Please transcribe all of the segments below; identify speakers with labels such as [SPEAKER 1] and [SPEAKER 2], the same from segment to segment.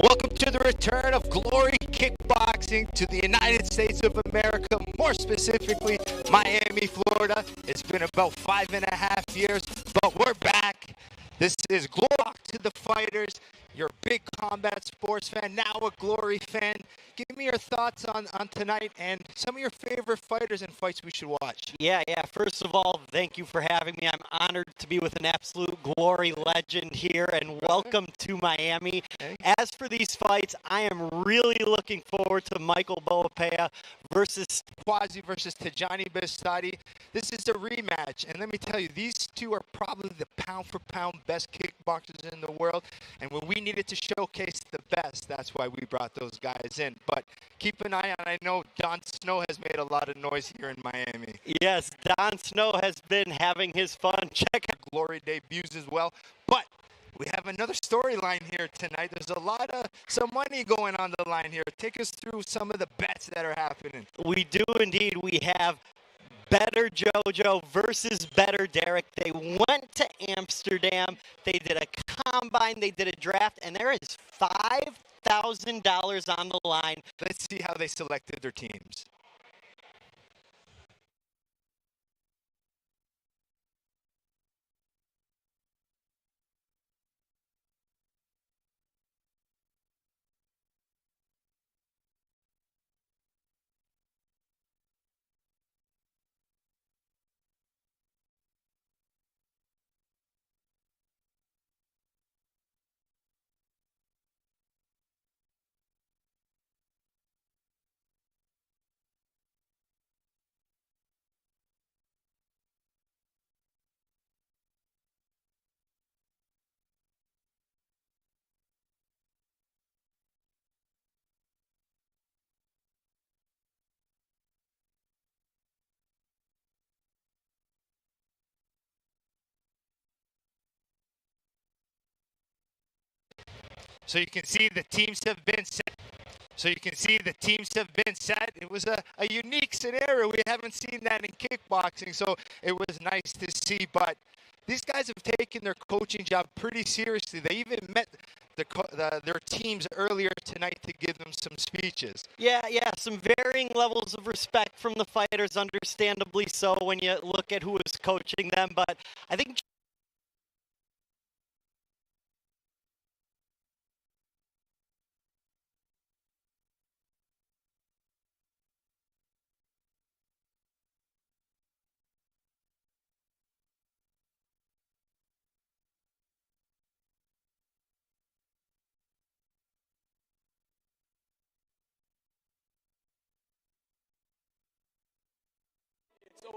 [SPEAKER 1] Welcome to the return of Glory Kickboxing to the United States of America, more specifically Miami, Florida. It's been about 5.5 years, but we're back. This is Glory to the Fighters. You're a big combat sports fan, now a Glory fan. Give me your thoughts on tonight and some of your favorite fighters and fights we should watch.
[SPEAKER 2] Yeah. First of all, thank you for having me. I'm honored to be with an absolute Glory legend here, and welcome to Miami. As for these fights, I am really looking forward to Michael Boapeah versus
[SPEAKER 1] Kwasi versus Tyjani Beztati. This is a rematch, and let me tell you, these two are probably the pound-for-pound best kickboxers in the world, and when we needed to showcase the best, that's why we brought those guys in. But keep an eye on, I know Don Snow has made a lot of noise here in Miami.
[SPEAKER 2] Yes, Don Snow has been having his fun. Check out
[SPEAKER 1] Glory debuts as well. But we have another storyline here tonight. There's some money going on the line here. Take us through some of the bets that are happening.
[SPEAKER 2] We do indeed. We have Better JoJo versus Better Derek. They went to Amsterdam. They did a combine. They did a draft, and there is $5,000 on the line.
[SPEAKER 1] Let's see how they selected their teams. So you can see the teams have been set. It was a unique scenario. We haven't seen that in kickboxing, so it was nice to see. But these guys have taken their coaching job pretty seriously. They even met their teams earlier tonight to give them some speeches.
[SPEAKER 2] Yeah, some varying levels of respect from the fighters, understandably so when you look at who is coaching them. But I think
[SPEAKER 3] it's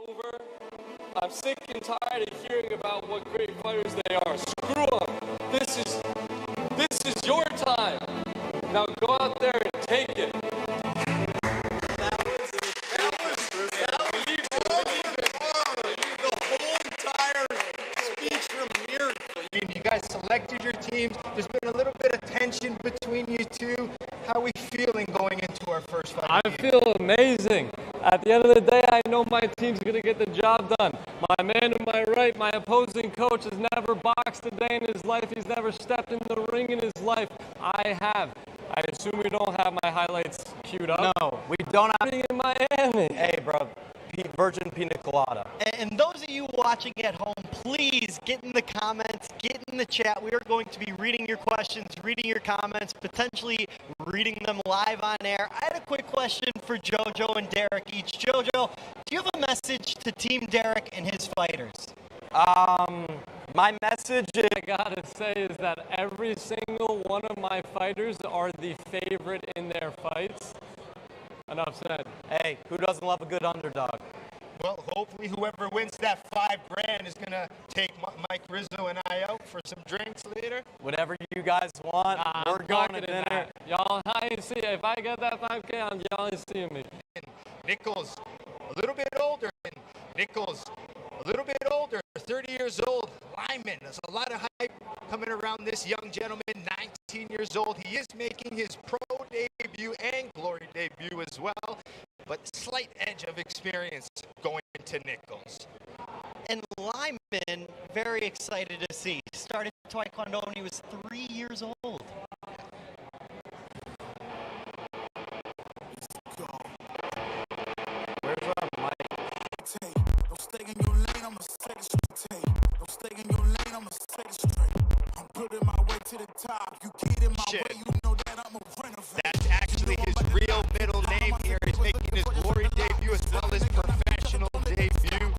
[SPEAKER 3] over. I'm sick and tired of hearing about what great fighters they are. Screw them. This is your time. Now go out there and take it.
[SPEAKER 1] You guys selected your teams. There's been a little bit of tension between you two. How are we feeling going into our first fight?
[SPEAKER 3] I feel amazing. At the end of the day, I know my team's going to get the job done. My man to my right, my opposing coach, has never boxed a day in his life. He's never stepped in the ring in his life. I have. I assume we don't have my highlights queued up.
[SPEAKER 4] No, we don't have.
[SPEAKER 3] In Miami.
[SPEAKER 4] Hey, bro, virgin pina colada.
[SPEAKER 2] And those of you watching at home, please get in the comments, get in the chat. We are going to be reading your questions, reading your comments, potentially reading them live on air. I had a quick question for JoJo and Derek each. JoJo, do you have a message to Team Derek and his fighters?
[SPEAKER 4] My message is,
[SPEAKER 3] I gotta say is that every single one of my fighters are the favorite in their fights. Enough said.
[SPEAKER 4] hey, who doesn't love a good underdog?
[SPEAKER 1] Well, hopefully whoever wins that $5,000 is gonna take Mike Rizzo and I out for some drinks later.
[SPEAKER 4] Whatever you guys want, we're
[SPEAKER 3] I'm
[SPEAKER 4] going to
[SPEAKER 3] pocketing
[SPEAKER 4] dinner.
[SPEAKER 3] that. Y'all, I ain't see. If I get that 5K, y'all ain't seeing me.
[SPEAKER 1] And Nichols, a little bit older. And Nichols, a little bit older, 30 years old. Lyman, there's a lot of hype coming around this young gentleman, 19 years old. He is making his pro debut and Glory debut as well, but slight edge of experience going to Nichols.
[SPEAKER 2] And Lyman, very excited to see. Started Taekwondo when he was 3 years old.
[SPEAKER 1] Shit. That's actually his real middle name here. He's making his glory debut as well as professional debut.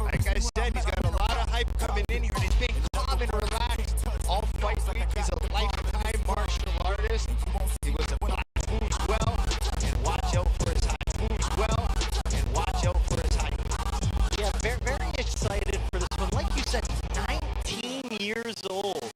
[SPEAKER 1] Like I said, he's got a lot of hype coming in here, and he's being calm and relaxed all fight week. He's a lifetime martial artist. He was a black moves well, and watch out for his height. Moves well, and watch out for his height.
[SPEAKER 2] Yeah, very, very excited for this one. Like you said, 19 years old.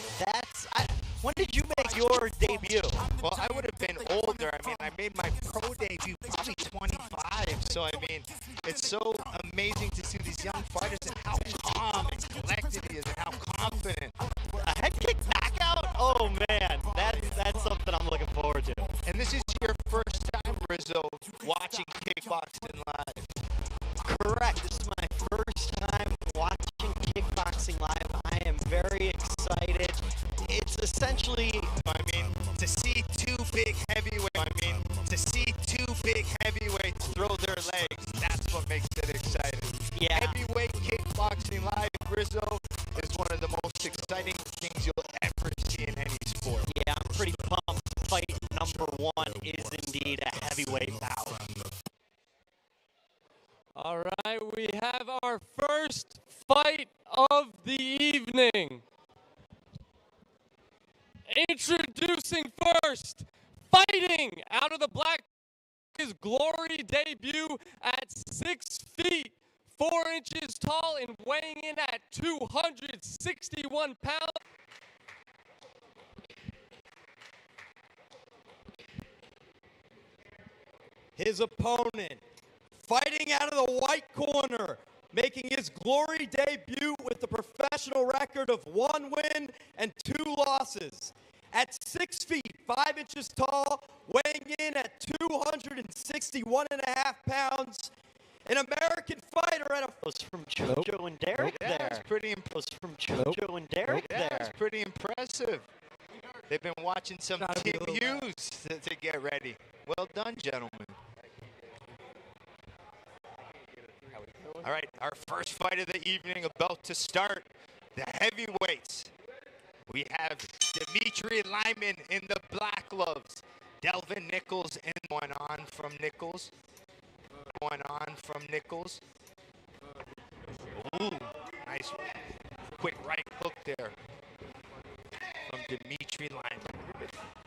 [SPEAKER 2] When did you make your debut?
[SPEAKER 1] Well, I would have been older. I mean, I made my pro debut probably 25. So, I mean, it's so amazing to see these young fighters and how calm and collected he is and how confident.
[SPEAKER 2] A head kick knockout? Oh, man. That's something I'm looking forward to.
[SPEAKER 1] And this is your first time, Rizzo, watching kickboxing live.
[SPEAKER 2] Correct. This is my first time watching kickboxing live. I am very excited. It's essentially,
[SPEAKER 1] to see two big heavyweights throw their legs, that's what makes it exciting.
[SPEAKER 2] Yeah.
[SPEAKER 1] Heavyweight kickboxing live, Rizzo, is one of the most exciting things you'll ever see in any sport.
[SPEAKER 2] Yeah, I'm pretty pumped. Fight number one is indeed a heavyweight bout.
[SPEAKER 3] All right, we have our first fight of the evening. Introducing first, fighting out of the black, his glory debut at 6 feet, 4 inches tall, and weighing in at 261 pounds.
[SPEAKER 4] His opponent, fighting out of the white corner, making his glory debut with a professional record of 1 win and 2 losses. At 6 feet, 5 inches tall, weighing in at 261.5 pounds, an American fighter at a...
[SPEAKER 2] Was from Jojo and Derek
[SPEAKER 1] Yeah,
[SPEAKER 2] there.
[SPEAKER 1] that's pretty impressive.
[SPEAKER 2] Was from Jojo and Derek
[SPEAKER 1] Yeah,
[SPEAKER 2] there.
[SPEAKER 1] that's pretty impressive. They've been watching some Team Hughes to get ready. Well done, gentlemen. All right, our first fight of the evening about to start. The heavyweights. We have Demitri Lyman in the black gloves. Delvin Nichols in one on from Nichols. Ooh, nice quick right hook there from Demitri Lyman.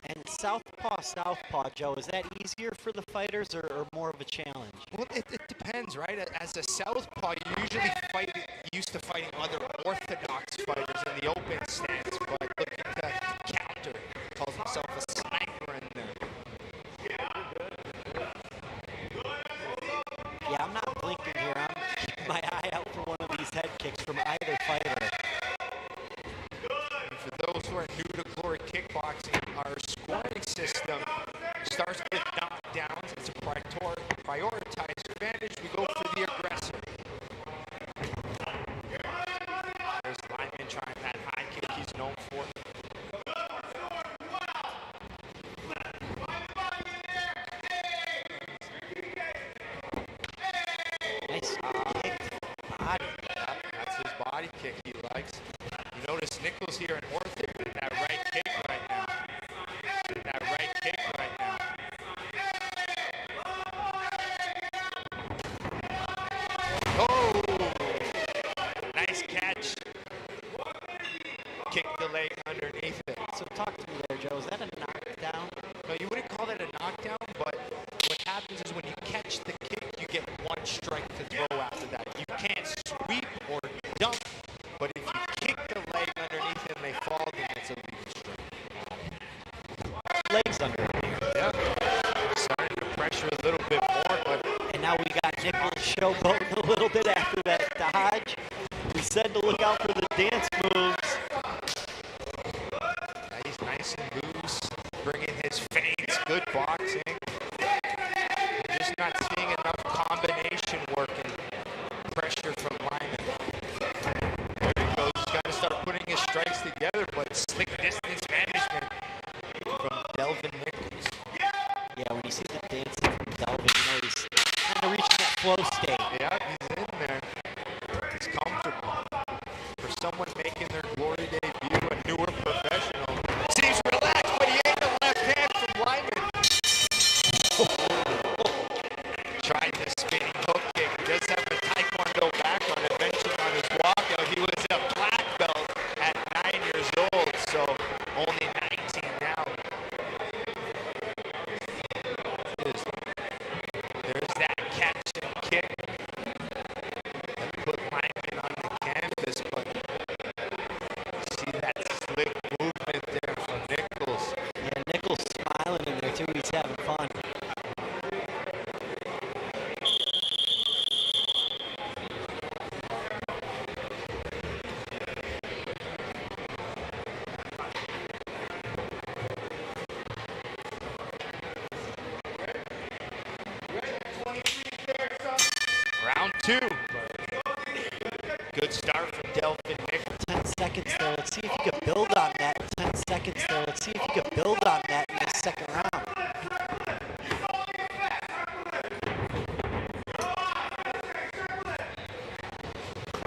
[SPEAKER 2] And southpaw, Joe, is that easier for the fighters or more of a challenge?
[SPEAKER 1] Well, it depends, right? As a southpaw, you usually used to fighting other orthodox fighters in the open stance, but looking to counter, calls himself a sniper in there.
[SPEAKER 2] Yeah, I'm not blinking here. I'm keeping my eye out for one of these head kicks from either fighter.
[SPEAKER 1] And for those who are new to Glory Kickboxing, our scoring system starts with knockdowns. It's a prioritized advantage. We go for the aggressor. There's Lyman trying that high kick he's known for.
[SPEAKER 2] Nice kick. Body.
[SPEAKER 1] That's his body kick he likes. You notice Nichols here in orthodox with that right kick right now. Oh! Nice catch. Kick the leg underneath it.
[SPEAKER 2] So talk to me there, Joe. Is that a knockdown?
[SPEAKER 1] No, you wouldn't call that a knockdown, but what happens is when you catch the kick, you get 1 strike to throw after that. You can't sweep or dunk, but if you kick the leg underneath it and they fall, then it's a legal strike.
[SPEAKER 2] Legs under it.
[SPEAKER 1] Yeah. Starting to pressure a little bit more, but...
[SPEAKER 2] And now we got Nichols showboating a little bit after that dodge. We said to look out for the dance moves.
[SPEAKER 1] Yeah, he's nice and loose, bringing his feints, good boxing. We're just not seeing enough combination work and pressure from Lyman. There he goes, he's got to start putting his strikes together, but slick distance management from Delvin Nichols.
[SPEAKER 2] Yeah, when you see the dancing from Delvin, you know he's kind of reaching that flow state.
[SPEAKER 1] Yeah, he's in there. He's comfortable. For someone making their glory debut, a newer professional, start from Delvin Nichols.
[SPEAKER 2] 10 seconds there. Let's see if you can build on that. 10 seconds there. Let's see if you can build on that in the second round.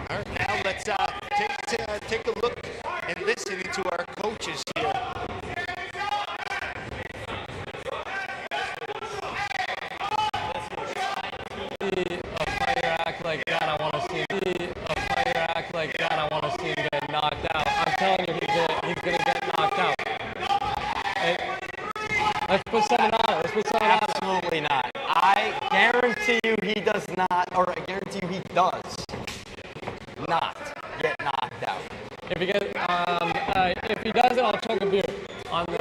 [SPEAKER 1] All right, now let's take a look and listen to our coaches here.
[SPEAKER 3] A fighter act like that, I want to see him. A fighter act like that, I want to see him get knocked out. I'm telling you, he's gonna get knocked out. Hey, let's put something on it. Let's put something on it.
[SPEAKER 5] Absolutely not. I guarantee you he does not, or I guarantee you he does not get knocked out.
[SPEAKER 3] If he doesn't, I'll chug a beer on the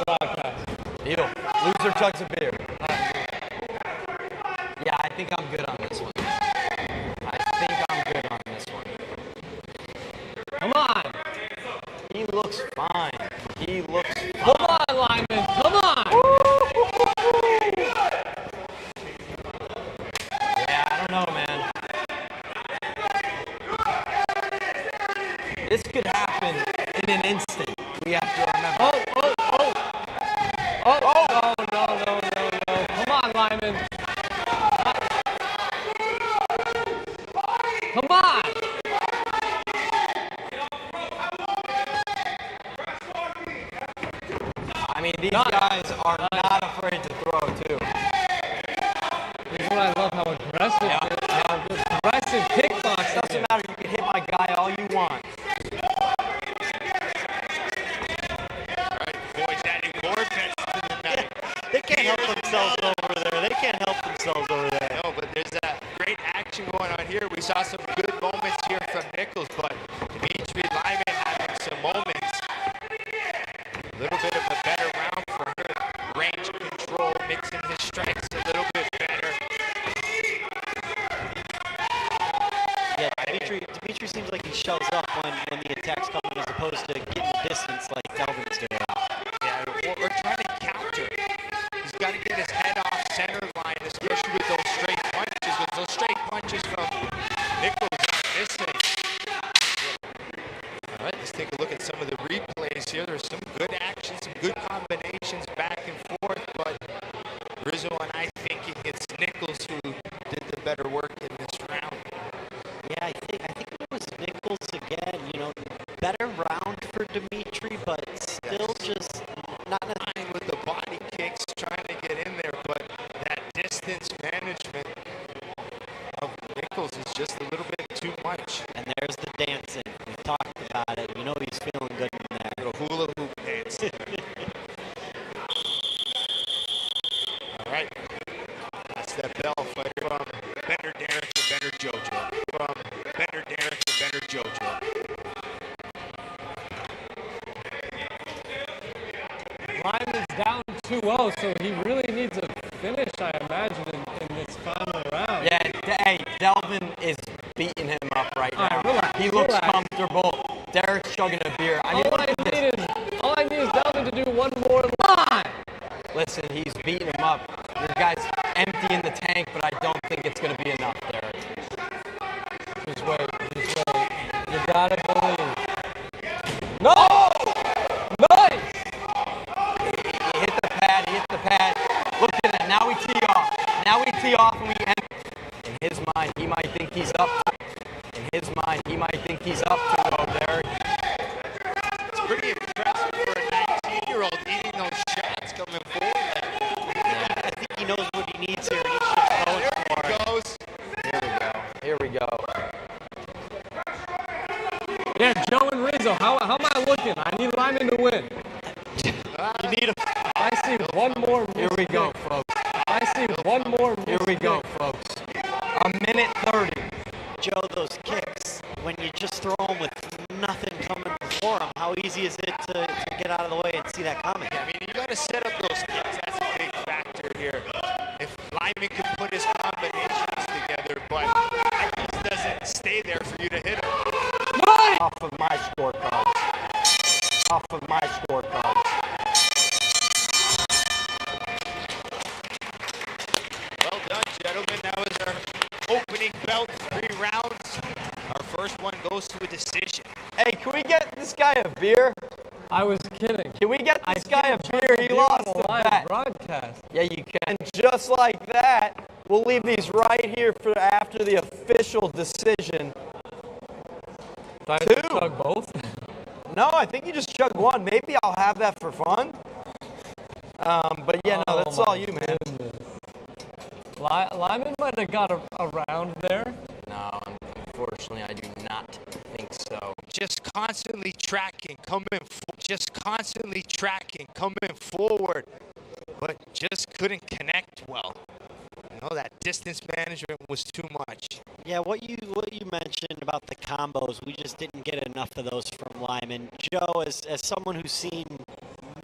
[SPEAKER 3] broadcast.
[SPEAKER 5] Deal. Loser chugs a beer. Yeah, I think I'm good on this one.
[SPEAKER 3] Come on.
[SPEAKER 5] He looks fine.
[SPEAKER 3] Come on, Lyman. Come on.
[SPEAKER 5] Yeah, I don't know, man. This could happen in an instant. We have to remember.
[SPEAKER 3] No. Come on, Lyman. Come on.
[SPEAKER 5] I mean, these guys are not afraid to throw, too.
[SPEAKER 3] This is what I love, how aggressive, aggressive kickboxing.
[SPEAKER 5] Doesn't matter, you can hit my guy all you want.
[SPEAKER 1] Boys adding more bets to the night.
[SPEAKER 2] They can't help themselves over there.
[SPEAKER 1] No, but there's great action going on here. We saw some good moments here from Nichols, but Demitri Lyman having some moments. A little bit of a better round for her. Range control, mixing his strikes a little bit better.
[SPEAKER 2] Yeah, Demitri seems like he shows up when the attack's coming as opposed to getting distance like Delvin's doing.
[SPEAKER 1] Yeah, we're trying to counter. He's got to get his head off center line, especially with those straight punches. With those straight punches from Nichols not missing. All right, let's take a look at some of the replays here. There's some good action, some good combinations back and forth, but Rizzo and I thinking it's Nichols who did the better work in this round.
[SPEAKER 2] Yeah, I think it was Nichols again. Better round for Demitri, but still just not enough.
[SPEAKER 1] With the body kicks, trying to get in there, but that distance management of Nichols is just a little bit too much.
[SPEAKER 2] And there's the dancing. We've talked about it. He's feeling good in there.
[SPEAKER 1] Little hula hoop dance. All right. That's that bell fight from better Derek to better JoJo. From better Derek to better JoJo.
[SPEAKER 3] Lyman's down 2-0, so he really needs a finish, I imagine, in this final round.
[SPEAKER 5] Yeah, hey, Delvin is beating him up right now.
[SPEAKER 3] Relax,
[SPEAKER 5] he looks
[SPEAKER 3] relax.
[SPEAKER 5] comfortable. Derek's chugging a beer.
[SPEAKER 3] All I need is Delvin to do one more line.
[SPEAKER 5] Listen, he's beating him up. Your guy's empty in the tank, but I don't think it's going to be enough, Derek.
[SPEAKER 3] Just wait. You gotta believe. No! Nice!
[SPEAKER 5] He hit the pad. Look at that. Now we tee off. And we end. In his mind, he might think he's up. Derek.
[SPEAKER 1] It's pretty impressive for a 19-year-old eating those shots coming forward.
[SPEAKER 2] I think he knows what he needs here. He's just going for it.
[SPEAKER 1] Goes.
[SPEAKER 5] Here we go.
[SPEAKER 3] Yeah, Joe and Rizzo, how am I looking? I need Lyman to win.
[SPEAKER 2] You need him.
[SPEAKER 3] I see one more.
[SPEAKER 5] Here we go, folks.
[SPEAKER 3] I see one more.
[SPEAKER 5] Here we go, folks. A minute 30.
[SPEAKER 2] Joe, those kicks, when you just throw them with nothing coming before them, how easy is it to get out of the way and see that coming?
[SPEAKER 1] I mean, you got to set up those kicks. That's a big factor here. If Lyman can put his combinations together, but it just doesn't stay there for you to hit him.
[SPEAKER 5] Off of my scorecards.
[SPEAKER 1] Well done, gentlemen. That was our opening belt, 3 rounds. Our first one goes goes to a decision.
[SPEAKER 5] Hey, can we get this guy a beer?
[SPEAKER 3] I was kidding.
[SPEAKER 5] Can we get this guy a beer? He lost the bet.
[SPEAKER 3] Broadcast.
[SPEAKER 5] Yeah, you can. Just like that, we'll leave these right here for after the official decision.
[SPEAKER 3] Do I have to chug both?
[SPEAKER 5] No, I think you just chug one. Maybe I'll have that for fun. But yeah, no, that's all you, man.
[SPEAKER 3] Lyman might have got around there.
[SPEAKER 5] No, unfortunately, I do not think so.
[SPEAKER 1] Just constantly tracking, coming forward, but just couldn't connect well. You know, that distance management was too much.
[SPEAKER 2] Yeah, what you mentioned about the combos, we just didn't get enough of those from Lyman. Joe, as someone who's seen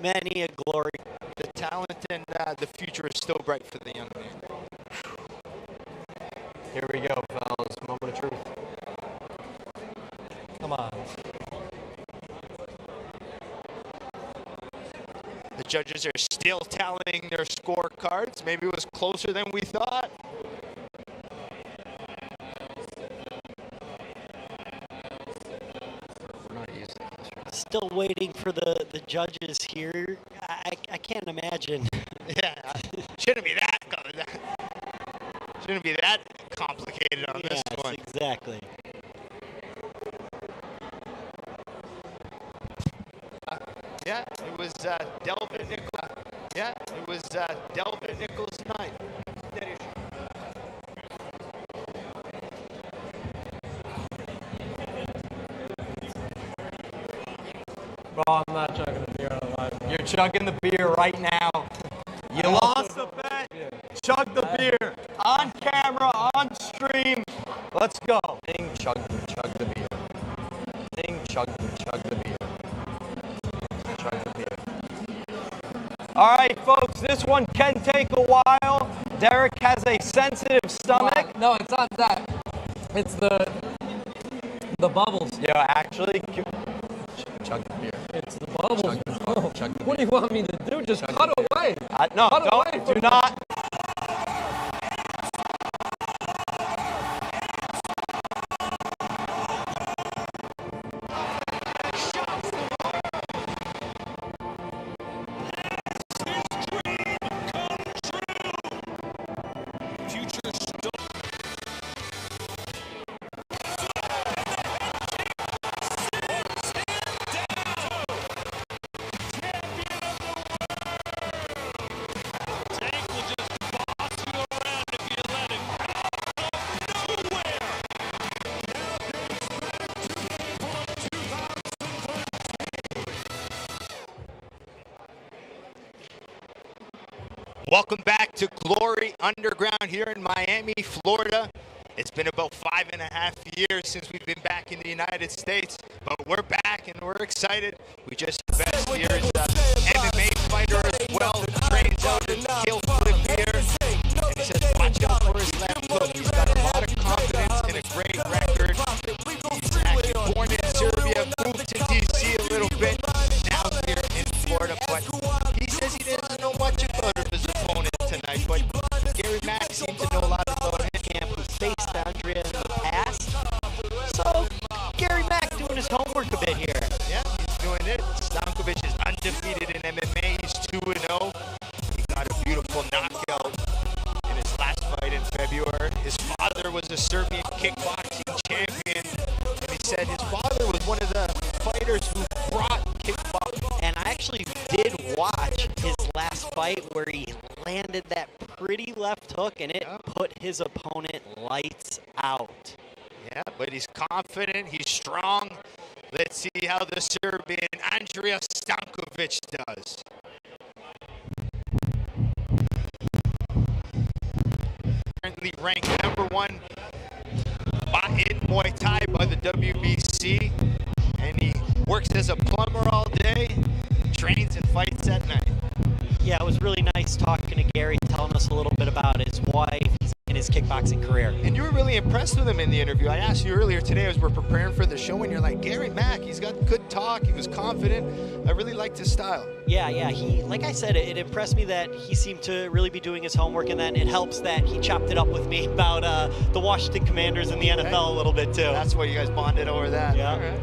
[SPEAKER 2] many a glory,
[SPEAKER 1] The talent and the future is still bright for the young man.
[SPEAKER 5] Here we go, fellas. Moment of truth.
[SPEAKER 3] Come on.
[SPEAKER 1] The judges are still tallying their scorecards. Maybe it was closer than we thought.
[SPEAKER 5] We're not using this, right?
[SPEAKER 2] still waiting for the judges here. I can't imagine.
[SPEAKER 1] Yeah, shouldn't be that complicated on this
[SPEAKER 2] Yes,
[SPEAKER 1] one.
[SPEAKER 2] exactly.
[SPEAKER 1] Yeah, it was Delvin Nichols. Yeah, it was Delvin Nichols 9.
[SPEAKER 3] Bro, I'm not chugging a beer on a live.
[SPEAKER 5] You're chugging the beer right now. You lost the bet. Chug the beer on camera, on stream. Let's go. Ding, chug the beer. Ding, chug the beer. Chug the beer. All right, folks, this one can take a while. Derek has a sensitive stomach.
[SPEAKER 3] No, it's not that. It's the bubbles.
[SPEAKER 5] Yeah, actually, chug the beer.
[SPEAKER 3] It's the bubbles.
[SPEAKER 5] Chug the beer.
[SPEAKER 3] What do you want me to do? Just cut away.
[SPEAKER 5] No,
[SPEAKER 3] Cut away
[SPEAKER 5] don't.
[SPEAKER 3] from
[SPEAKER 5] Do not.
[SPEAKER 1] Welcome back to Glory Underground here in Miami, Florida. It's been about 5.5 years since we've been back in the United States, but we're back and we're excited. We just best year's MMA fighter as well, trains out in Kill Flip here. And he says, watch out for his left hook. He's got a lot of confidence and a great record. He's actually born in Serbia, moved to DC a little bit, now here in Florida, but he says he doesn't know much about his opponent tonight, but Gary Mack seemed to know a lot about him.
[SPEAKER 2] Who faced Andrija in the past. So Gary Mack doing his homework a bit here.
[SPEAKER 1] Yeah, he's doing it. Stankovic is undefeated in MMA. He's 2-0. He got a beautiful knockout in his last fight in February. His father was a Serbian kickboxing champion, and he said his father was one of the fighters who brought kickboxing.
[SPEAKER 2] And I actually did watch his last fight where he landed that pretty left hook and it put his opponent lights out.
[SPEAKER 1] Yeah, but he's confident, he's strong. Let's see how the Serbian Andrija Stankovic does. Currently ranked #1 in Muay Thai by the WBC, and he works as a plumber all day, trains and fights at night.
[SPEAKER 2] Yeah, it was really nice talking to Gary, telling us a little bit about his wife and his his kickboxing career.
[SPEAKER 1] And you were really impressed with him in the interview. I asked you earlier today as we're preparing for the show, and you're like, Gary Mack, he's got good talk, he was confident. I really liked his style.
[SPEAKER 2] Yeah, he, like I said, it impressed me that he seemed to really be doing his homework, and then it helps that he chopped it up with me about the Washington Commanders and the NFL a little bit too.
[SPEAKER 1] That's why you guys bonded over that.
[SPEAKER 2] Yeah.
[SPEAKER 1] All right.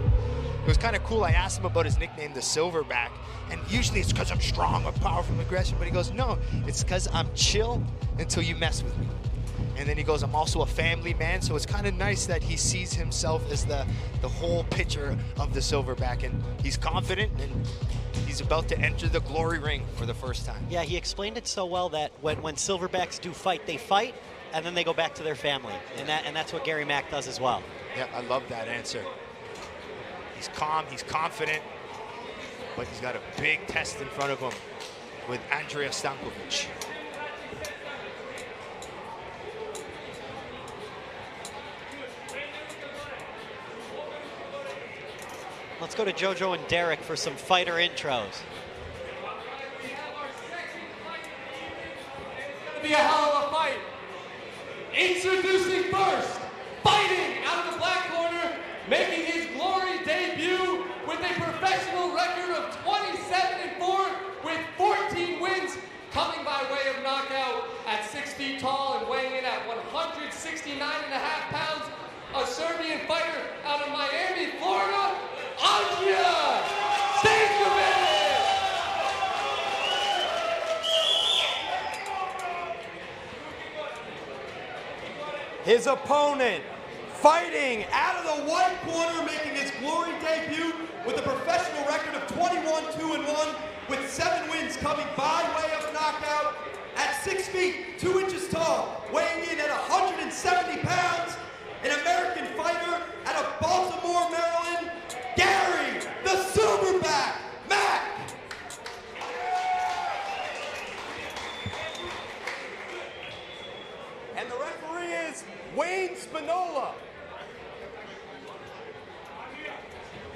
[SPEAKER 1] It was kind of cool. I asked him about his nickname, the Silverback, and usually it's because I'm strong or powerful and aggressive, but he goes, no, it's because I'm chill until you mess with me. And then he goes, I'm also a family man, so it's kind of nice that he sees himself as the whole picture of the Silverback, and he's confident, and he's about to enter the glory ring for the first time.
[SPEAKER 2] Yeah, he explained it so well that when Silverbacks do fight, they fight, and then they go back to their family, and that's what Gary Mack does as well.
[SPEAKER 1] Yeah, I love that answer. He's calm, he's confident, but he's got a big test in front of him with Andrija Stankovic.
[SPEAKER 2] Let's go to JoJo and Derek for some fighter intros.
[SPEAKER 3] It'll be a hell of a fight. Introducing first, fighting out of the black corner, making his glory debut with a professional record of 27-4 with 14 wins, coming by way of knockout at 6 feet tall and weighing in at 169.5 pounds, a Serbian fighter out of Miami, Florida, Andrija Stankovic!
[SPEAKER 4] His opponent, fighting out of the white corner, making his glory debut with a professional record of 21-2-1 with 7 wins coming by way of knockout at 6 feet, 2 inches tall, weighing in at 170 pounds, an American fighter out of Baltimore, Maryland, Gary, the Silverback, Mack. And the referee is Wayne Spinola.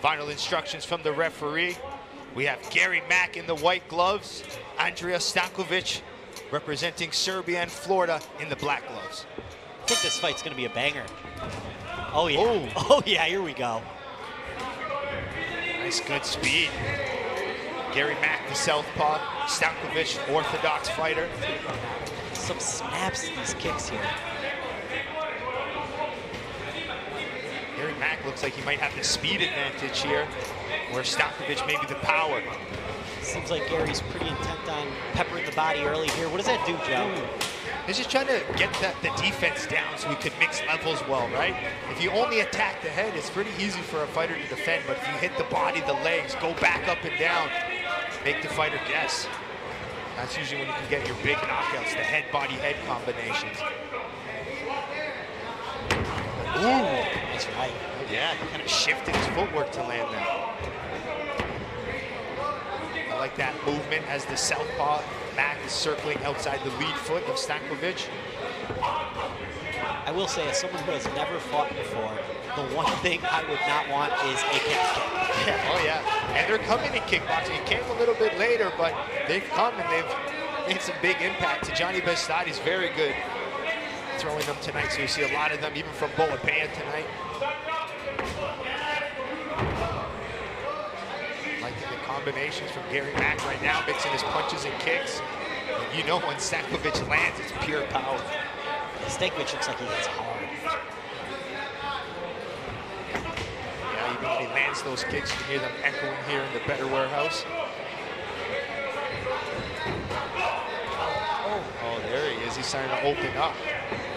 [SPEAKER 1] Final instructions from the referee. We have Gary Mack in the white gloves, Andrija Stankovic representing Serbia and Florida in the black gloves.
[SPEAKER 2] I think this fight's gonna be a banger. Oh yeah,
[SPEAKER 1] Ooh.
[SPEAKER 2] oh yeah, here we go.
[SPEAKER 1] Nice, good speed. Gary Mack, the southpaw, Stankovic, orthodox fighter.
[SPEAKER 2] Some snaps to these kicks here.
[SPEAKER 1] Gary Mack looks like he might have the speed advantage here, where Stankovic maybe the power.
[SPEAKER 2] Seems like Gary's pretty intent on peppering the body early here. What does that do, Joe?
[SPEAKER 1] He's just trying to get the defense down so he could mix levels well, right? If you only attack the head, it's pretty easy for a fighter to defend, but if you hit the body, the legs, go back up and down, make the fighter guess. That's usually when you can get your big knockouts, the head-body-head combinations. Ooh,
[SPEAKER 2] That's right.
[SPEAKER 1] yeah, he kind of shifted his footwork to land that. I like that movement as the southpaw. Mack is circling outside the lead foot of Stankovic.
[SPEAKER 2] I will say, as someone who has never fought before, the one thing I would not want is a calf kick.
[SPEAKER 1] Yeah, oh yeah, and they're coming in kickboxing. It came a little bit later, but they've come and they've made some big impact. Tyjani Beztati is very good throwing them tonight, so you see a lot of them, even from Boapeah tonight. Liking the combinations from Gary Mack right now, mixing his punches and kicks. And you know when Stankovic lands, it's pure power.
[SPEAKER 2] Stankovic looks like he hits hard.
[SPEAKER 1] Yeah, even when he lands those kicks, you can hear them echoing here in the Better Warehouse. Oh, there he is. He's starting to open up.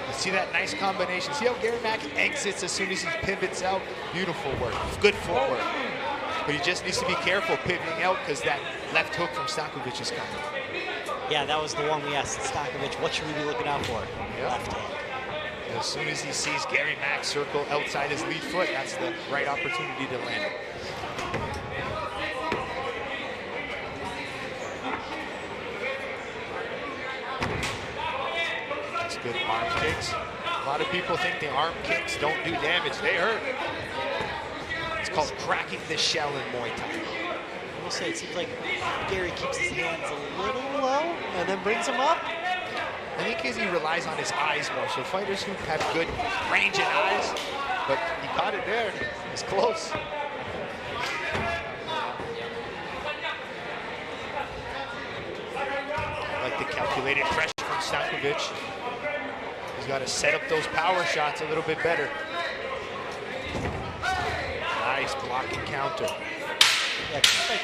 [SPEAKER 1] You see that nice combination? See how Gary Mack exits as soon as he pivots out? Beautiful work. Good footwork. But he just needs to be careful pivoting out because that left hook from Stankovic is coming.
[SPEAKER 2] Yeah, that was the one we asked Stankovic, what should we be looking out for?
[SPEAKER 1] Yeah.
[SPEAKER 2] Left hand.
[SPEAKER 1] As soon as he sees Gary Mack circle outside his lead foot, that's the right opportunity to land it. That's good arm kicks. A lot of people think the arm kicks don't do damage. They hurt. It's called cracking the shell in Muay Thai.
[SPEAKER 2] I will say, it seems like Gary keeps his hands a little low and then brings them up.
[SPEAKER 1] I think he relies on his eyes more. So fighters who have good range and eyes, but he caught it there. It's close. I like the calculated pressure from Stankovic. He's got to set up those power shots a little bit better. Nice blocking counter.
[SPEAKER 2] Yeah, it seems like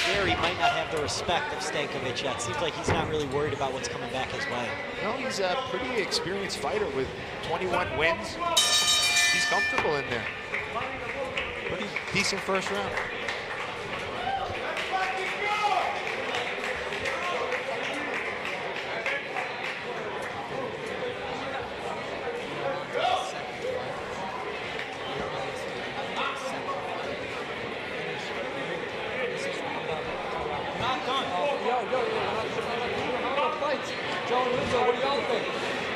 [SPEAKER 2] Gary might not have the respect of Stankovic yet. Seems like he's not really worried about what's coming back his way.
[SPEAKER 1] No, he's a pretty experienced fighter with 21 wins. He's comfortable in there. Pretty decent first round.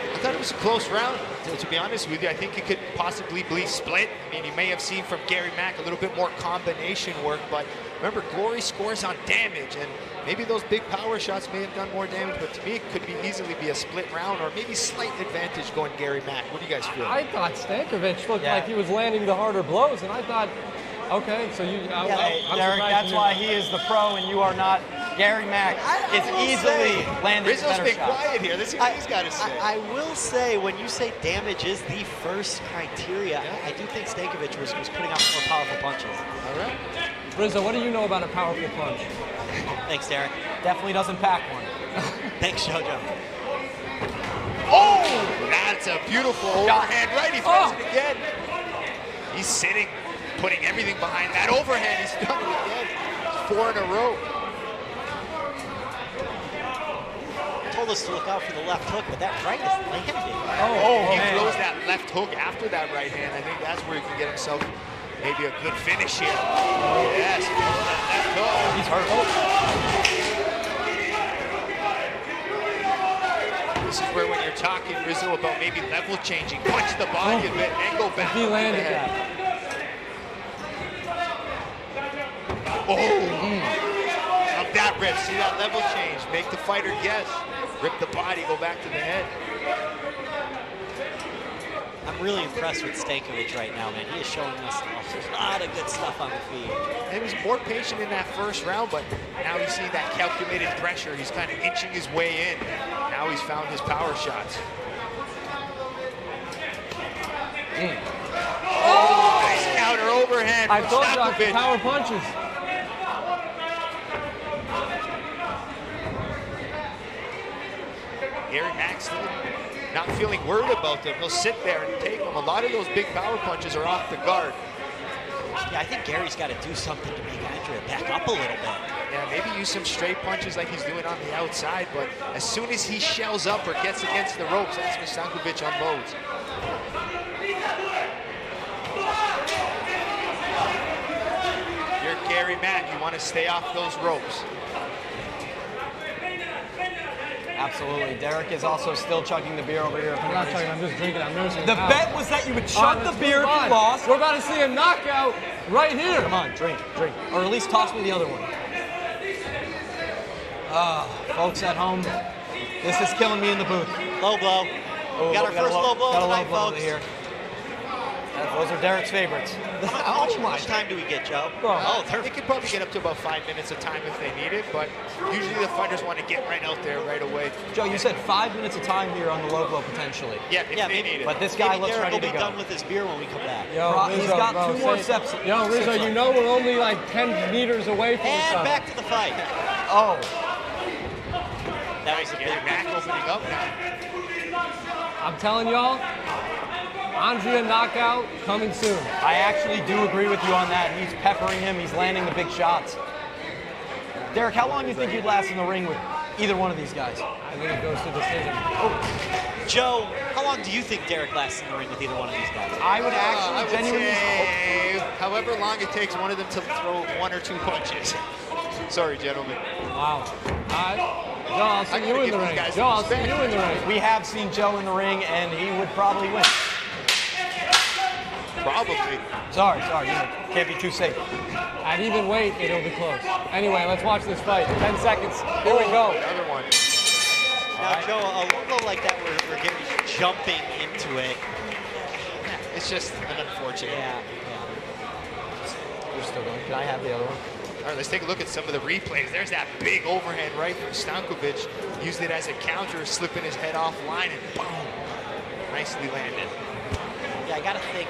[SPEAKER 1] I thought it was a close round, to be honest with you. I think it could possibly be split. I mean, you may have seen from Gary Mack a little bit more combination work, but remember, Glory scores on damage, and maybe those big power shots may have done more damage, but to me, it could easily be a split round or maybe slight advantage going Gary Mack. What do you guys feel?
[SPEAKER 3] I thought Stankovic looked like he was landing the harder blows, and I thought, okay, so you...
[SPEAKER 5] Derek, that's why he is the pro and you are not. Gary Mack is easily landing
[SPEAKER 1] Rizzo's
[SPEAKER 5] better
[SPEAKER 1] been
[SPEAKER 5] shots.
[SPEAKER 1] quiet here. Let's see what he's got to say.
[SPEAKER 2] I will say, when you say damage is the first criteria, I do think Stankovic was putting out more powerful punches.
[SPEAKER 1] All right.
[SPEAKER 3] Rizzo, what do you know about a powerful punch?
[SPEAKER 2] Thanks, Derek.
[SPEAKER 5] Definitely doesn't pack one.
[SPEAKER 2] Thanks, JoJo.
[SPEAKER 1] Oh! That's a beautiful overhand right. He throws it again. He's sitting, putting everything behind that overhand. He's done it again. 4 in a row.
[SPEAKER 2] Told us to look out for the left hook, but that right is landing.
[SPEAKER 1] He throws that left hook after that right hand. I think that's where he can get himself maybe a good finish here. Yes, that left hook.
[SPEAKER 5] He's hurt.
[SPEAKER 1] This is where when you're talking, Rizzo, about maybe level changing, punch the body a bit and go back.
[SPEAKER 3] He landed that.
[SPEAKER 1] Of that rip, see that level change, make the fighter guess. Rip the body, go back to the head.
[SPEAKER 2] I'm really impressed with Stankovic right now, man. He is showing us a lot of good stuff on the feet.
[SPEAKER 1] He was more patient in that first round, but now he's seeing that calculated pressure. He's kind of inching his way in. Now he's found his power shots. Oh, nice counter overhand.
[SPEAKER 3] I
[SPEAKER 1] from
[SPEAKER 3] told you,
[SPEAKER 1] Stankovic.
[SPEAKER 3] power punches.
[SPEAKER 1] Gary Mack still not feeling worried about them. He'll sit there and take them. A lot of those big power punches are off the guard.
[SPEAKER 2] Yeah, I think Gary's got to do something to make Andrija back up a little bit.
[SPEAKER 1] Yeah, maybe use some straight punches like he's doing on the outside, but as soon as he shells up or gets against the ropes, that's when Stankovic unloads. You're Gary Mack. You want to stay off those ropes.
[SPEAKER 5] Absolutely. Derek is also still chugging the beer over here.
[SPEAKER 3] I'm not chugging, I'm just drinking. I'm nursing
[SPEAKER 5] The
[SPEAKER 3] it out.
[SPEAKER 5] bet was that you would chug the beer if you lost.
[SPEAKER 3] We're about to see a knockout right here.
[SPEAKER 5] Come on, drink. Or at least toss me the other one. Folks at home, this is killing me in the booth.
[SPEAKER 2] Low blow.
[SPEAKER 5] Oh,
[SPEAKER 2] Got our first low blow
[SPEAKER 5] got a
[SPEAKER 2] tonight,
[SPEAKER 5] low blow
[SPEAKER 2] folks.
[SPEAKER 5] here. Those are Derek's favorites.
[SPEAKER 2] How much time do we get, Joe?
[SPEAKER 1] They could probably get up to about 5 minutes of time if they need it, but usually the fighters want to get right out there right away.
[SPEAKER 5] Joe, you said 5 minutes of time here on the low blow potentially.
[SPEAKER 1] Yeah, if they need it.
[SPEAKER 5] But this guy looks
[SPEAKER 2] Derek
[SPEAKER 5] ready
[SPEAKER 2] will
[SPEAKER 5] to
[SPEAKER 2] be
[SPEAKER 5] go.
[SPEAKER 2] done with his beer when we come back.
[SPEAKER 5] He's got 2 more steps.
[SPEAKER 3] Yo, Rizzo, you know we're only like 10 meters away from each
[SPEAKER 2] And
[SPEAKER 3] other.
[SPEAKER 2] back to the fight.
[SPEAKER 5] Oh,
[SPEAKER 2] That was a big
[SPEAKER 1] Gary Mack opening up now.
[SPEAKER 3] I'm telling y'all, Andrija knockout coming soon.
[SPEAKER 5] I actually do agree with you on that. He's peppering him. He's landing the big shots. Derek, how long do you think you'd last in the ring with either one of these guys?
[SPEAKER 3] I think it goes to decision.
[SPEAKER 2] Joe, how long do you think Derek lasts in the ring with either one of these guys?
[SPEAKER 5] I would actually
[SPEAKER 1] I would
[SPEAKER 5] genuinely...
[SPEAKER 1] say however long it takes one of them to throw 1 or 2 punches. Sorry, gentlemen.
[SPEAKER 3] Wow. All right. Joe, I'll see
[SPEAKER 1] I
[SPEAKER 3] you
[SPEAKER 1] gotta
[SPEAKER 3] in
[SPEAKER 1] give
[SPEAKER 3] the
[SPEAKER 1] these
[SPEAKER 3] ring.
[SPEAKER 1] guys
[SPEAKER 3] Joe,
[SPEAKER 1] some
[SPEAKER 3] I'll see
[SPEAKER 1] respect.
[SPEAKER 3] you in the ring.
[SPEAKER 5] We have seen Joe in the ring, and he would probably win.
[SPEAKER 1] Probably.
[SPEAKER 5] Sorry, you can't be too safe.
[SPEAKER 3] At even weight, it'll be close. Anyway, let's watch this fight. 10 seconds. Here we go.
[SPEAKER 1] Another one.
[SPEAKER 2] Now, Joe, a logo like that where Gary's jumping into it.
[SPEAKER 1] It's just an unfortunate.
[SPEAKER 2] Yeah.
[SPEAKER 5] You're still going. Can I have the other one?
[SPEAKER 1] All right, let's take a look at some of the replays. There's that big overhand right from Stankovic. Used it as a counter, slipping his head offline, and boom, nicely landed.
[SPEAKER 2] Yeah, I got to think.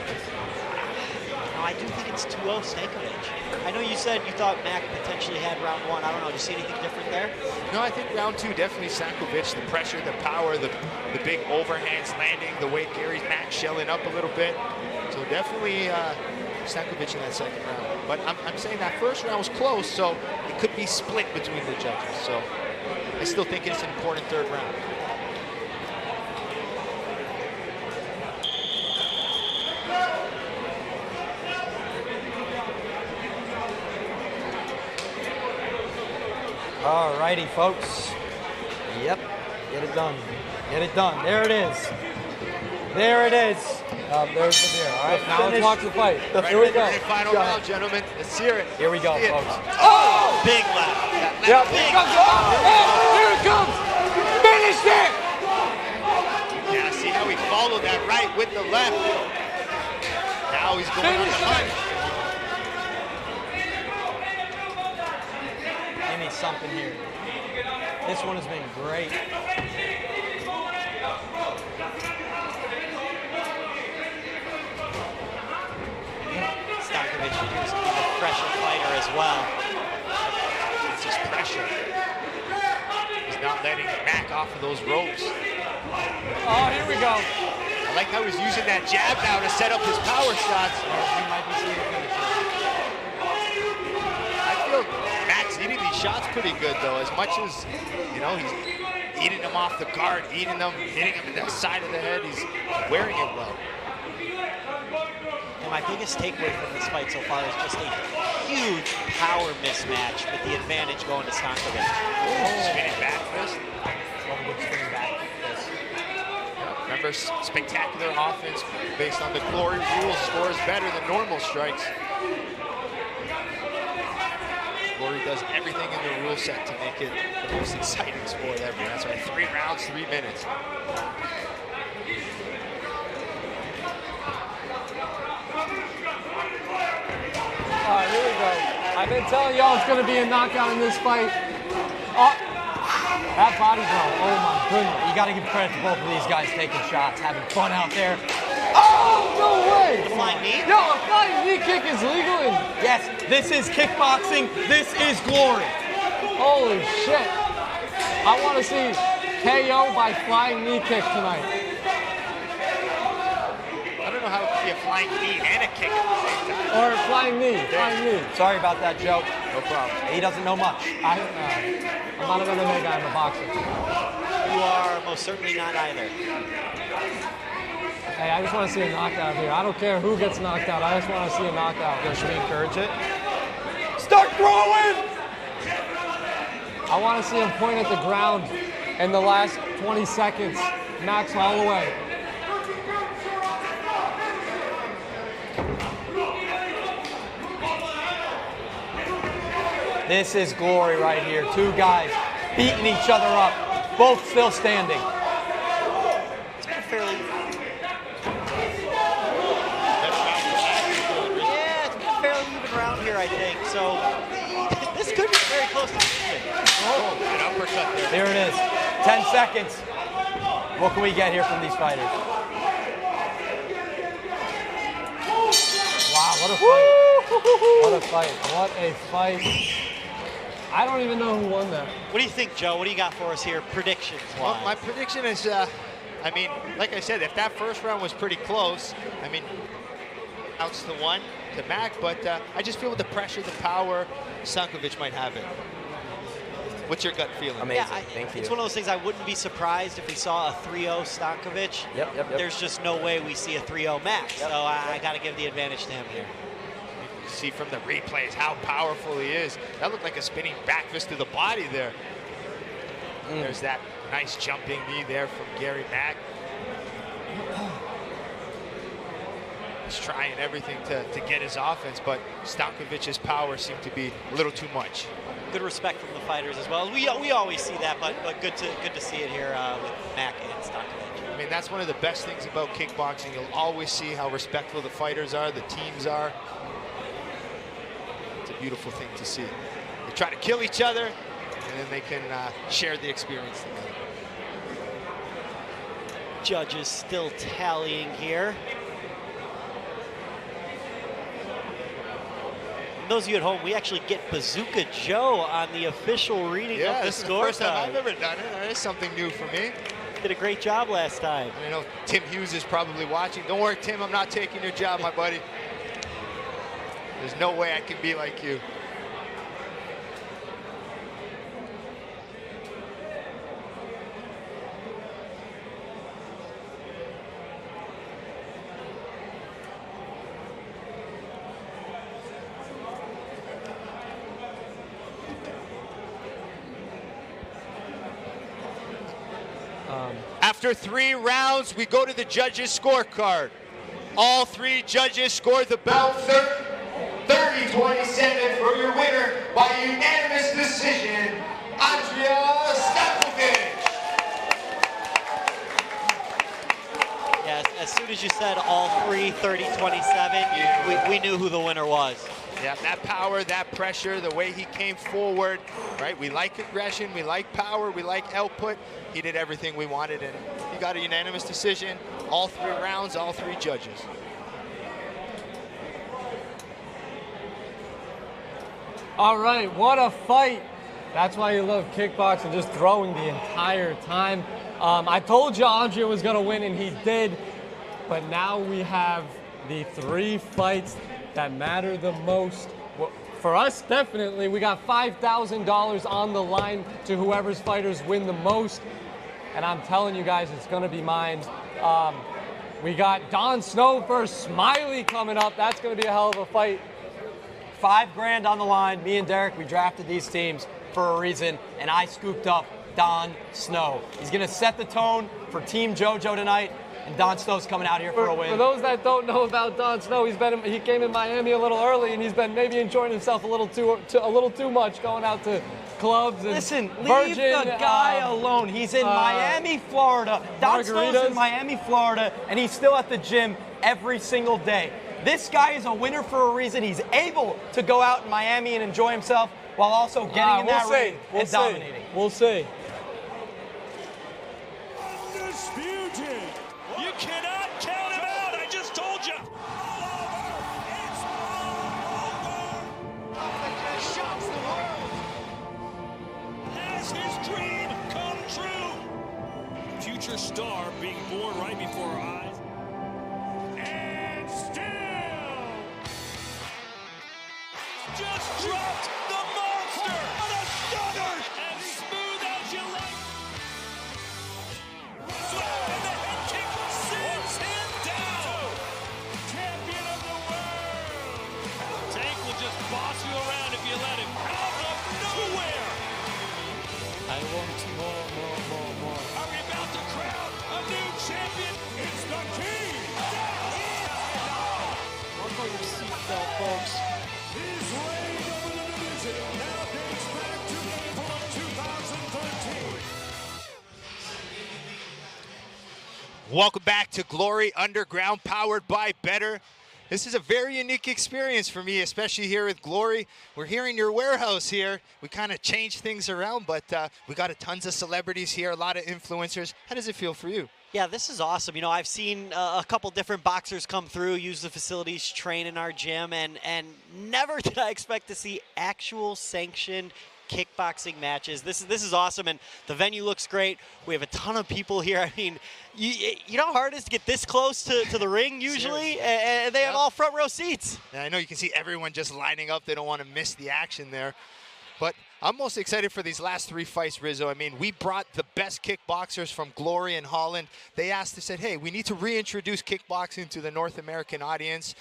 [SPEAKER 2] No, I do think it's 2-0 Stankovic. I know you said you thought Mack potentially had round one. I don't know. Do you see anything different there?
[SPEAKER 1] No, I think round two, definitely Stankovic. The pressure, the power, the big overhands landing, the way Gary's Mack shelling up a little bit. So definitely Stankovic in that second round. But I'm saying that first round was close, so it could be split between the judges. So I still think it's an important third round.
[SPEAKER 5] All righty, folks. Yep, get it done. Get it done. There it is. There it is.
[SPEAKER 3] There's the beer. All right, now let's
[SPEAKER 5] finish.
[SPEAKER 3] watch the fight.
[SPEAKER 1] Right
[SPEAKER 3] Here we go.
[SPEAKER 1] Final round, gentlemen. Let's hear it.
[SPEAKER 5] Here we go,
[SPEAKER 1] See it.
[SPEAKER 5] folks.
[SPEAKER 2] Oh! Big left.
[SPEAKER 3] Yep.
[SPEAKER 2] Big
[SPEAKER 3] Here it comes. Finished it.
[SPEAKER 1] Yeah, see how he followed that right with the left. Now he's going on the hunt.
[SPEAKER 5] Give me something here. This one has been great.
[SPEAKER 2] Stankovic appears to be the pressure fighter as well.
[SPEAKER 1] It's just pressure. He's not letting Mack off of those ropes.
[SPEAKER 3] Oh, here we go.
[SPEAKER 1] I like how he's using that jab now to set up his power shots.
[SPEAKER 5] We might be seeing a finish.
[SPEAKER 1] I feel Mack's eating these shots pretty good, though. As much as, you know, he's eating them off the guard, eating them, hitting them in the side of the head, he's wearing it well.
[SPEAKER 2] And my biggest takeaway from this fight so far is just a huge power mismatch with the advantage going to Stankovic.
[SPEAKER 1] Spinning back fist.
[SPEAKER 5] Love a good spinning back fist.
[SPEAKER 1] Remember, spectacular offense based on the glory rule scores better than normal strikes. Glory does everything in the rule set to make it the most exciting sport ever. That's right, 3 rounds, 3 minutes.
[SPEAKER 3] All right, here we go. I've been telling y'all it's going to be a knockout in this fight. Oh, that body blow. Oh, my goodness.
[SPEAKER 5] You got to give credit to both of these guys taking shots, having fun out there.
[SPEAKER 3] Oh, no way.
[SPEAKER 2] The flying knee?
[SPEAKER 3] Yo, a flying knee kick is legal.
[SPEAKER 5] Yes, this is kickboxing. This is glory.
[SPEAKER 3] Holy shit. I want to see KO by flying knee kick tonight.
[SPEAKER 1] I don't know how it could be a flying knee and a kick at the same time.
[SPEAKER 3] Or flying knee. Flying knee.
[SPEAKER 5] Sorry about that, Joe.
[SPEAKER 1] No problem.
[SPEAKER 5] He doesn't know much.
[SPEAKER 3] I'm not an MMA guy, I'm a boxer.
[SPEAKER 2] You are most certainly not either.
[SPEAKER 3] Hey, I just want to see a knockout here. I don't care who gets knocked out. I just want to see a knockout.
[SPEAKER 5] Should we encourage it? Start throwing!
[SPEAKER 3] I want to see him point at the ground in the last 20 seconds. Max Holloway.
[SPEAKER 5] This is glory right here. 2 guys beating each other up, both still standing.
[SPEAKER 2] It's been fairly... Round here, I think. So this could be very close to decision.
[SPEAKER 1] Oh, an uppercut there.
[SPEAKER 5] There it is. 10 seconds. What can we get here from these fighters?
[SPEAKER 3] Wow, what a fight. What a fight. I don't even know who won that.
[SPEAKER 2] What do you think, Joe? What do you got for us here, predictions?
[SPEAKER 1] Well, my prediction is, I mean, like I said, if that first round was pretty close, I mean, outs to 1 to Mack, but I just feel with the pressure, the power, Stankovic might have it. What's your gut feeling?
[SPEAKER 5] Amazing.
[SPEAKER 2] Yeah,
[SPEAKER 5] Thank you.
[SPEAKER 2] It's one of those things I wouldn't be surprised if we saw a 3-0 Stankovic.
[SPEAKER 5] Yep.
[SPEAKER 2] There's just no way we see a 3-0 Mack. So I got to give the advantage to him here.
[SPEAKER 1] You see from the replays how powerful he is. That looked like a spinning back fist to the body there. There's that nice jumping knee there from Gary Mack. He's trying everything to get his offense, but Stankovic's power seemed to be a little too much.
[SPEAKER 2] Good respect from the fighters as well. We always see that, but good to see it here with Mack and Stankovic.
[SPEAKER 1] I mean, that's one of the best things about kickboxing. You'll always see how respectful the fighters are, the teams are. It's a beautiful thing to see. They try to kill each other, and then they can share the experience together.
[SPEAKER 2] Judges still tallying here. And those of you at home, we actually get Bazooka Joe on the official reading of the
[SPEAKER 1] this is the first time
[SPEAKER 2] scorecard.
[SPEAKER 1] I've ever done it. That is something new for me.
[SPEAKER 2] Did a great job last time.
[SPEAKER 1] I know Tim Hughes is probably watching. Don't worry, Tim, I'm not taking your job, my buddy. There's no way I can be like you. After 3 rounds, we go to the judges' scorecard. All 3 judges scored the bout 30-27 for your winner by unanimous decision, Andrija Stankovic.
[SPEAKER 2] Yes, as soon as you said all 3, 30-27, we knew who the winner was.
[SPEAKER 1] Yeah, that power, that pressure, the way he came forward, right? We like aggression, we like power, we like output. He did everything we wanted, and he got a unanimous decision. All 3 rounds, all 3 judges.
[SPEAKER 3] All right, what a fight. That's why you love kickboxing, just throwing the entire time. I told you Andrija was gonna win, and he did. But now we have the 3 fights that matter the most. Well, for us, definitely, we got $5,000 on the line to whoever's fighters win the most. And I'm telling you guys, it's gonna be mine. We got Don Snow versus Smiley coming up. That's gonna be a hell of a fight.
[SPEAKER 5] $5 grand on the line. Me and Derek, we drafted these teams for a reason, and I scooped up Don Snow. He's gonna set the tone for Team JoJo tonight, and Don Snow's coming out here for a win.
[SPEAKER 3] For those that don't know about Don Snow, he came in Miami a little early, and he's been maybe enjoying himself a little too much, going out to clubs and
[SPEAKER 5] Listen,
[SPEAKER 3] Virgin,
[SPEAKER 5] leave the guy alone. He's in Miami, Florida. Don Snow's in Miami, Florida, and he's still at the gym every single day. This guy is a winner for a reason. He's able to go out in Miami and enjoy himself while also getting in that ring and dominating.
[SPEAKER 3] We'll see.
[SPEAKER 6] Undisputed. You cannot count him out. I just told you. Shocks the world. Has his dream come true? Future star being born right before our eyes. And still just dropped the monster. What a stunner! As smooth as you like. And the head kick sends him down. Champion of the world. Tank will just boss you around if you let him. Out of nowhere.
[SPEAKER 3] I want more.
[SPEAKER 6] Are we about to crown a new champion? It's the king.
[SPEAKER 3] Buckle your seatbelt, folks.
[SPEAKER 6] His reign over the division now dates back to April of 2013.
[SPEAKER 1] Welcome back to Glory Underground, powered by Better. This is a very unique experience for me, especially here at Glory. We're here in your warehouse here. We kind of changed things around, but we got tons of celebrities here, a lot of influencers. How does it feel for you?
[SPEAKER 2] Yeah, this is awesome. You know, I've seen a couple different boxers come through, use the facilities, train in our gym, and never did I expect to see actual sanctioned kickboxing matches. This is awesome, and the venue looks great. We have a ton of people here. I mean, you know how hard it is to get this close to the ring usually, and they have all front row seats.
[SPEAKER 1] And I know you can see everyone just lining up. They don't want to miss the action there. But I'm most excited for these last 3 fights, Rizzo. I mean, we brought the best kickboxers from Glory and Holland. They said, hey, we need to reintroduce kickboxing to the North American audience.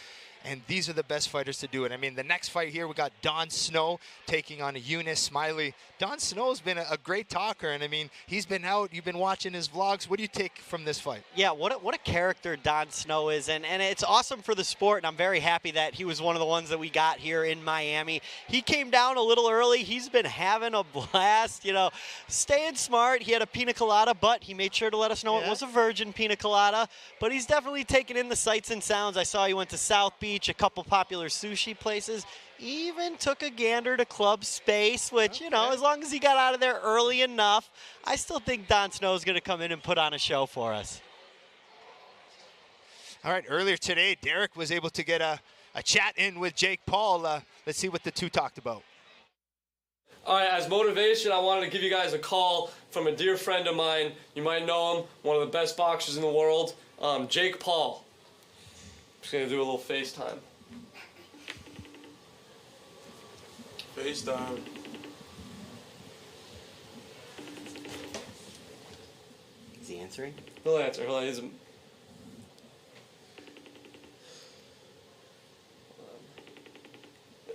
[SPEAKER 1] and these are the best fighters to do it. I mean, the next fight here, we got Don Snow taking on Younes Smaili. Don Snow's been a great talker, and I mean, he's been out. You've been watching his vlogs. What do you take from this fight?
[SPEAKER 2] Yeah, what a character Don Snow is, and it's awesome for the sport, and I'm very happy that he was one of the ones that we got here in Miami. He came down a little early. He's been having a blast, you know, staying smart. He had a pina colada, but he made sure to let us know it was a virgin pina colada, but he's definitely taken in the sights and sounds. I saw he went to South Beach, a couple popular sushi places, even took a gander to Club Space, which, you know, as long as he got out of there early enough, I still think Don Snow is going to come in and put on a show for us.
[SPEAKER 1] All right, earlier today, Derek was able to get a chat in with Jake Paul. Let's see what the two talked about.
[SPEAKER 3] All right, as motivation, I wanted to give you guys a call from a dear friend of mine. You might know him, one of the best boxers in the world, Jake Paul. Just gonna do a little FaceTime.
[SPEAKER 7] FaceTime.
[SPEAKER 2] Is he answering?
[SPEAKER 3] He'll answer.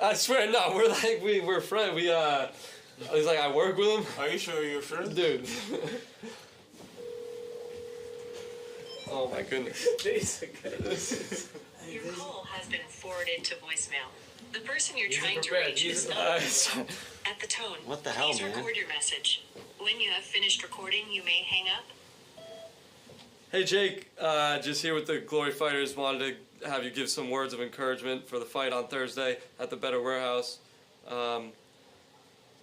[SPEAKER 3] I swear, no. We're like we're friends. He's like, I work with him.
[SPEAKER 7] Are you sure you're friends?
[SPEAKER 3] Dude. Oh my goodness.
[SPEAKER 8] Your call has been forwarded to voicemail. The person you're trying to reach is not at the tone.
[SPEAKER 2] What the hell,
[SPEAKER 8] Please
[SPEAKER 2] man?
[SPEAKER 8] record your message. When you have finished recording, you may hang up.
[SPEAKER 3] Hey Jake, just here with the Glory Fighters. Wanted to have you give some words of encouragement for the fight on Thursday at the Better Warehouse.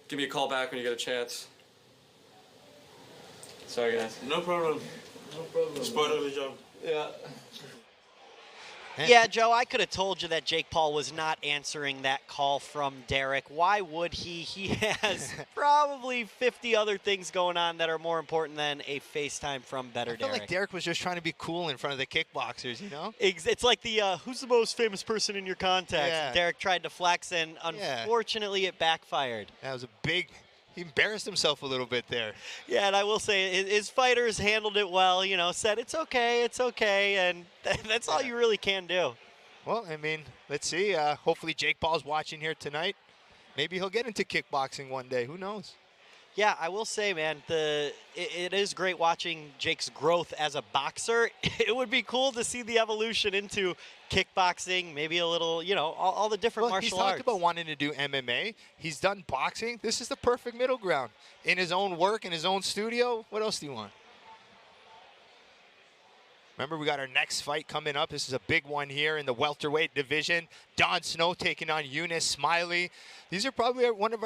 [SPEAKER 3] Give me a call back when you get a chance. Sorry guys.
[SPEAKER 7] No problem. No problem. It's part of the job.
[SPEAKER 3] Yeah.
[SPEAKER 2] Yeah, Joe, I could have told you that Jake Paul was not answering that call from Derek. Why would he? He has probably 50 other things going on that are more important than a FaceTime from Better
[SPEAKER 1] I feel
[SPEAKER 2] Derek.
[SPEAKER 1] like Derek was just trying to be cool in front of the kickboxers, you know?
[SPEAKER 2] It's like the who's the most famous person in your contacts?
[SPEAKER 1] Yeah.
[SPEAKER 2] Derek tried to flex, and unfortunately it backfired.
[SPEAKER 1] That was a big... He embarrassed himself a little bit there.
[SPEAKER 2] Yeah, and I will say his fighters handled it well, you know, said it's okay, and that's all you really can do.
[SPEAKER 1] Well, I mean, let's see. Hopefully Jake Paul's watching here tonight. Maybe he'll get into kickboxing one day. Who knows?
[SPEAKER 2] Yeah, I will say, man, it is great watching Jake's growth as a boxer. It would be cool to see the evolution into kickboxing, maybe a little, you know, all the different martial arts.
[SPEAKER 1] He's talked about wanting to do MMA. He's done boxing. This is the perfect middle ground. In his own work, in his own studio, what else do you want? Remember, we got our next fight coming up. This is a big one here in the welterweight division. Don Snow taking on Younes Smaili. These are probably one of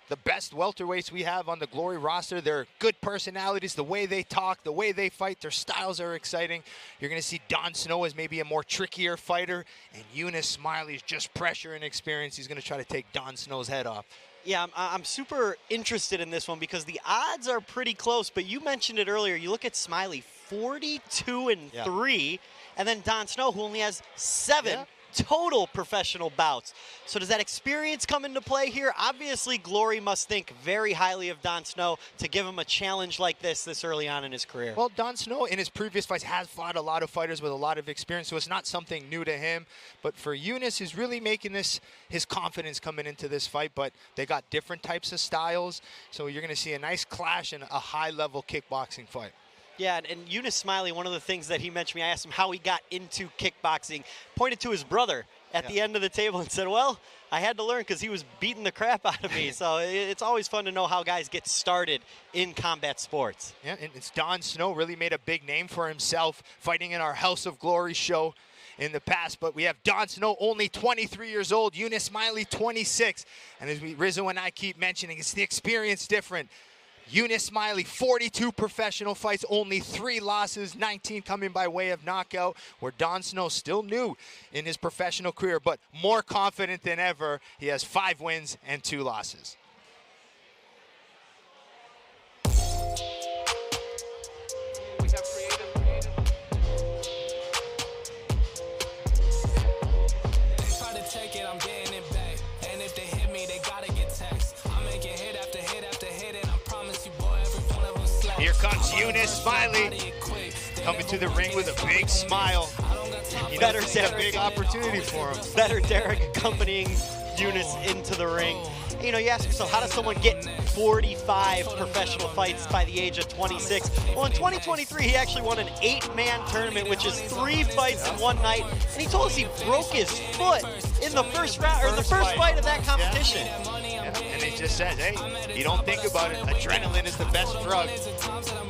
[SPEAKER 1] the best welterweights we have on the Glory roster. They're good personalities, the way they talk, the way they fight, their styles are exciting. You're going to see Don Snow as maybe a more trickier fighter, and Younes Smaili is just pressure and experience. He's going to try to take Don Snow's head off.
[SPEAKER 2] Yeah, I'm super interested in this one because the odds are pretty close, but you mentioned it earlier. You look at Smiley, 42-3, and then Don Snow, who only has 7 total professional bouts. So does that experience come into play here? Obviously, Glory must think very highly of Don Snow to give him a challenge like this early on in his career.
[SPEAKER 1] Well, Don Snow in his previous fights has fought a lot of fighters with a lot of experience, so it's not something new to him. But for Younes, he's really making this his confidence coming into this fight, but they got different types of styles. So you're going to see a nice clash and a high-level kickboxing fight.
[SPEAKER 2] Yeah, and Younes Smaili, one of the things that he mentioned to me, I asked him how he got into kickboxing, pointed to his brother at the end of the table and said, well, I had to learn because he was beating the crap out of me. So it's always fun to know how guys get started in combat sports.
[SPEAKER 1] Yeah, and it's Don Snow really made a big name for himself fighting in our House of Glory show in the past, but we have Don Snow only 23 years old, Younes Smaili 26. And as Rizzo and I keep mentioning, it's the experience different. Younes Smaili, 42 professional fights, only 3 losses, 19 coming by way of knockout, where Don Snow still new in his professional career, but more confident than ever. He has 5 wins and 2 losses. Here comes Younes Smaili coming to the ring with a big smile.
[SPEAKER 2] Better
[SPEAKER 1] It's a
[SPEAKER 2] Derek.
[SPEAKER 1] big opportunity for him.
[SPEAKER 2] Better Derek accompanying Younes into the ring. You know, you ask yourself, how does someone get 45 professional fights by the age of 26? Well, in 2023, he actually won an 8-man tournament, which is 3 fights in one night. And he told us he broke his foot in the first round, or the first fight of that competition.
[SPEAKER 1] Yeah, and he just says, hey, you don't think about it. Adrenaline is the best drug,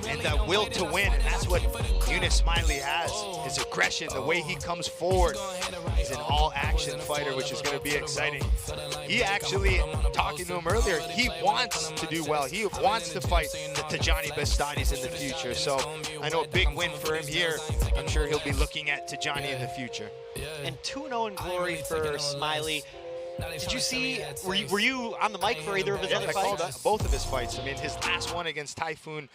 [SPEAKER 1] and the will to win, and that's what Younes Smaili has. His aggression, the way he comes forward. He's an all-action fighter, which is going to be exciting. He actually, talking to him earlier, he wants to do well. He wants to fight the Tyjani Beztatis in the future. So I know a big win for him here. I'm sure he'll be looking at Tyjani in the future.
[SPEAKER 2] And 2-0 in glory for Smiley. Did you see, were you on the mic for either of his other
[SPEAKER 1] I
[SPEAKER 2] fights?
[SPEAKER 1] called both of his fights. I mean, his last one against Typhoon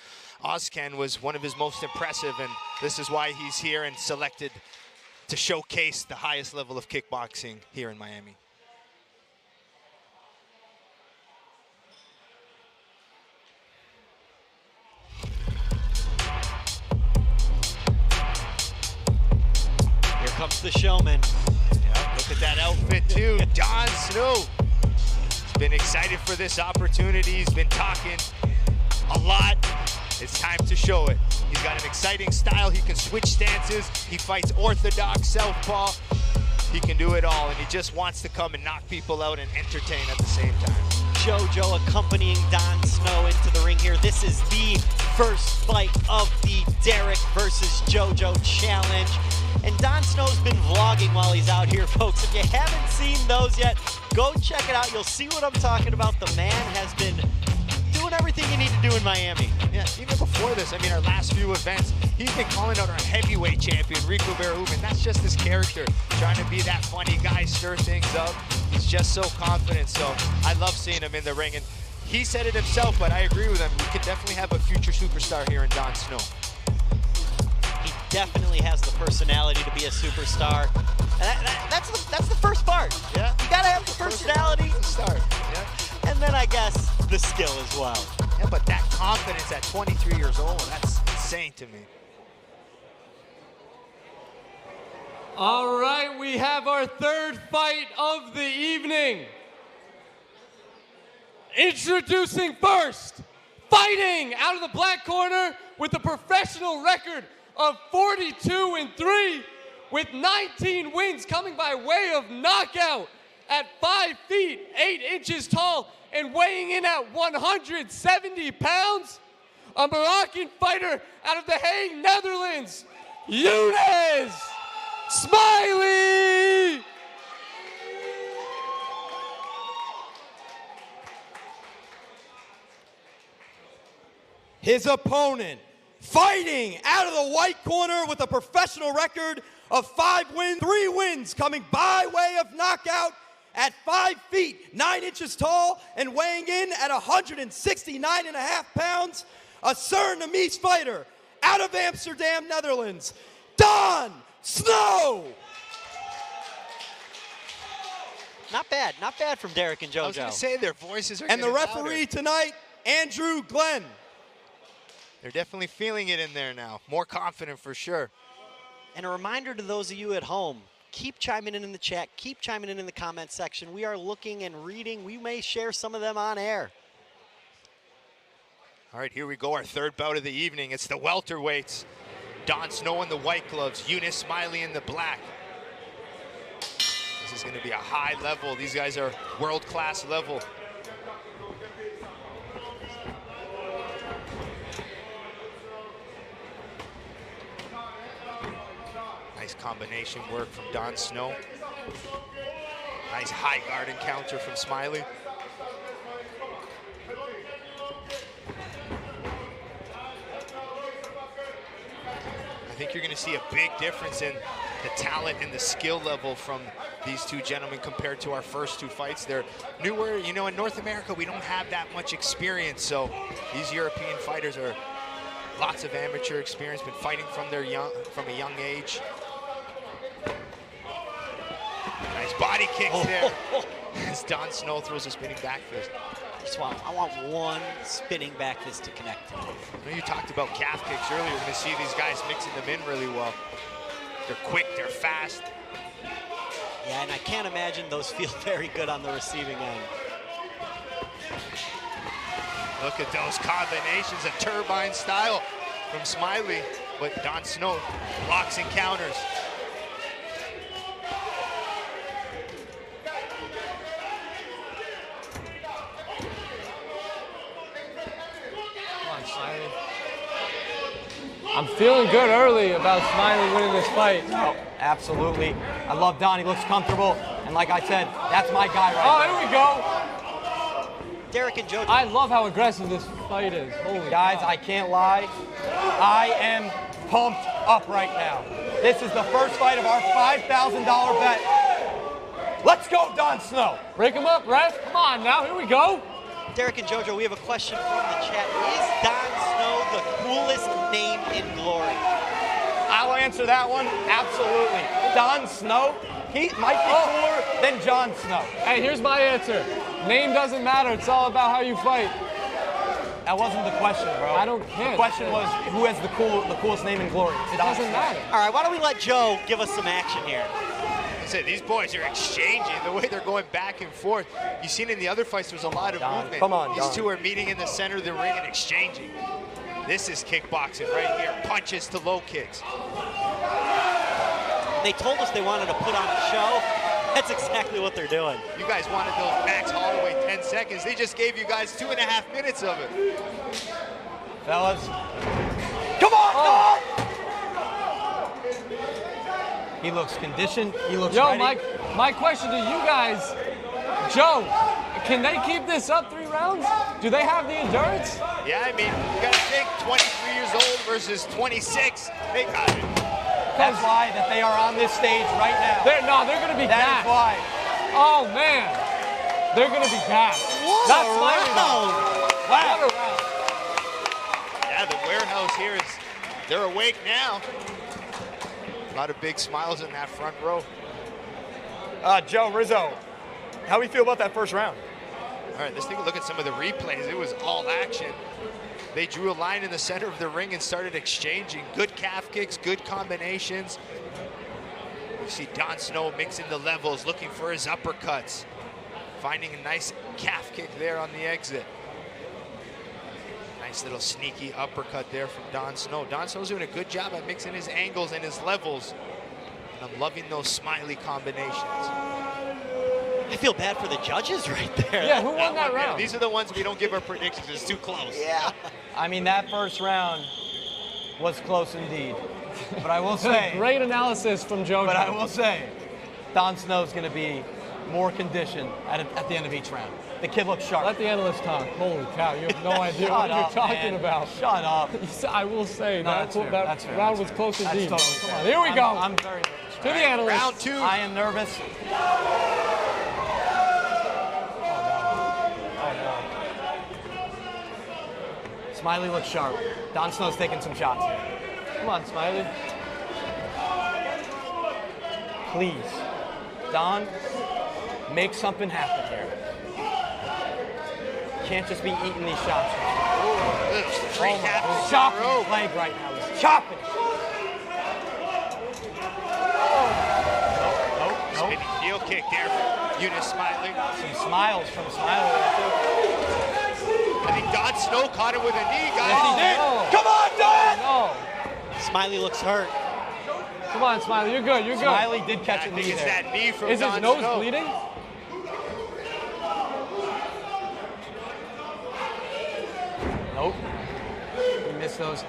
[SPEAKER 1] Ozcan was one of his most impressive, and this is why he's here and selected to showcase the highest level of kickboxing here in Miami.
[SPEAKER 2] Here comes the showman.
[SPEAKER 1] Yep, look at that outfit too. Jon Snow. He's been excited for this opportunity. He's been talking a lot. It's time to show it. He's got an exciting style. He can switch stances. He fights orthodox southpaw. He can do it all, and he just wants to come and knock people out and entertain at the same time.
[SPEAKER 2] JoJo accompanying Don Snow into the ring here. This is the first fight of the Derek versus JoJo challenge. And Don Snow's been vlogging while he's out here, folks. If you haven't seen those yet, go check it out. You'll see what I'm talking about. The man has been doing everything you need to do in Miami.
[SPEAKER 1] Yeah, even before this, I mean, our last few events, he's been calling out our heavyweight champion, Rico Verhoeven. That's just his character, trying to be that funny guy, stir things up. He's just so confident, so I love seeing him in the ring. And he said it himself, but I agree with him. We could definitely have a future superstar here in Don Snow.
[SPEAKER 2] He definitely has the personality to be a superstar. And that's the first part.
[SPEAKER 1] Yeah.
[SPEAKER 2] You gotta have the personality.
[SPEAKER 1] To start. Yeah.
[SPEAKER 2] And then I guess the skill as well.
[SPEAKER 1] Yeah, but that confidence at 23 years old, that's insane to me.
[SPEAKER 3] All right, we have our third fight of the evening. Introducing first, fighting out of the black corner with a professional record of 42-3 with 19 wins coming by way of knockout at 5 feet, 8 inches tall and weighing in at 170 pounds, a Moroccan fighter out of The Hague, Netherlands, Younes Smaili!
[SPEAKER 4] His opponent, fighting out of the white corner with a professional record of 5 wins, 3 wins, coming by way of knockout at 5 feet, 9 inches tall, and weighing in at 169.5 pounds, a Surinamese fighter out of Amsterdam, Netherlands, Don Snow!
[SPEAKER 2] Not bad from Derek and JoJo.
[SPEAKER 1] I was going to say their voices are
[SPEAKER 4] And the
[SPEAKER 1] getting
[SPEAKER 4] referee
[SPEAKER 1] louder.
[SPEAKER 4] tonight, Andrew Glenn.
[SPEAKER 1] They're definitely feeling it in there now. More confident for sure.
[SPEAKER 2] And a reminder to those of you at home, keep chiming in the chat, keep chiming in the comment section. We are looking and reading. We may share some of them on air.
[SPEAKER 1] All right, here we go, our third bout of the evening. It's the welterweights. Don Snow in the white gloves, Younes Smaili in the black. This is going to be a high level. These guys are world-class level. Nice combination work from Don Snow. Nice high guard encounter from Smiley. I think you're going to see a big difference in the talent and the skill level from these two gentlemen compared to our first 2 fights. They're newer, you know, in North America, we don't have that much experience. So these European fighters are lots of amateur experience, been fighting from a young age. Nice body kick there. As Don Snow throws a spinning back fist.
[SPEAKER 2] I want one spinning back fist to connect tonight.
[SPEAKER 1] I know you talked about calf kicks earlier. You're going to see these guys mixing them in really well. They're quick, they're fast.
[SPEAKER 2] Yeah, and I can't imagine those feel very good on the receiving end.
[SPEAKER 1] Look at those combinations, a turbine style from Smiley, but Don Snow blocks and counters.
[SPEAKER 3] Come on, Smiley. I'm feeling good early about Smiley winning this fight.
[SPEAKER 5] Oh, absolutely. I love Don. He looks comfortable. And like I said, that's my guy right there.
[SPEAKER 3] Oh, here we go.
[SPEAKER 2] Derek and Jojo.
[SPEAKER 3] I love how aggressive this fight is. Holy
[SPEAKER 5] Guys,
[SPEAKER 3] cow.
[SPEAKER 5] I can't lie. I am pumped up right now. This is the first fight of our $5,000 bet. Let's go, Don Snow.
[SPEAKER 3] Break him up, ref. Come on now, here we go.
[SPEAKER 2] Derek and Jojo, we have a question from the chat. Is Don Snow the coolest name in glory?
[SPEAKER 5] I'll answer that one. Absolutely. Don Snow, he might be cooler than Jon Snow.
[SPEAKER 3] Hey, here's my answer. Name doesn't matter. It's all about how you fight.
[SPEAKER 5] That wasn't the question, bro.
[SPEAKER 3] I don't care.
[SPEAKER 5] The question was who has the coolest name in glory.
[SPEAKER 3] It doesn't matter.
[SPEAKER 2] All right, why don't we let Joe give us some action here?
[SPEAKER 1] These boys are exchanging the way they're going back and forth. You've seen in the other fights, there's a lot of movement.
[SPEAKER 5] Come on,
[SPEAKER 1] These
[SPEAKER 5] Don.
[SPEAKER 1] two are meeting in the center of the ring and exchanging. This is kickboxing right here. Punches to low kicks.
[SPEAKER 2] They told us they wanted to put on a show. That's exactly what they're doing.
[SPEAKER 1] You guys wanted those Max Holloway 10 seconds. They just gave you guys 2.5 minutes of it.
[SPEAKER 5] Fellas. Come on, Don! He looks conditioned. He looks ready.
[SPEAKER 3] My question to you guys, Joe, can they keep this up 3 rounds? Do they have the endurance?
[SPEAKER 1] Yeah, I mean, you gotta think 23 years old versus 26. They got it.
[SPEAKER 5] That's why that they are on this stage right now.
[SPEAKER 3] They're gonna be
[SPEAKER 5] That
[SPEAKER 3] gassed.
[SPEAKER 5] is why.
[SPEAKER 3] Oh man, they're gonna be gassed. Not Smiley though.
[SPEAKER 5] Wow.
[SPEAKER 3] What a round.
[SPEAKER 1] Yeah, the warehouse here is, they're awake now. A lot of big smiles in that front row.
[SPEAKER 5] Joe Rizzo, how do we feel about that first round?
[SPEAKER 1] All right, let's take a look at some of the replays. It was all action. They drew a line in the center of the ring and started exchanging. Good calf kicks, good combinations. You see Don Snow mixing the levels, looking for his uppercuts. Finding a nice calf kick there on the exit. Nice little sneaky uppercut there from Don Snow. Don Snow's doing a good job at mixing his angles and his levels. And I'm loving those Smiley combinations.
[SPEAKER 2] I feel bad for the judges right there.
[SPEAKER 3] Yeah, who won that round?
[SPEAKER 1] These are the ones we don't give our predictions. It's too close.
[SPEAKER 2] Yeah.
[SPEAKER 5] I mean, that first round was close indeed. But I will say,
[SPEAKER 3] Great analysis from Joe.
[SPEAKER 5] but I will say, Don Snow's going to be more conditioned at the end of each round. The kid looks sharp.
[SPEAKER 3] Let the analyst talk. Holy cow, you have no idea what
[SPEAKER 5] Shut
[SPEAKER 3] you're
[SPEAKER 5] up,
[SPEAKER 3] talking
[SPEAKER 5] man.
[SPEAKER 3] about.
[SPEAKER 5] Shut up.
[SPEAKER 3] I will say
[SPEAKER 5] No,
[SPEAKER 3] that,
[SPEAKER 5] that's fair.
[SPEAKER 3] that
[SPEAKER 5] That's fair.
[SPEAKER 3] round
[SPEAKER 5] That's
[SPEAKER 3] was close
[SPEAKER 5] That's
[SPEAKER 3] indeed.
[SPEAKER 5] totally
[SPEAKER 3] Come
[SPEAKER 5] fair.
[SPEAKER 3] on, here we go.
[SPEAKER 5] I'm very nervous.
[SPEAKER 3] To the analyst.
[SPEAKER 1] Round 2.
[SPEAKER 5] I am nervous. Smiley looks sharp. Don Snow's taking some shots.
[SPEAKER 3] Come on, Smiley.
[SPEAKER 5] Please, Don, make something happen here. Can't just be eating these shots.
[SPEAKER 1] Three taps in a
[SPEAKER 5] Chopping
[SPEAKER 1] row.
[SPEAKER 5] his leg right now. He's chopping. Nope.
[SPEAKER 1] Spinning heel kick there from Younes Smaili.
[SPEAKER 5] Some smiles from Smiley there too.
[SPEAKER 1] I think Don Snow caught him with a knee, guys.
[SPEAKER 5] Yes, he did.
[SPEAKER 3] no.
[SPEAKER 5] Come on, Don!
[SPEAKER 3] No.
[SPEAKER 2] Smiley looks hurt.
[SPEAKER 3] Come on, Smiley. You're good. You're good.
[SPEAKER 5] Smiley did catch
[SPEAKER 1] I
[SPEAKER 5] a
[SPEAKER 1] think
[SPEAKER 5] knee
[SPEAKER 1] it's
[SPEAKER 5] there.
[SPEAKER 1] that knee from
[SPEAKER 3] Is
[SPEAKER 1] Don
[SPEAKER 3] his nose
[SPEAKER 1] Snow.
[SPEAKER 3] bleeding?
[SPEAKER 5] Nope. He missed those.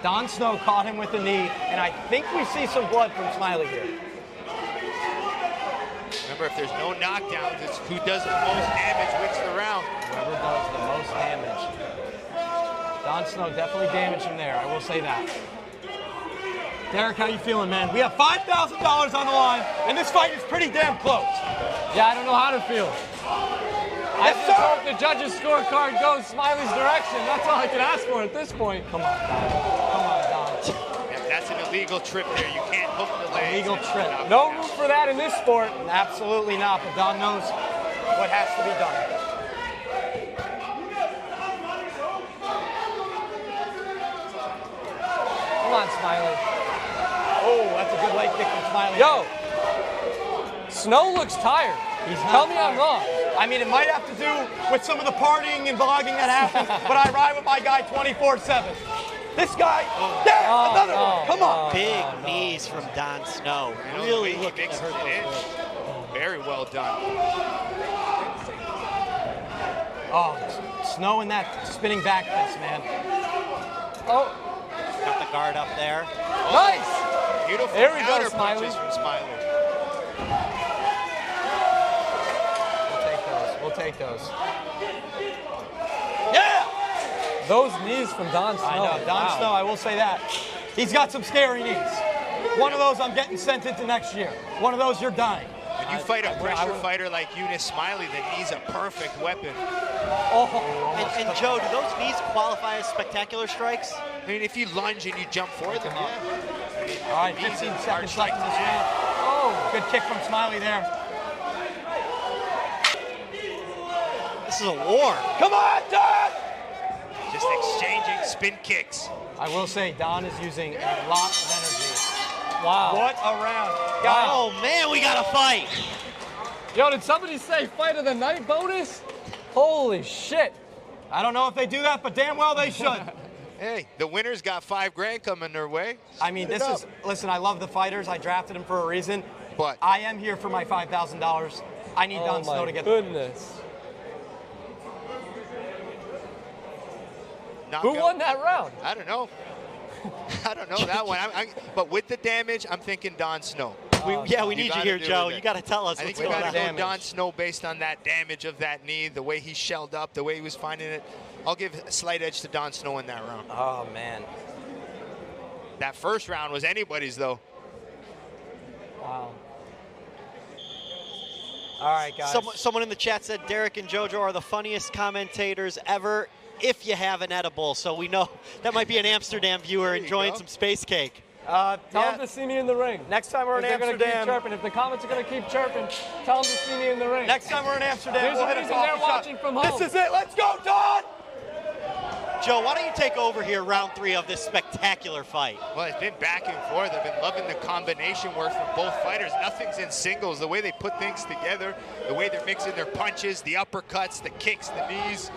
[SPEAKER 5] Don Snow caught him with the knee, and I think we see some blood from Smiley here.
[SPEAKER 1] Remember, if there's no knockdowns, it's who does the most damage wins the round.
[SPEAKER 5] Whoever does the most damage. Don Snow definitely damaged him there, I will say that. Derek, how you feeling, man? We have $5,000 on the line, and this fight is pretty damn close.
[SPEAKER 3] Yeah, I don't know how to feel. I
[SPEAKER 5] Yes,
[SPEAKER 3] just
[SPEAKER 5] sir.
[SPEAKER 3] hope the judges' scorecard goes Smiley's direction. That's all I can ask for at this point.
[SPEAKER 5] Come on, Don. Come on, Don.
[SPEAKER 1] Yeah, that's an illegal trip there. You can't hook the legs.
[SPEAKER 5] Illegal trip.
[SPEAKER 3] No room for that in this sport.
[SPEAKER 5] Absolutely not, but Don knows what has to be done.
[SPEAKER 3] Come on, Smiley.
[SPEAKER 5] Oh, that's a good leg kick from Smiley.
[SPEAKER 3] Yo, Snow looks tired. Tell me I'm wrong.
[SPEAKER 5] I mean, it might have to do with some of the partying and vlogging that happens, but I ride with my guy 24/7. This guy, another one. Come on.
[SPEAKER 2] Big knees from Don Snow. Really looking to hurt those ribs.
[SPEAKER 1] Very well done.
[SPEAKER 5] Oh, Snow in that spinning back fist, man.
[SPEAKER 3] Oh,
[SPEAKER 2] got the guard up there.
[SPEAKER 3] Nice.
[SPEAKER 1] Beautiful
[SPEAKER 3] There we go,
[SPEAKER 1] counter
[SPEAKER 3] Smiley.
[SPEAKER 1] punches from Smiley.
[SPEAKER 5] We'll take those.
[SPEAKER 3] Yeah! Those knees from Don Snow.
[SPEAKER 5] I know, Don Snow, I will say that. He's got some scary knees. One of those I'm getting sent into next year. One of those you're dying.
[SPEAKER 1] When you fight a pressure fighter like Younes Smaili, the knee's a perfect weapon.
[SPEAKER 2] And Joe, do those knees qualify as spectacular strikes?
[SPEAKER 1] I mean, if you lunge and you jump for them, yeah.
[SPEAKER 5] All right, 15 seconds left in this round. Oh, good kick from Smiley there.
[SPEAKER 2] This is a war.
[SPEAKER 5] Come on, Don!
[SPEAKER 1] Just exchanging spin kicks.
[SPEAKER 5] I will say, Don is using a lot of energy.
[SPEAKER 3] Wow.
[SPEAKER 5] What a round.
[SPEAKER 2] Oh, man, we got to fight.
[SPEAKER 3] Yo, did somebody say fight of the night bonus? Holy shit.
[SPEAKER 5] I don't know if they do that, but damn well they should.
[SPEAKER 1] Hey, the winner's got $5 grand coming their way.
[SPEAKER 5] I mean, this is, listen, I love the fighters. I drafted them for a reason.
[SPEAKER 1] But
[SPEAKER 5] I am here for my $5,000. I need Don Snow to get
[SPEAKER 3] Oh, my goodness.
[SPEAKER 1] knockout.
[SPEAKER 3] Who won that round?
[SPEAKER 1] I don't know. I don't know that one. But with the damage, I'm thinking Don Snow.
[SPEAKER 2] We need you here, Joe. You got to tell us
[SPEAKER 1] I
[SPEAKER 2] what's
[SPEAKER 1] think we
[SPEAKER 2] going
[SPEAKER 1] got to
[SPEAKER 2] on.
[SPEAKER 1] go Don Snow based on that damage of that knee, the way he shelled up, the way he was finding it. I'll give a slight edge to Don Snow in that round.
[SPEAKER 2] Oh, man.
[SPEAKER 1] That first round was anybody's, though.
[SPEAKER 3] Wow.
[SPEAKER 5] All right, guys.
[SPEAKER 2] Someone in the chat said Derek and JoJo are the funniest commentators ever if you have an edible. So we know that might be an Amsterdam viewer enjoying some space cake.
[SPEAKER 3] Tell them to see me in the ring.
[SPEAKER 5] Next time we're in
[SPEAKER 3] They're gonna
[SPEAKER 5] Amsterdam.
[SPEAKER 3] keep chirping. If the comments are going to keep chirping, tell them to see me in the ring.
[SPEAKER 5] Next time we're in Amsterdam,
[SPEAKER 3] There's
[SPEAKER 5] we'll
[SPEAKER 3] a
[SPEAKER 5] hit a
[SPEAKER 3] reason
[SPEAKER 5] coffee
[SPEAKER 3] they're
[SPEAKER 5] shop.
[SPEAKER 3] watching from home.
[SPEAKER 5] This is it. Let's go, Don!
[SPEAKER 2] Joe, why don't you take over here, round 3 of this spectacular fight?
[SPEAKER 1] Well, it's been back and forth. I've been loving the combination work from both fighters. Nothing's in singles. The way they put things together, the way they're mixing their punches, the uppercuts, the kicks, the knees.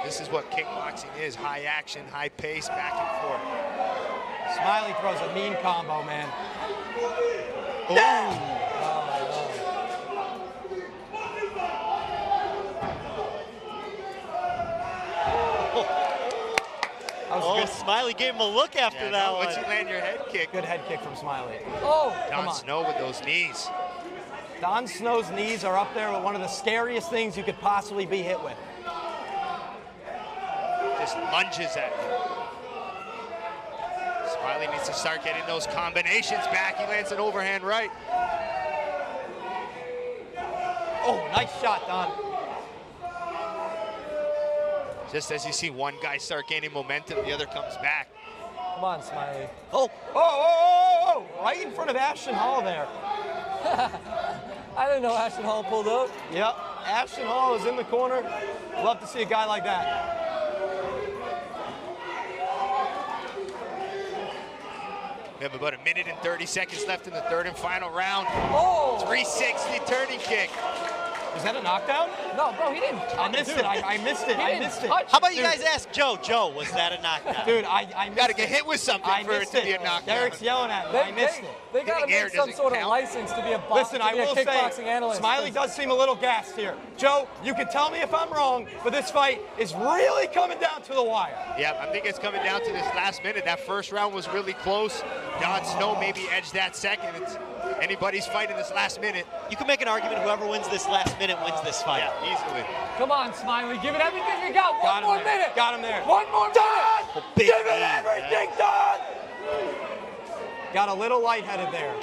[SPEAKER 1] This is what kickboxing is. High action, high pace, back and forth.
[SPEAKER 5] Smiley throws a mean combo, man.
[SPEAKER 2] Oh, Smiley gave him a look after that one.
[SPEAKER 1] Once you land your head kick.
[SPEAKER 5] Good head kick from Smiley.
[SPEAKER 3] Oh,
[SPEAKER 1] Don Snow with those knees.
[SPEAKER 5] Don Snow's knees are up there with one of the scariest things you could possibly be hit with.
[SPEAKER 1] Just lunges at you. Smiley needs to start getting those combinations back. He lands an overhand right.
[SPEAKER 5] Oh, nice shot, Don.
[SPEAKER 1] Just as you see one guy start gaining momentum, the other comes back.
[SPEAKER 3] come on, Smiley.
[SPEAKER 5] Oh, right in front of Ashton Hall there.
[SPEAKER 3] I didn't know Ashton Hall pulled up.
[SPEAKER 5] Yep, Ashton Hall is in the corner. Love to see a guy like that.
[SPEAKER 1] We have about 1 minute and 30 seconds left in the third and final round.
[SPEAKER 3] Oh!
[SPEAKER 1] 360 turning kick.
[SPEAKER 5] Was that a knockdown?
[SPEAKER 3] No, bro, he didn't.
[SPEAKER 5] I missed it. I missed it. I missed it.
[SPEAKER 2] How about you guys ask Joe? Joe, was that a knockdown?
[SPEAKER 5] Dude, I missed
[SPEAKER 1] Gotta get hit with something
[SPEAKER 5] I
[SPEAKER 1] for it
[SPEAKER 5] missed
[SPEAKER 1] to be a knockdown.
[SPEAKER 5] Derek's yelling at me. I missed it.
[SPEAKER 3] They gotta
[SPEAKER 1] Hitting air
[SPEAKER 3] make some
[SPEAKER 1] doesn't
[SPEAKER 3] sort of
[SPEAKER 1] count.
[SPEAKER 3] license to be a
[SPEAKER 5] Listen, I will say,
[SPEAKER 3] kickboxing analyst.
[SPEAKER 5] Smiley does seem a little gassed here. Joe, you can tell me if I'm wrong, but this fight is really coming down to the wire.
[SPEAKER 1] Yeah, I think it's coming down to this last minute. That first round was really close. Don Snow maybe edged that second. It's anybody's fight in this last minute.
[SPEAKER 2] You can make an argument whoever wins this last minute wins this fight.
[SPEAKER 1] Yeah, easily.
[SPEAKER 3] Come on, Smiley, give it everything you got. One more minute.
[SPEAKER 5] Got him there.
[SPEAKER 3] One more minute.
[SPEAKER 2] Big
[SPEAKER 5] Give it
[SPEAKER 2] knee,
[SPEAKER 5] everything, Don! Got a little lightheaded there.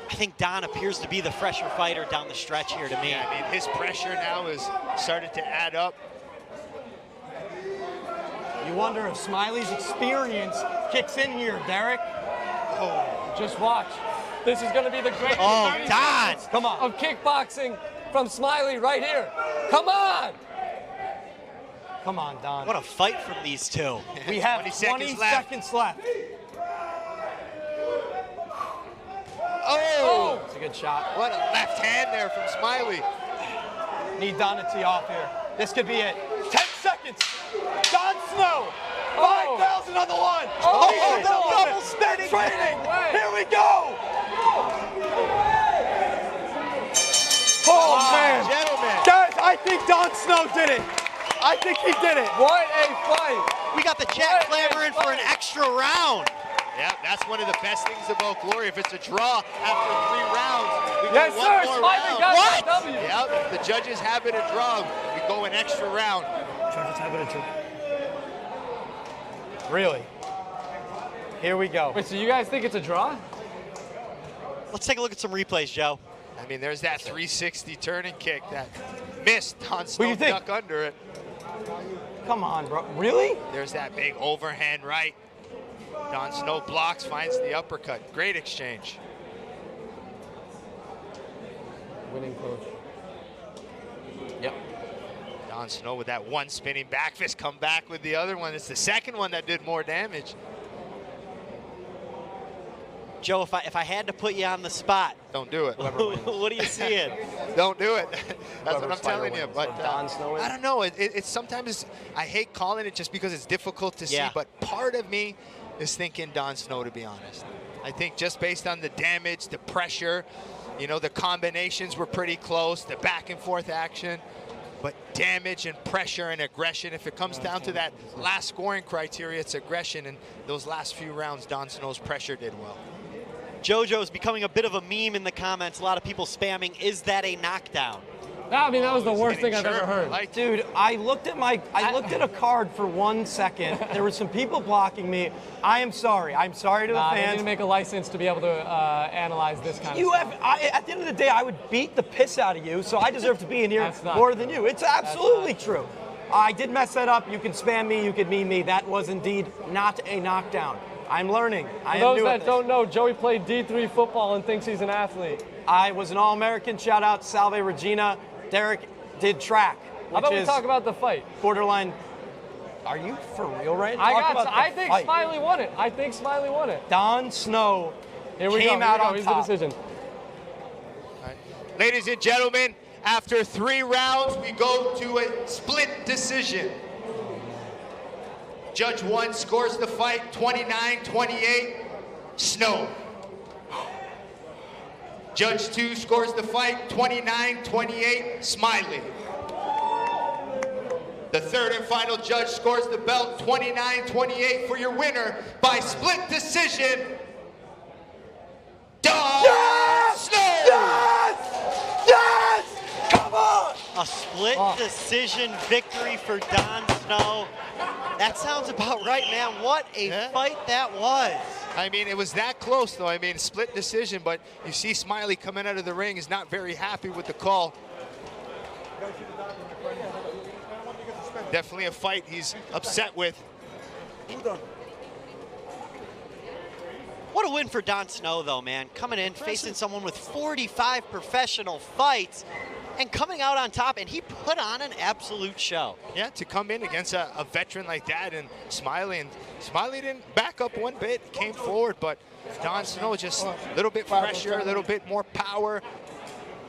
[SPEAKER 2] I think Don appears to be the fresher fighter down the stretch here to me.
[SPEAKER 1] Yeah, I mean, his pressure now is started to add up.
[SPEAKER 5] You wonder if Smiley's experience kicks in here, Derek.
[SPEAKER 3] Oh, just watch. This is going to be the great 30
[SPEAKER 2] Don!
[SPEAKER 3] seconds
[SPEAKER 5] Come on.
[SPEAKER 3] of kickboxing from Smiley right here. Come on!
[SPEAKER 5] Come on, Don.
[SPEAKER 2] What a fight from these two.
[SPEAKER 5] We have
[SPEAKER 1] 20
[SPEAKER 5] 20
[SPEAKER 1] seconds left.
[SPEAKER 5] seconds left.
[SPEAKER 1] Oh!
[SPEAKER 5] It's a good shot.
[SPEAKER 1] What a left hand there from Smiley.
[SPEAKER 5] Need Don to tee off here. This could be it. 10 seconds. Don Snow. 5,000 on the one. He's in the double spin training. Here we go. Oh, man.
[SPEAKER 1] Gentlemen.
[SPEAKER 5] Guys, I think Don Snow did it. I think he did it.
[SPEAKER 3] What a fight!
[SPEAKER 2] We got the chat clamoring for an extra round.
[SPEAKER 1] Yeah, that's one of the best things about Glory. If it's a draw after 3 rounds, we
[SPEAKER 3] Yes,
[SPEAKER 1] go
[SPEAKER 3] sir.
[SPEAKER 1] one more
[SPEAKER 3] Smiley
[SPEAKER 1] round.
[SPEAKER 3] got
[SPEAKER 1] What?
[SPEAKER 3] the W.
[SPEAKER 1] Yep, the judges have it a draw. We go an extra round.
[SPEAKER 5] Really? Here we go.
[SPEAKER 3] Wait, so you guys think it's a draw?
[SPEAKER 2] Let's take a look at some replays, Joe.
[SPEAKER 1] I mean, there's that 360 turning kick that missed. Don
[SPEAKER 5] What do
[SPEAKER 1] Snow
[SPEAKER 5] you think?
[SPEAKER 1] duck under it.
[SPEAKER 5] Come on, bro. Really?
[SPEAKER 1] There's that big overhand right. Don Snow blocks, finds the uppercut. Great exchange.
[SPEAKER 3] Winning coach.
[SPEAKER 5] Yep.
[SPEAKER 1] Don Snow with that one spinning back fist, come back with the other one. It's the second one that did more damage.
[SPEAKER 2] Joe, if I had to put you on the spot,
[SPEAKER 1] Don't do it.
[SPEAKER 2] what are you seeing?
[SPEAKER 1] Don't do it. That's
[SPEAKER 5] Whoever
[SPEAKER 1] what I'm telling
[SPEAKER 5] fighter
[SPEAKER 1] you.
[SPEAKER 5] wins.
[SPEAKER 1] But
[SPEAKER 5] So Don Snow
[SPEAKER 1] I don't know. It's sometimes I hate calling it just because it's difficult to see. But part of me is thinking Don Snow, to be honest. I think just based on the damage, the pressure, you know, the combinations were pretty close, the back and forth action. But damage and pressure and aggression, if it comes down to that last scoring criteria, it's aggression. And those last few rounds, Don Snow's pressure did well.
[SPEAKER 2] JoJo's becoming a bit of a meme in the comments. A lot of people spamming, is that a knockdown?
[SPEAKER 3] No, I mean, that was the worst thing I've ever heard.
[SPEAKER 1] Like,
[SPEAKER 5] Dude, I looked at a card for 1 second. There were some people blocking me. I am sorry. I'm sorry to the
[SPEAKER 3] They need
[SPEAKER 5] fans.
[SPEAKER 3] to make a license to be able to analyze this kind of
[SPEAKER 5] You
[SPEAKER 3] stuff.
[SPEAKER 5] have, at the end of the day, I would beat the piss out of you, so I deserve to be in here
[SPEAKER 3] That's not
[SPEAKER 5] more
[SPEAKER 3] true.
[SPEAKER 5] than you. It's absolutely true. I did mess that up. You can spam me. You can meme me. That was indeed not a knockdown. I'm learning. I am
[SPEAKER 3] For those
[SPEAKER 5] new at
[SPEAKER 3] that
[SPEAKER 5] this.
[SPEAKER 3] don't know, Joey played D3 football and thinks he's an athlete.
[SPEAKER 5] I was an All-American. Shout out Salve Regina. Derek did track,
[SPEAKER 3] How about we
[SPEAKER 5] which is
[SPEAKER 3] talk about the fight?
[SPEAKER 5] borderline. Are you for real right now?
[SPEAKER 3] I think Smiley won it. I think Smiley won it.
[SPEAKER 5] Don Snow
[SPEAKER 3] Here we
[SPEAKER 5] came
[SPEAKER 3] go.
[SPEAKER 5] out on
[SPEAKER 3] Here's
[SPEAKER 5] top.
[SPEAKER 3] the decision.
[SPEAKER 1] ladies and gentlemen, after 3 rounds, we go to a split decision. Judge 1 scores the fight 29-28, Snow. Judge 2 scores the fight 29-28, Smiley. The third and final judge scores the belt 29-28 for your winner by split decision, Don Snow.
[SPEAKER 5] Yes! Come on!
[SPEAKER 2] A split decision victory for Don Snow. That sounds about right, man. What a fight that was.
[SPEAKER 1] I mean, it was that close, though. I mean, split decision, but you see Smiley coming out of the ring is not very happy with the call. Definitely a fight he's upset with.
[SPEAKER 2] What a win for Don Snow, though, man. Coming in, facing someone with 45 professional fights, and coming out on top, and he put on an absolute show.
[SPEAKER 1] Yeah, to come in against a veteran like that, and Smiley didn't back up one bit, came forward, but Don Snow just a little bit pressure, a little bit more power.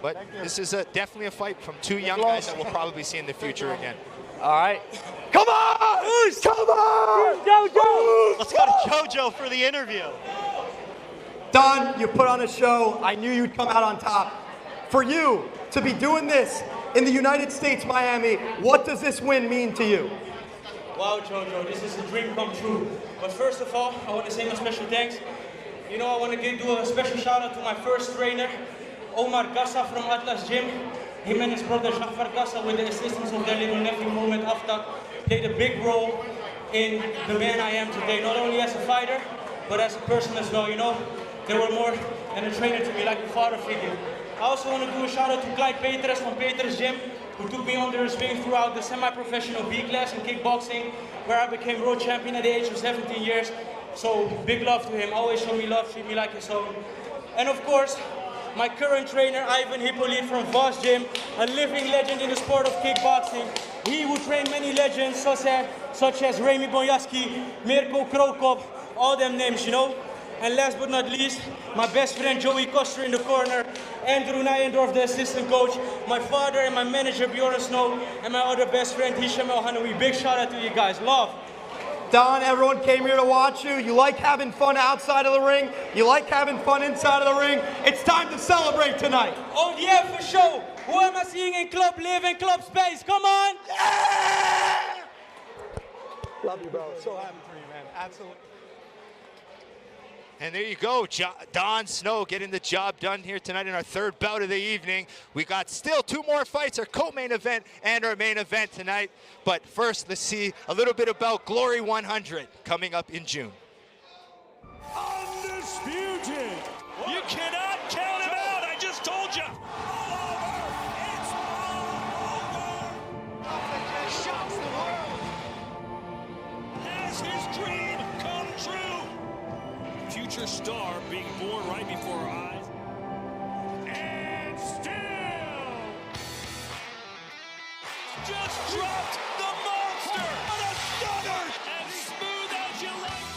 [SPEAKER 1] But this is definitely a fight from 2 young guys that we'll probably see in the future again.
[SPEAKER 5] All right. Come on! Come on!
[SPEAKER 2] JoJo! Let's go to JoJo for the interview.
[SPEAKER 5] Don, you put on a show. I knew you'd come out on top. For you to be doing this in the United States, Miami, what does this win mean to you?
[SPEAKER 9] Wow, JoJo, this is a dream come true. But first of all, I want to say my special thanks. You know, I want to do a special shout out to my first trainer, Omar Gassa from Atlas Gym. Him and his brother Jafar Gassa, with the assistance of their little nephew Mohamed Aftab, played a big role in the man I am today. Not only as a fighter, but as a person as well. You know, they were more than a trainer to me, like a father figure. I also want to do a shout out to Clyde Peters from Peters Gym, who took me under his wing throughout the semi-professional B class in kickboxing, where I became world champion at the age of 17 years. So big love to him. Always show me love, treat me like his own. And of course, my current trainer, Ivan Hippolyte from Voss Gym, a living legend in the sport of kickboxing. He would train many legends such as Remy Boyaski, Mirko Krokop, all them names, you know. And last but not least, my best friend Joey Koster in the corner, Andrew Nijendorf, the assistant coach, my father and my manager Bjorn Snow, and my other best friend Hisham El Hanoui. Big shout out to you guys. Love.
[SPEAKER 5] Don, everyone came here to watch you. You like having fun outside of the ring. You like having fun inside of the ring. It's time to celebrate tonight.
[SPEAKER 9] Oh yeah, for sure. Who am I seeing in club live in club space? Come on.
[SPEAKER 5] Yeah! Love you, bro. So happy for you, man. Absolutely.
[SPEAKER 1] And there you go, Don Snow getting the job done here tonight in our third bout of the evening. We got still 2 more fights, our co-main event and our main event tonight. But first, let's see a little bit about Glory 100 coming up in June.
[SPEAKER 6] Undisputed. You cannot count him out. I just told you. It's all over. Shocks the world. Has his dream come true? Future star being born right before our eyes. And still just dropped the monster. What a stunner! As smooth as you like.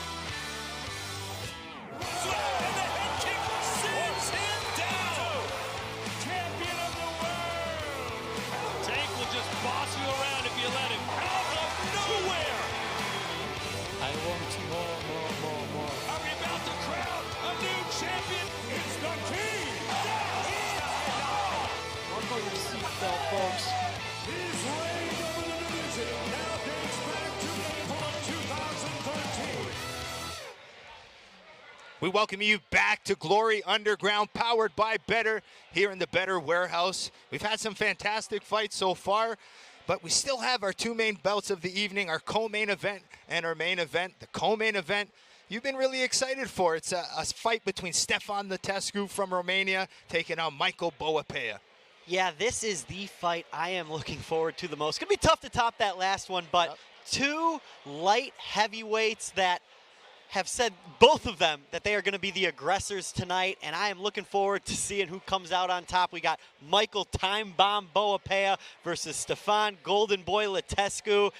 [SPEAKER 6] And the head kick sends him down. Champion of the world. Tank will just boss you around if you let him. Out of nowhere.
[SPEAKER 3] I want more.
[SPEAKER 6] Are we about to crown a new champion? It's the king.
[SPEAKER 3] Buckle your seatbelt, folks.
[SPEAKER 6] His reign over the division now dates back to April of 2013.
[SPEAKER 1] We welcome you back to Glory Underground, powered by Better, here in the Better Warehouse. We've had some fantastic fights so far, but we still have our 2 main bouts of the evening, our co-main event and our main event. The co-main event, you've been really excited for. It's a fight between Stefan Latescu from Romania taking on Michael Boapeah.
[SPEAKER 2] Yeah, this is the fight I am looking forward to the most. It's going to be tough to top that last one, but 2 light heavyweights that have said, both of them, that they are going to be the aggressors tonight, and I am looking forward to seeing who comes out on top. We got Michael Time Bomb Boapeah versus Stefan Golden Boy Latescu.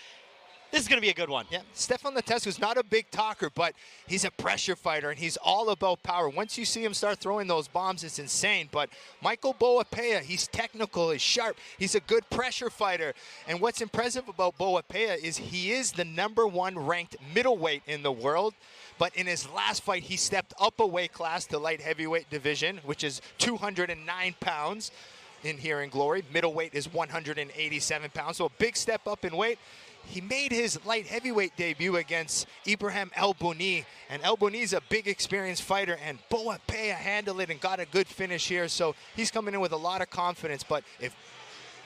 [SPEAKER 2] This is going to be a good one.
[SPEAKER 1] Yeah, Stefan Latescu is not a big talker, but he's a pressure fighter, and he's all about power. Once you see him start throwing those bombs, it's insane. But Michael Boapeah, he's technical, he's sharp, he's a good pressure fighter. And what's impressive about Boapeah is he is the #1 ranked middleweight in the world. But in his last fight, he stepped up a weight class to light heavyweight division, which is 209 pounds in here in Glory. Middleweight is 187 pounds, so a big step up in weight. He made his light heavyweight debut against Ibrahim El Bouni, and El Bouni's a big experienced fighter, and Boapeah handled it and got a good finish here, so he's coming in with a lot of confidence. But if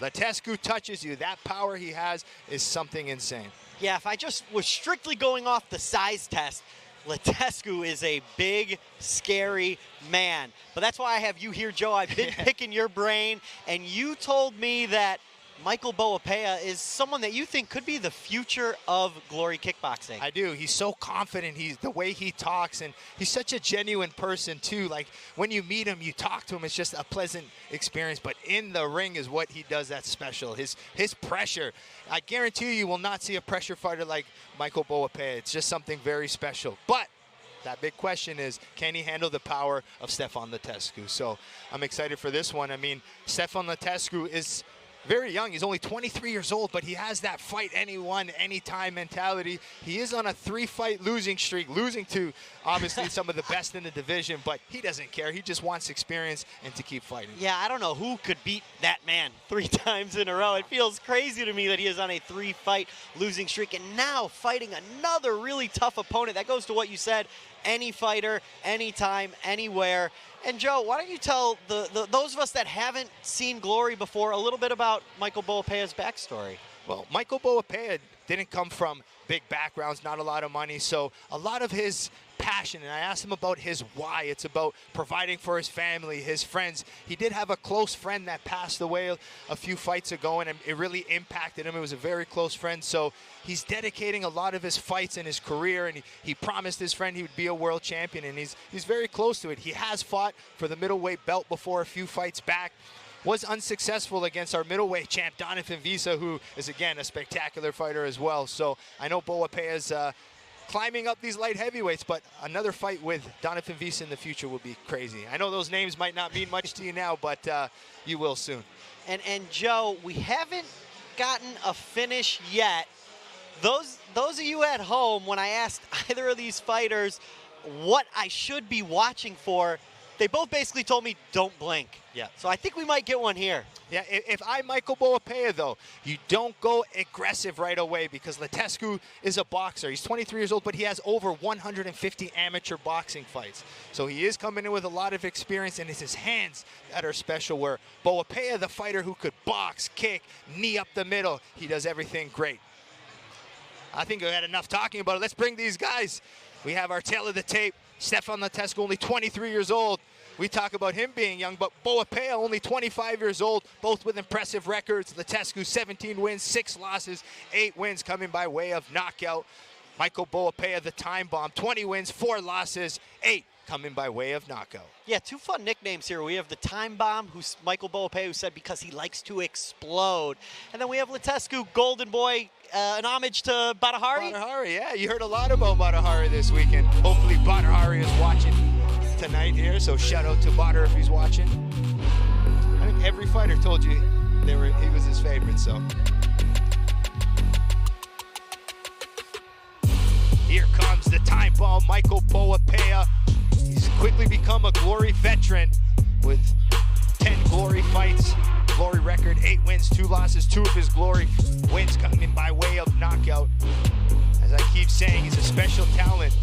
[SPEAKER 1] Latescu touches you, that power he has is something insane.
[SPEAKER 2] Yeah, if I just was strictly going off the size test, Latescu is a big, scary man. But that's why I have you here, Joe. I've been picking your brain, and you told me that Michael Boapeah is someone that you think could be the future of Glory Kickboxing.
[SPEAKER 1] I do. He's so confident. He's the way he talks, and he's such a genuine person too. Like when you meet him, you talk to him, it's just a pleasant experience. But in the ring is what he does that's special. His pressure. I guarantee you will not see a pressure fighter like Michael Boapeah. It's just something very special. But that big question is, can he handle the power of Stefan Latescu? So I'm excited for this one. I mean, Stefan Latescu is very young. He's only 23 years old, but he has that fight anyone, anytime mentality. He is on a 3-fight losing streak, losing to obviously some of the best in the division, but he doesn't care. He just wants experience and to keep fighting.
[SPEAKER 2] Yeah, I don't know who could beat that man 3 times in a row. It feels crazy to me that he is on a 3-fight losing streak and now fighting another really tough opponent. That goes to what you said, any fighter, anytime, anywhere. And Joe, why don't you tell those of us that haven't seen Glory before a little bit about Michael Boapeah's backstory?
[SPEAKER 1] Well, Michael Boapeah didn't come from big backgrounds, not a lot of money, so a lot of his passion, and I asked him about his why. It's about providing for his family, his friends. He did have a close friend that passed away a few fights ago, and it really impacted him. It was a very close friend, so he's dedicating a lot of his fights and his career, and he promised his friend he would be a world champion, and he's very close to it. He has fought for the middleweight belt before a few fights back. Was unsuccessful against our middleweight champ, Donovan Visa, who is, again, a spectacular fighter as well. So I know Boapeah's climbing up these light heavyweights, but another fight with Donovan Visa in the future will be crazy. I know those names might not mean much to you now, but you will soon.
[SPEAKER 2] And Joe, we haven't gotten a finish yet. Those of you at home, when I asked either of these fighters what I should be watching for, they both basically told me, don't blink.
[SPEAKER 5] Yeah.
[SPEAKER 2] So I think we might get one here.
[SPEAKER 1] Yeah, if I'm Michael Boapeah, though, you don't go aggressive right away because Latescu is a boxer. He's 23 years old, but he has over 150 amateur boxing fights. So he is coming in with a lot of experience, and it's his hands that are special, where Boapeah, the fighter who could box, kick, knee up the middle, he does everything great. I think we had enough talking about it. Let's bring these guys. We have our tail of the tape. Stefan Latescu, only 23 years old. We talk about him being young, but Boapeah, only 25 years old, both with impressive records. Latescu, 17 wins, 6 losses, 8 wins coming by way of knockout. Michael Boapeah, the time bomb, 20 wins, 4 losses, 8 coming by way of knockout.
[SPEAKER 2] Yeah, 2 fun nicknames here. We have the Time Bomb, who's Michael Boapeah, who said because he likes to explode. And then we have Latescu, Golden Boy, an homage to Badahari.
[SPEAKER 1] Badahari, yeah. You heard a lot about Badahari this weekend. Hopefully Badahari is watching tonight here, so shout out to Badar if he's watching. I think every fighter told you he was his favorite, so. Here comes the time bomb, Michael Boapeah. He's quickly become a Glory veteran with 10 Glory fights, Glory record, 8 wins, 2 losses, 2 of his Glory wins coming by way of knockout. As I keep saying, he's a special talent.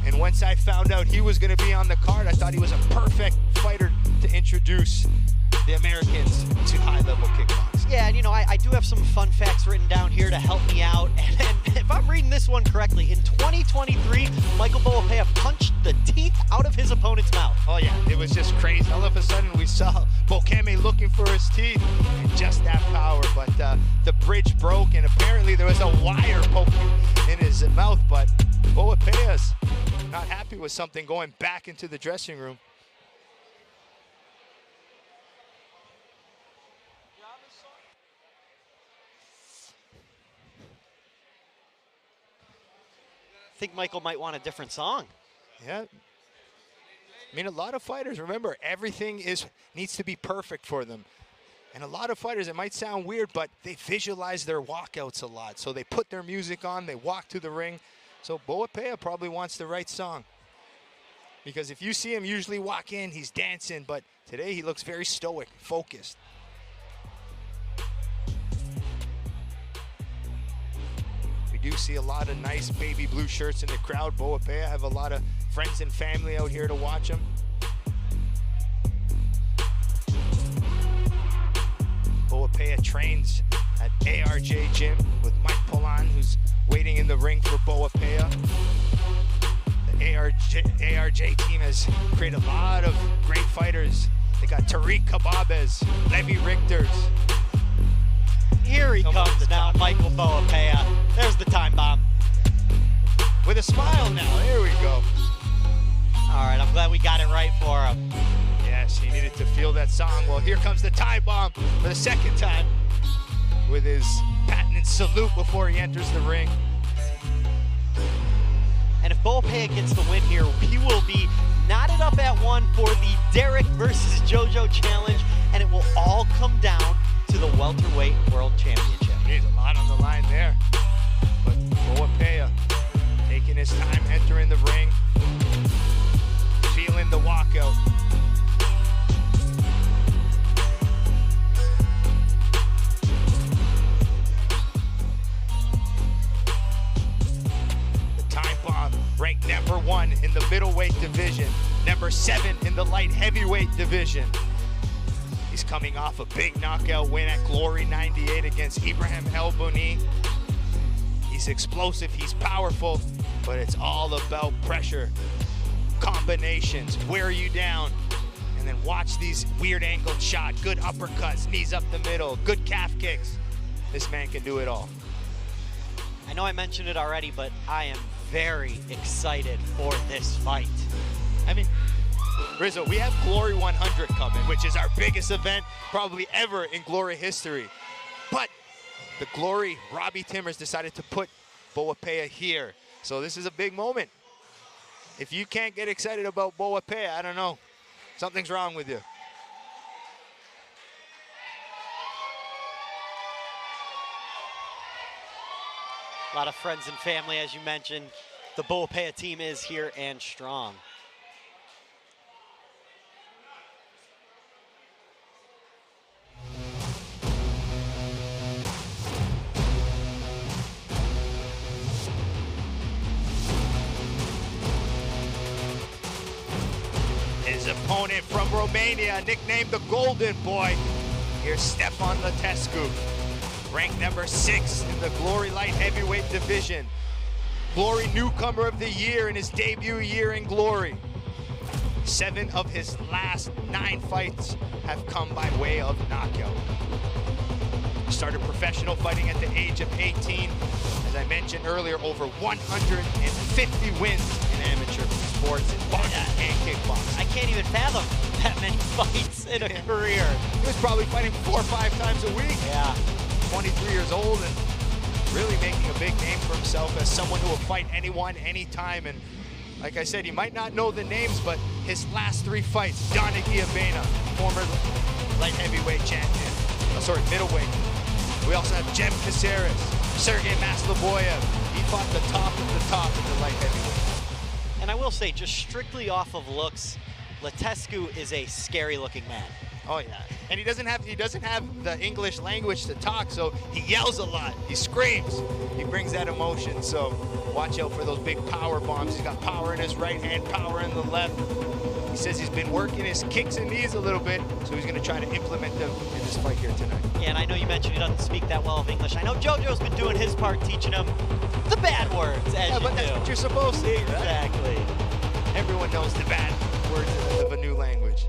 [SPEAKER 1] And once I found out he was going to be on the card, I thought he was a perfect fighter to introduce the Americans to high-level kickboxing.
[SPEAKER 2] Yeah, and you know, I do have some fun facts written down here to help me out. And if I'm reading this one correctly, in 2023, Michael Boapeah punched the teeth out of his opponent's mouth.
[SPEAKER 1] Oh yeah, it was just crazy. All of a sudden we saw Bokeme looking for his teeth, and just that power. But the bridge broke, and apparently there was a wire poking in his mouth. But Boapeah's not happy with something, going back into the dressing room.
[SPEAKER 2] I think Michael might want a different song.
[SPEAKER 1] Yeah. I mean, a lot of fighters, remember, everything needs to be perfect for them. And a lot of fighters, it might sound weird, but they visualize their walkouts a lot. So they put their music on, they walk to the ring. So Boapeah probably wants the right song. Because if you see him usually walk in, he's dancing, but today he looks very stoic, focused. We do see a lot of nice baby blue shirts in the crowd. Boapeah have a lot of friends and family out here to watch him. Boapeah trains at ARJ Gym with Mike Polan, who's waiting in the ring for Boapeah. The ARJ team has created a lot of great fighters. They got Tariq Kababes, Levi Richters.
[SPEAKER 2] Here he comes now, Michael Boapeah. There's the time bomb.
[SPEAKER 1] With a smile now, there we go.
[SPEAKER 2] All right, I'm glad we got it right for him.
[SPEAKER 1] Yes, he needed to feel that song. Well, here comes the time bomb for the second time with his patented salute before he enters the ring.
[SPEAKER 2] And if Boapeah gets the win here, he will be knotted up at 1 for the Derek versus JoJo challenge, and it will all come down to the Welterweight World Championship.
[SPEAKER 1] There's a lot on the line there. But Boapeah taking his time entering the ring, feeling the walkout. Ranked number 1 in the middleweight division, number 7 in the light heavyweight division. He's coming off a big knockout win at Glory 98 against Ibrahim El Bouni. He's explosive, he's powerful, but it's all about pressure, combinations, wear you down, and then watch these weird angled shots, good uppercuts, knees up the middle, good calf kicks. This man can do it all.
[SPEAKER 2] I know I mentioned it already, but I am very excited for this fight.
[SPEAKER 1] I mean, Rizzo, we have Glory 100 coming, which is our biggest event probably ever in Glory history. But the Glory, Robbie Timmers decided to put Boapeah here So this is a big moment. If you can't get excited about Boapeah, I don't know. Something's wrong with you.
[SPEAKER 2] A lot of friends and family, as you mentioned. The Boapeah team is here and strong.
[SPEAKER 1] His opponent from Romania, nicknamed the Golden Boy. Here's Stefan Latescu, ranked number 6 in the Glory Light Heavyweight division. Glory Newcomer of the Year in his debut year in Glory. 7 of his last 9 fights have come by way of knockout. Started professional fighting at the age of 18. As I mentioned earlier, over 150 wins in amateur sports in boxing and kickboxing.
[SPEAKER 2] I can't even fathom that many fights in a career.
[SPEAKER 1] He was probably fighting 4 or 5 times a week.
[SPEAKER 2] Yeah.
[SPEAKER 1] 23 years old and really making a big name for himself as someone who will fight anyone, anytime. And like I said, you might not know the names, but his last 3 fights, Andrija, former light heavyweight champion, middleweight. We also have Jem Caceres, Sergey Maslovoyev. He fought the top of the top in the light heavyweight.
[SPEAKER 2] And I will say, just strictly off of looks, Latescu is a scary looking man.
[SPEAKER 1] Oh yeah, and he doesn't have the English language to talk, so he yells a lot, he screams, he brings that emotion. So watch out for those big power bombs. He's got power in his right hand, power in the left. He says he's been working his kicks and knees a little bit, so he's going to try to implement them in this fight here tonight.
[SPEAKER 2] Yeah, and I know you mentioned he doesn't speak that well of English. I know JoJo's been doing his part, teaching him the bad words, as
[SPEAKER 1] but that's what you're supposed to, right?
[SPEAKER 2] Exactly.
[SPEAKER 1] Everyone knows the bad words of a new language.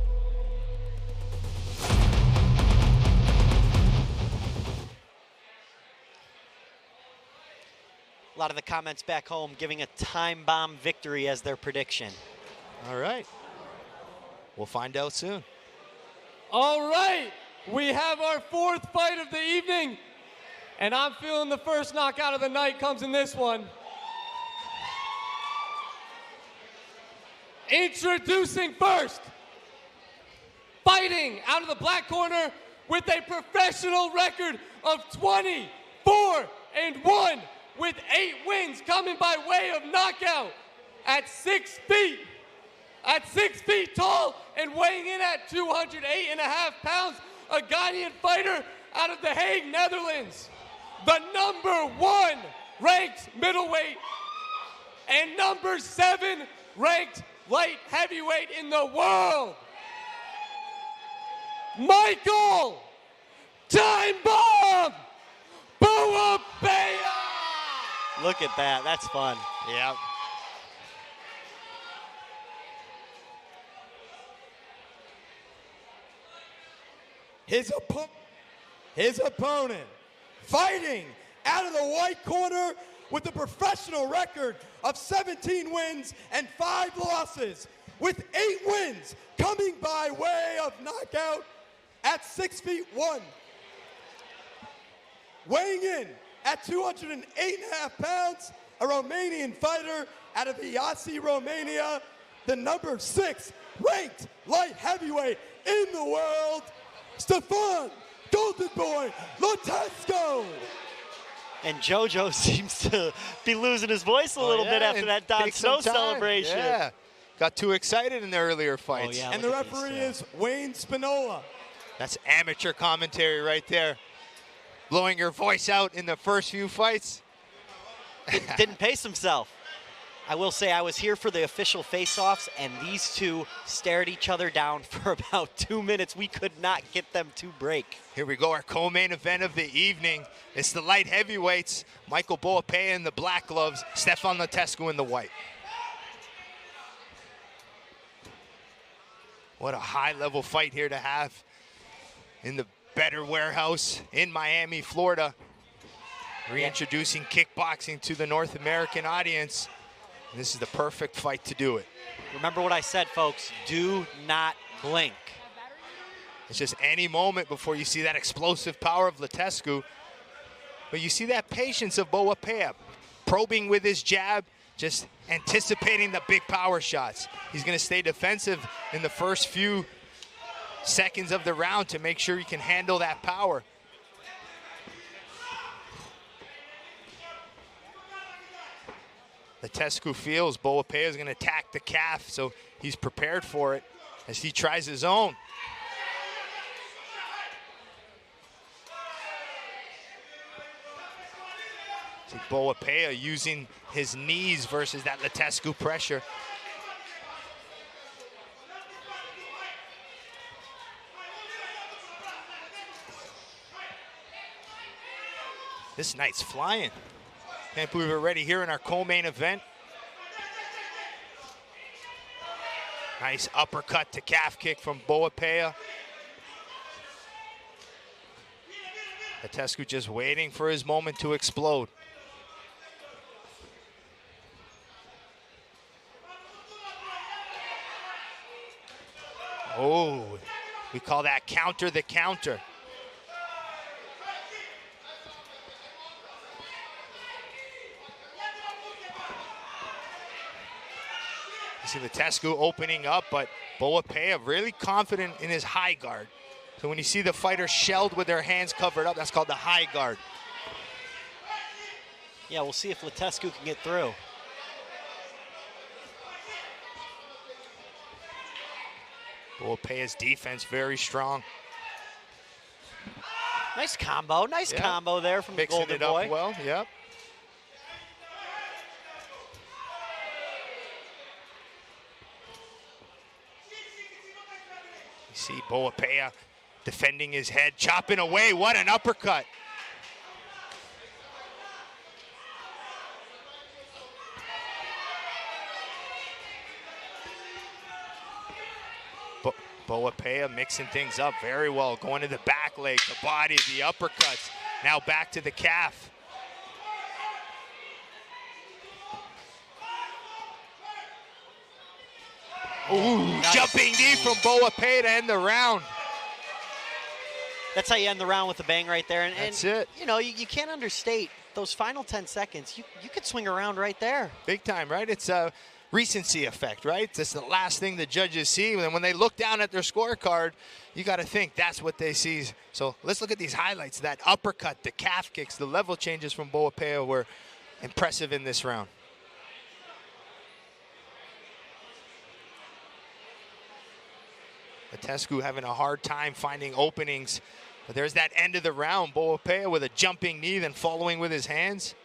[SPEAKER 2] A lot of the comments back home giving a time bomb victory as their prediction.
[SPEAKER 1] All right. We'll find out soon.
[SPEAKER 3] All right, we have our 4th fight of the evening, and I'm feeling the first knockout of the night comes in this one. Introducing first, fighting out of the black corner with a professional record of 24-1, with 8 wins coming by way of knockout at 6 feet. At 6 feet tall and weighing in at 208.5 pounds, a Ghanaian fighter out of The Hague, Netherlands. The number 1 ranked middleweight and number 7 ranked light heavyweight in the world. Michael Time Bomb Boapeah!
[SPEAKER 2] Look at that, that's fun.
[SPEAKER 1] Yeah.
[SPEAKER 4] His opponent, fighting out of the white corner with a professional record of 17 wins and 5 losses, with 8 wins coming by way of knockout at 6'1". Weighing in at 208.5 pounds, a Romanian fighter out of Iasi, Romania, the number 6 ranked light heavyweight in the world, Stefan Golden Boy Latescu.
[SPEAKER 2] And JoJo seems to be losing his voice a little bit after that Don Snow celebration.
[SPEAKER 1] Yeah, got too excited in the earlier fights.
[SPEAKER 2] Yeah,
[SPEAKER 4] and the referee is Wayne Spinola.
[SPEAKER 1] That's amateur commentary right there. Blowing your voice out in the first few fights.
[SPEAKER 2] Didn't pace himself. I will say I was here for the official face-offs, and these two stared each other down for about 2 minutes. We could not get them to break.
[SPEAKER 1] Here we go, our co-main event of the evening. It's the light heavyweights. Michael Boapeah in the black gloves, Stefan Latescu in the white. What a high-level fight here to have in the Better Warehouse in Miami, Florida. Reintroducing kickboxing to the North American audience. And this is the perfect fight to do it.
[SPEAKER 2] Remember what I said, folks. Do not blink.
[SPEAKER 1] It's just any moment before you see that explosive power of Latescu. But you see that patience of Boapeah, probing with his jab, just anticipating the big power shots. He's going to stay defensive in the first few seconds of the round to make sure he can handle that power. Latescu feels Boapeah is going to attack the calf, so he's prepared for it as he tries his own. See Boapeah using his knees versus that Latescu pressure. This night's flying. Can't believe we're already here in our co-main event. Nice uppercut to calf kick from Boapeah. Latescu just waiting for his moment to explode. Oh, we call that counter the counter. You see Latescu opening up, but Boapeah really confident in his high guard. So when you see the fighter shelled with their hands covered up, that's called the high guard.
[SPEAKER 2] Yeah, we'll see if Latescu can get through.
[SPEAKER 1] Boapeah's defense very strong.
[SPEAKER 2] Nice combo, nice combo there from the Golden Boy.
[SPEAKER 1] Mixing it up well, yep. You see Boapeah defending his head, chopping away. What an uppercut. Boapeah mixing things up very well, going to the back leg, the body, the uppercuts. Now back to the calf. Ooh, nice. Jumping knee from Boapeah to end the round.
[SPEAKER 2] That's how you end the round with a bang right there. And
[SPEAKER 1] that's it.
[SPEAKER 2] You know, you can't understate those final 10 seconds. You could swing around right there.
[SPEAKER 1] Big time, right? It's a recency effect, right? That's the last thing the judges see. And when they look down at their scorecard, you got to think that's what they see. So let's look at these highlights. That uppercut, the calf kicks, the level changes from Boapeah were impressive in this round. Latescu having a hard time finding openings. But there's that end of the round. Boapeah with a jumping knee, then following with his hands.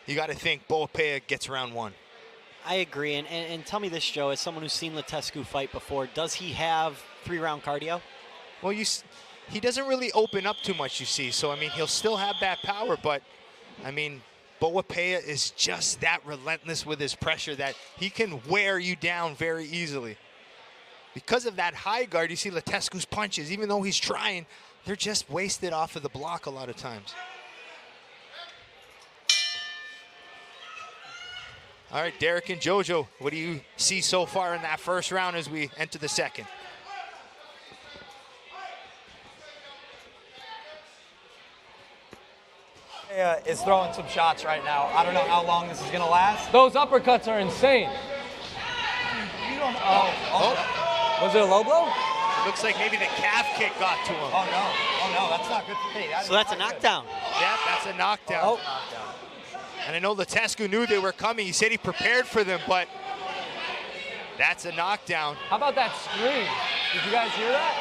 [SPEAKER 1] You got to think Boapeah gets round one.
[SPEAKER 2] I agree. And tell me this, Joe, as someone who's seen Latescu fight before, does he have 3-round cardio?
[SPEAKER 1] Well, he doesn't really open up too much, you see. So, I mean, he'll still have that power. But, I mean, Boapeah is just that relentless with his pressure that he can wear you down very easily. Because of that high guard, you see Latescu's punches, even though he's trying, they're just wasted off of the block a lot of times. All right, Derek and JoJo, what do you see so far in that first round as we enter the second?
[SPEAKER 5] Is throwing some shots right now. I don't know how long this is going to last.
[SPEAKER 3] Those uppercuts are insane.
[SPEAKER 5] You don't
[SPEAKER 3] Was it a low blow?
[SPEAKER 1] It looks like maybe the calf kick got to him.
[SPEAKER 5] Oh no, that's not good for me.
[SPEAKER 2] So that's a knockdown.
[SPEAKER 1] Yeah, that's a knockdown. And I know Latescu knew they were coming. He said he prepared for them, but that's a knockdown.
[SPEAKER 3] How about that scream? Did you guys hear that?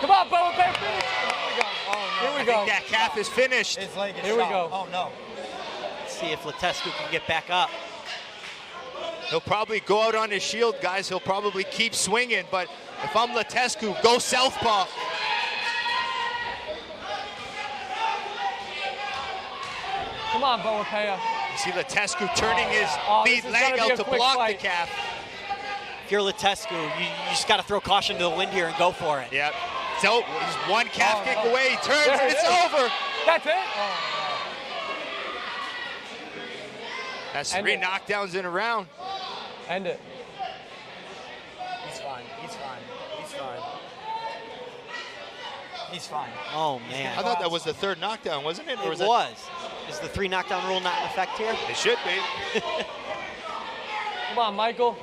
[SPEAKER 3] Come on, Boapeah, finish. Here we go.
[SPEAKER 5] Oh, no.
[SPEAKER 3] Here we go.
[SPEAKER 1] I think that calf is finished.
[SPEAKER 5] His leg is
[SPEAKER 3] Here we
[SPEAKER 5] shot.
[SPEAKER 3] go.
[SPEAKER 5] Oh, no.
[SPEAKER 2] Let's see if Latescu can get back up.
[SPEAKER 1] He'll probably go out on his shield, guys. He'll probably keep swinging, but if I'm Latescu, go southpaw.
[SPEAKER 3] Come on, Boapeah.
[SPEAKER 1] You see Latescu turning his lead
[SPEAKER 3] this is
[SPEAKER 1] leg
[SPEAKER 3] gonna be
[SPEAKER 1] out
[SPEAKER 3] a
[SPEAKER 1] to
[SPEAKER 3] quick
[SPEAKER 1] block
[SPEAKER 3] fight.
[SPEAKER 1] the calf.
[SPEAKER 2] If you're Latescu, you just got to throw caution to the wind here and go for it.
[SPEAKER 1] Yep. So he's one calf kick away. He turns,
[SPEAKER 3] There
[SPEAKER 1] and
[SPEAKER 3] it
[SPEAKER 1] it's
[SPEAKER 3] is.
[SPEAKER 1] over.
[SPEAKER 3] That's it?
[SPEAKER 1] That's
[SPEAKER 3] End
[SPEAKER 1] 3
[SPEAKER 3] it.
[SPEAKER 1] knockdowns in a round.
[SPEAKER 3] End it.
[SPEAKER 5] He's fine. He's fine. He's fine. He's fine.
[SPEAKER 2] Oh, man.
[SPEAKER 1] I thought that was the 3rd knockdown, wasn't it? Or
[SPEAKER 2] It
[SPEAKER 1] was that...
[SPEAKER 2] was. Is the 3 knockdown rule not in effect here?
[SPEAKER 1] It should be.
[SPEAKER 3] Come on, Michael.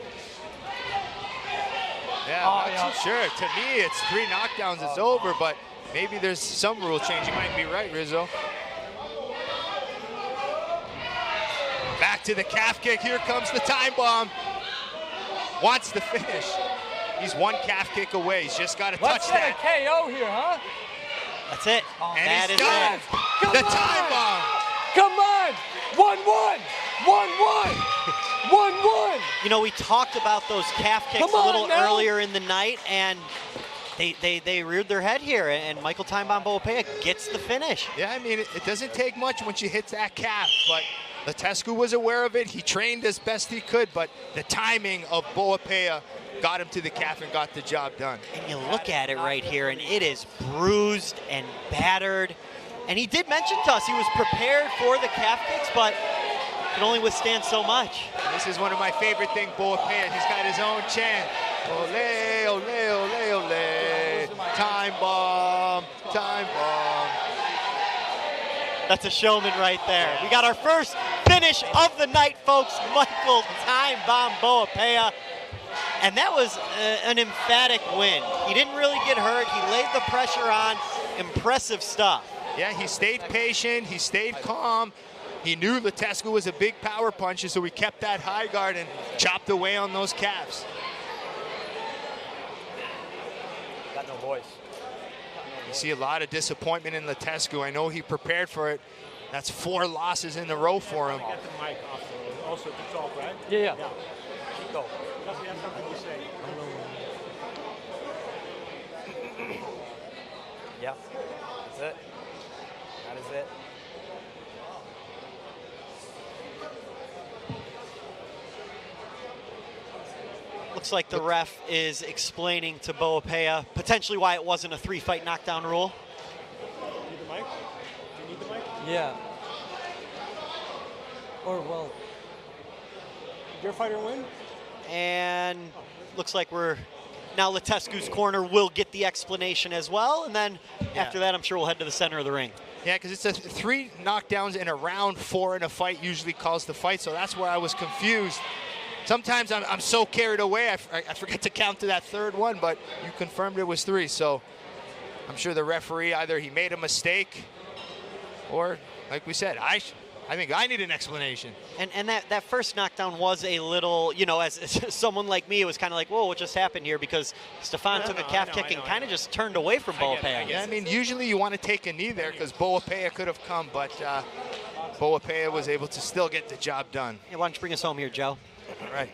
[SPEAKER 1] Yeah, I'm not too sure. To me, it's 3 knockdowns, it's over, but maybe there's some rule change. You might be right, Rizzo. Back to the calf kick. Here comes the time bomb. Wants the finish. He's 1 calf kick away. He's just got to touch that.
[SPEAKER 3] Let's get a KO here, huh?
[SPEAKER 2] That's it.
[SPEAKER 1] And
[SPEAKER 2] that
[SPEAKER 1] he's
[SPEAKER 2] is
[SPEAKER 1] done.
[SPEAKER 2] it.
[SPEAKER 1] The time bomb.
[SPEAKER 3] Come on. 1-1. 1-1. 1-1.
[SPEAKER 2] You know, we talked about those calf kicks a little earlier in the night, and they reared their head here, and Michael Time Bomb Boapeah gets the finish.
[SPEAKER 1] Yeah, I mean, it doesn't take much once you hit that calf, but Latescu was aware of it. He trained as best he could, but the timing of Boapeah got him to the calf and got the job done.
[SPEAKER 2] And you look at it right here, and it is bruised and battered. And he did mention to us he was prepared for the calf kicks, but can only withstand so much.
[SPEAKER 1] And this is one of my favorite things, Boapeah. He's got his own chant. Ole, ole, ole, ole. Time bomb, time bomb.
[SPEAKER 2] That's a showman right there. We got our first finish of the night, folks. Michael Time Bomb Boapeah. And that was an emphatic win. He didn't really get hurt. He laid the pressure on. Impressive stuff.
[SPEAKER 1] Yeah, he stayed patient. He stayed calm. He knew Latescu was a big power puncher, so he kept that high guard and chopped away on those calves.
[SPEAKER 5] Got no voice.
[SPEAKER 1] You see a lot of disappointment in Latescu. I know he prepared for it. That's 4 losses in a row for him.
[SPEAKER 10] Get the mic off also to talk, right?
[SPEAKER 3] Yeah.
[SPEAKER 10] Chico, does he have something to say?
[SPEAKER 5] Yeah, that's it. That is it.
[SPEAKER 2] Looks like the ref is explaining to Boapeah potentially why it wasn't a 3-fight knockdown rule.
[SPEAKER 10] Need the mic? Do you need the mic?
[SPEAKER 3] Yeah. Or, well.
[SPEAKER 10] Did your fighter win?
[SPEAKER 2] And looks like we're now Latescu's corner will get the explanation as well. And then after that, I'm sure we'll head to the center of the ring.
[SPEAKER 1] Yeah, because it's 3 knockdowns in a round, 4 in a fight usually calls the fight, so that's where I was confused. Sometimes I'm so carried away, I forget to count to that 3rd one, but you confirmed it was 3, so I'm sure the referee, either he made a mistake or, like we said, I think I need an explanation.
[SPEAKER 2] And that first knockdown was a little, you know, as someone like me, it was kind of like, whoa, what just happened here? Because Stefan took a calf kick and kind of just turned away from Boapeah.
[SPEAKER 1] Yeah, I mean, usually you want to take a knee there because Boapeah could have come, but Boapeah was able to still get the job done.
[SPEAKER 2] Hey, why don't you bring us home here, Joe?
[SPEAKER 1] All right.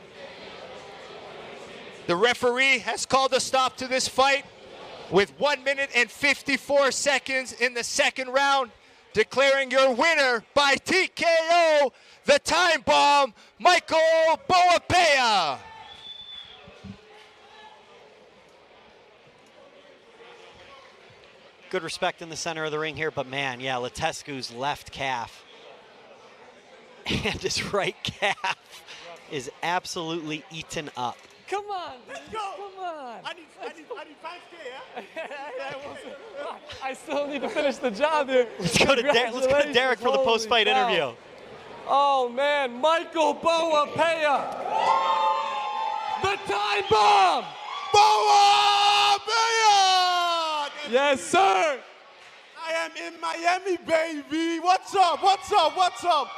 [SPEAKER 1] The referee has called a stop to this fight with 1 minute and 54 seconds in the 2nd round, declaring your winner by TKO, the time bomb, Michael Boapeah.
[SPEAKER 2] Good respect in the center of the ring here, but man, yeah, Latescu's left calf and his right calf is absolutely eaten up.
[SPEAKER 3] Come on.
[SPEAKER 10] Let's go.
[SPEAKER 3] Come on.
[SPEAKER 10] I need 5K, yeah?
[SPEAKER 3] I still need to finish the job here.
[SPEAKER 2] Let's go to Derek for the post-fight interview.
[SPEAKER 3] Oh, man. Michael Boapeah. The time bomb.
[SPEAKER 10] Boapeah!
[SPEAKER 3] Yes, sir.
[SPEAKER 10] I am in Miami, baby. What's up? What's up? What's up?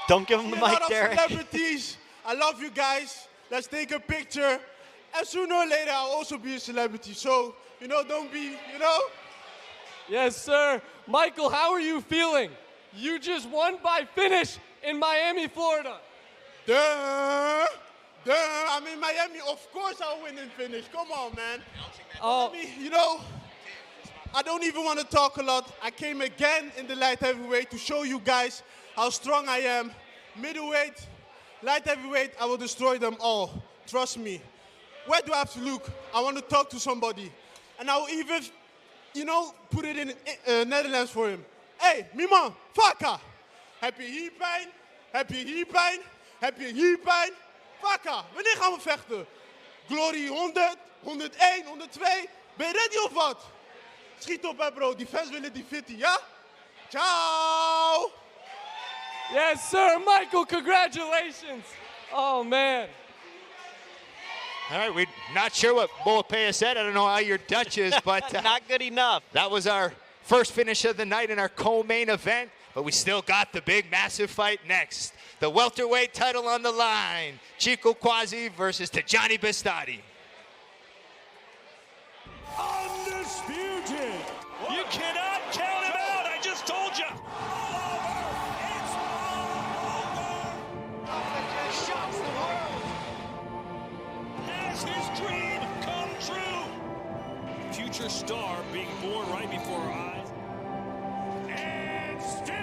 [SPEAKER 2] Don't give him the mic,
[SPEAKER 10] A
[SPEAKER 2] Derek.
[SPEAKER 10] lot of celebrities. I love you guys. Let's take a picture. And sooner or later, I'll also be a celebrity. So, you know, don't be, you know?
[SPEAKER 3] Yes, sir. Michael, how are you feeling? You just won by finish in Miami, Florida.
[SPEAKER 10] Duh. I'm in Miami. Of course I'll win and finish. Come on, man.
[SPEAKER 3] Oh.
[SPEAKER 10] You know, I don't even want to talk a lot. I came again in the light heavyweight to show you guys how strong I am. Middleweight, light heavyweight, I will destroy them all. Trust me. Where do I have to look? I want to talk to somebody. And I will even, you know, put it in Netherlands for him. Hey, Mima, Faka. Heb je hier pijn? Heb je hier pijn? Heb je hier pijn? Faka, wanneer gaan we vechten? Glory 100, 101, 102. Ben je ready of wat? Schiet op, hè, bro. Die fans willen die fitty, ja? Ciao!
[SPEAKER 3] Yes, sir. Michael, congratulations. Oh, man.
[SPEAKER 1] All right, we're not sure what Boapeah said. I don't know how your Dutch is, but
[SPEAKER 2] not good enough.
[SPEAKER 1] That was our first finish of the night in our co-main event, but we still got the big, massive fight next. The welterweight title on the line. Chico Kwasi versus Tyjani Beztati.
[SPEAKER 6] Undisputed. You cannot count him out. I just told you.
[SPEAKER 11] Shocks the world.
[SPEAKER 6] Has his dream come true? Future star being born right before our eyes. And still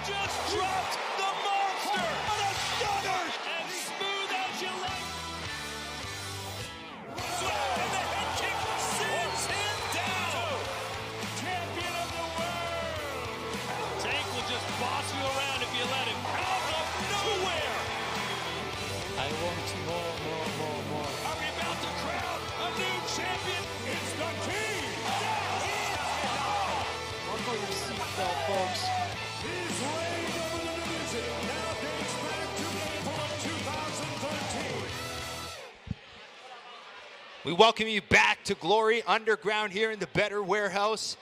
[SPEAKER 6] just dropped the monster. What a stunner! As smooth as you like. And the head kick sends him down. Champion of the world. Tank will just boss you around if you let him. Out of nowhere.
[SPEAKER 3] I want more.
[SPEAKER 6] Are we about to crown a new champion? It's the team.
[SPEAKER 3] Buckle your seatbelt, folks.
[SPEAKER 6] His reign over the division now dates back to April of 2013.
[SPEAKER 1] We welcome you back to Glory Underground here in the Better Warehouse.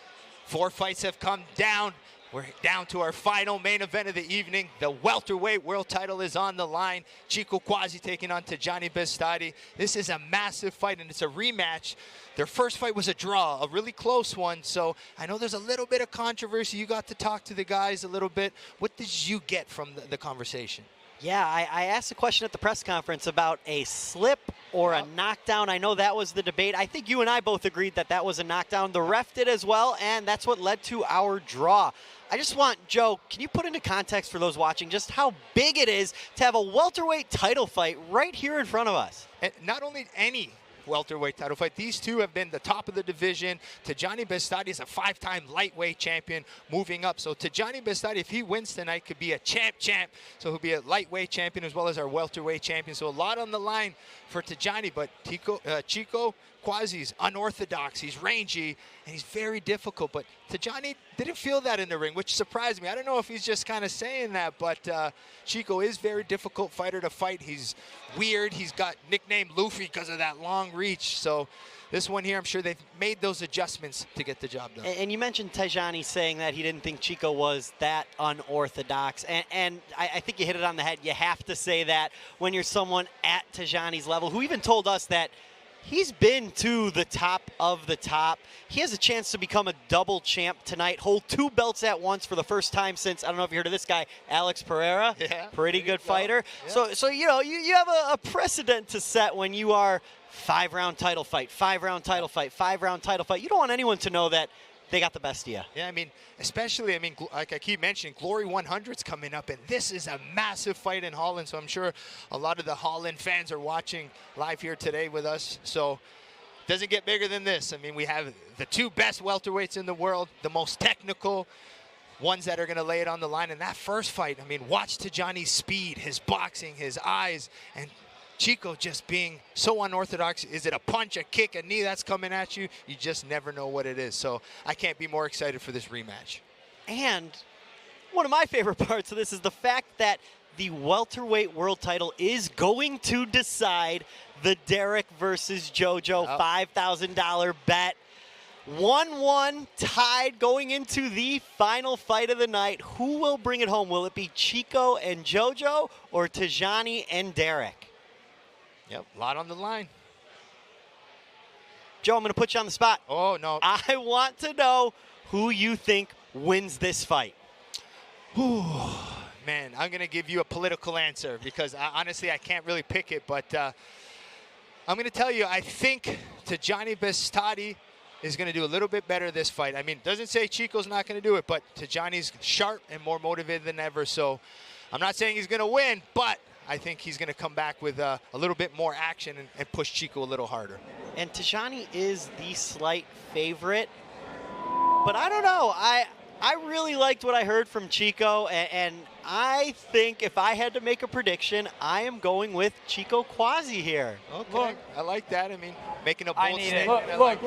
[SPEAKER 1] 4 fights have come down. We're down to our final main event of the evening. The welterweight world title is on the line. Chico Kwasi taking on Tyjani Beztati. This is a massive fight, and it's a rematch. Their first fight was a draw, a really close one. So I know there's a little bit of controversy. You got to talk to the guys a little bit. What did you get from the conversation?
[SPEAKER 2] Yeah, I asked a question at the press conference about a slip or a knockdown. I know that was the debate. I think you and I both agreed that that was a knockdown. The ref did as well, and that's what led to our draw. I just want, Joe, can you put into context for those watching just how big it is to have a welterweight title fight right here in front of us?
[SPEAKER 1] And not only any welterweight title fight. These two have been the top of the division. Tyjani Beztati is a 5-time lightweight champion moving up. So Tyjani Beztati, if he wins tonight, could be a champ. So he'll be a lightweight champion as well as our welterweight champion. So a lot on the line for Tyjani, but Chico Kwasi's unorthodox. He's rangy, and he's very difficult. But Tyjani didn't feel that in the ring, which surprised me. I don't know if he's just kind of saying that, but Chico is a very difficult fighter to fight. He's weird. He's got nicknamed Luffy because of that long reach. So this one here, I'm sure they've made those adjustments to get the job done.
[SPEAKER 2] And you mentioned Tyjani saying that he didn't think Chico was that unorthodox. And I think you hit it on the head. You have to say that when you're someone at Tyjani's level, who even told us that he's been to the top of the top. He has a chance to become a double champ tonight, hold 2 belts at once for the first time since, I don't know if you heard of this guy, Alex Pereira.
[SPEAKER 1] Yeah.
[SPEAKER 2] Pretty good fighter.
[SPEAKER 1] Yeah.
[SPEAKER 2] So you know, you have a precedent to set when you are 5-round title fight, 5-round title fight, 5-round title fight. You don't want anyone to know that they got the best of you.
[SPEAKER 1] Yeah, I mean, especially, like I keep mentioning, Glory 100's coming up, and this is a massive fight in Holland, so I'm sure a lot of the Holland fans are watching live here today with us, so it doesn't get bigger than this. I mean, we have the 2 best welterweights in the world, the most technical ones that are going to lay it on the line. In that first fight, I mean, watch Tyjani's speed, his boxing, his eyes, and Chico just being so unorthodox. Is it a punch, a kick, a knee that's coming at you? You just never know what it is. So I can't be more excited for this rematch.
[SPEAKER 2] And one of my favorite parts of this is the fact that the welterweight world title is going to decide the Derek versus JoJo $5,000 bet. 1-1 tied going into the final fight of the night. Who will bring it home? Will it be Chico and JoJo or Tyjani and Derek?
[SPEAKER 1] Yep, a lot on the line.
[SPEAKER 2] Joe, I'm going to put you on the spot.
[SPEAKER 1] Oh, no.
[SPEAKER 2] I want to know who you think wins this fight.
[SPEAKER 1] Man, I'm going to give you a political answer because honestly, I can't really pick it. But I'm going to tell you, I think Tyjani Beztati is going to do a little bit better this fight. I mean, it doesn't say Chico's not going to do it, but Tyjani's sharp and more motivated than ever. So I'm not saying he's going to win, but I think he's going to come back with a little bit more action and push Chico a little harder.
[SPEAKER 2] And Tyjani is the slight favorite, but I don't know. I really liked what I heard from Chico, and I think if I had to make a prediction, I am going with Chico Kwasi here.
[SPEAKER 1] Okay,
[SPEAKER 3] Look.
[SPEAKER 1] I like that. I mean, making a bold statement.
[SPEAKER 3] Look.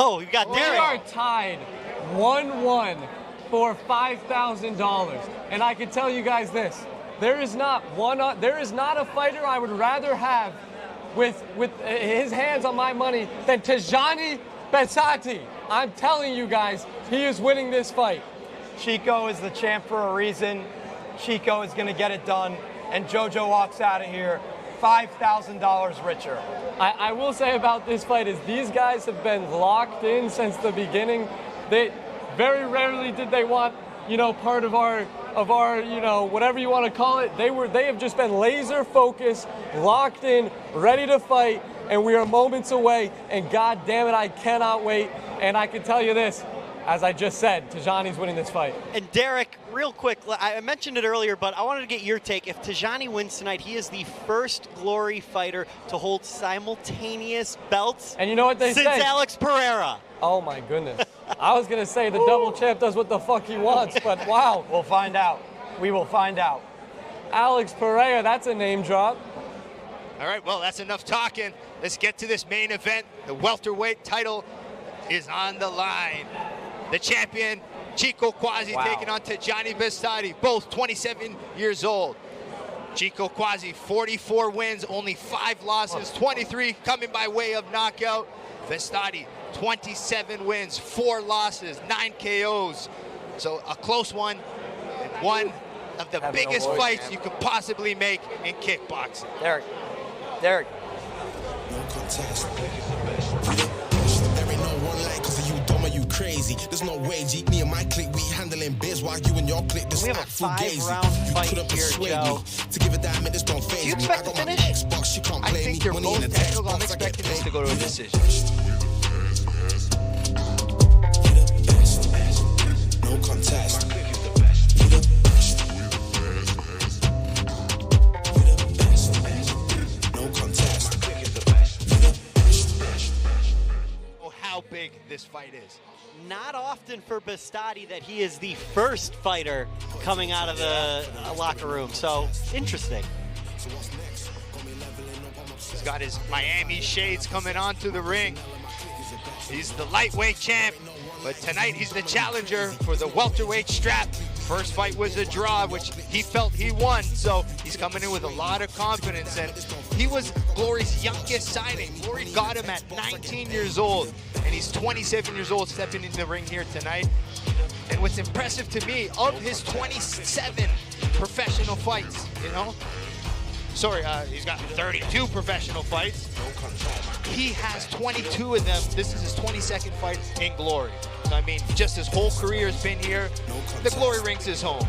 [SPEAKER 2] Oh, you got
[SPEAKER 3] We
[SPEAKER 2] Derek.
[SPEAKER 3] are tied 1-1 for $5,000. And I can tell you guys this, there is not a fighter I would rather have with his hands on my money than Tyjani Beztati. I'm telling you guys, he is winning this fight.
[SPEAKER 5] Chico is the champ for a reason. Chico is going to get it done, and JoJo walks out of here $5,000 richer.
[SPEAKER 3] I will say about this fight is these guys have been locked in since the beginning. They very rarely did they want, part of our, whatever you want to call it. They have just been laser focused, locked in, ready to fight, and we are moments away. And God damn it, I cannot wait. And I can tell you this, as I just said, Tyjani's winning this fight.
[SPEAKER 2] And Derek, real quick, I mentioned it earlier, but I wanted to get your take. If Tyjani wins tonight, he is the first Glory fighter to hold simultaneous belts.
[SPEAKER 3] And you know what they say?
[SPEAKER 2] Since Alex Pereira.
[SPEAKER 3] Oh my goodness. I was gonna say the double champ does what the fuck he wants, but wow.
[SPEAKER 5] We'll find out. We will find out.
[SPEAKER 3] Alex Pereira, that's a name drop.
[SPEAKER 1] All right, well, that's enough talking. Let's get to this main event. The welterweight title is on the line. The champion, Chico Kwasi, taking on Tyjani Beztati, both 27 years old. Chico Kwasi, 44 wins, only 5 losses, 23 coming by way of knockout. Beztati, 27 wins, 4 losses, 9 KOs. So a close one, and one of the biggest fights you could possibly make in kickboxing.
[SPEAKER 5] Derek.
[SPEAKER 12] No contest. There ain't no one like, cause you dumb or you crazy. There's no way, G. Me and my clique, we handling biz while you and your clique just act fugazi. You couldn't persuade me to give a damn, it just don't phase me. I got my Xbox, you can't play me. Money in the text box, I get paid.
[SPEAKER 1] To go to a decision.
[SPEAKER 12] No contest.
[SPEAKER 1] How big this fight is.
[SPEAKER 2] Not often for Beztati that he is the first fighter coming out of the locker room, so interesting.
[SPEAKER 1] He's got his Miami shades coming onto the ring. He's the lightweight champ, but tonight he's the challenger for the welterweight strap. First fight was a draw, which he felt he won, so he's coming in with a lot of confidence, and he was Glory's youngest signing. Glory got him at 19 years old, and he's 27 years old stepping in the ring here tonight. And what's impressive to me, of his 27 professional fights, he's got 32 professional fights. He has 22 of them. This is his 22nd fight in Glory. So, I mean, just his whole career has been here. The Glory ring's his home.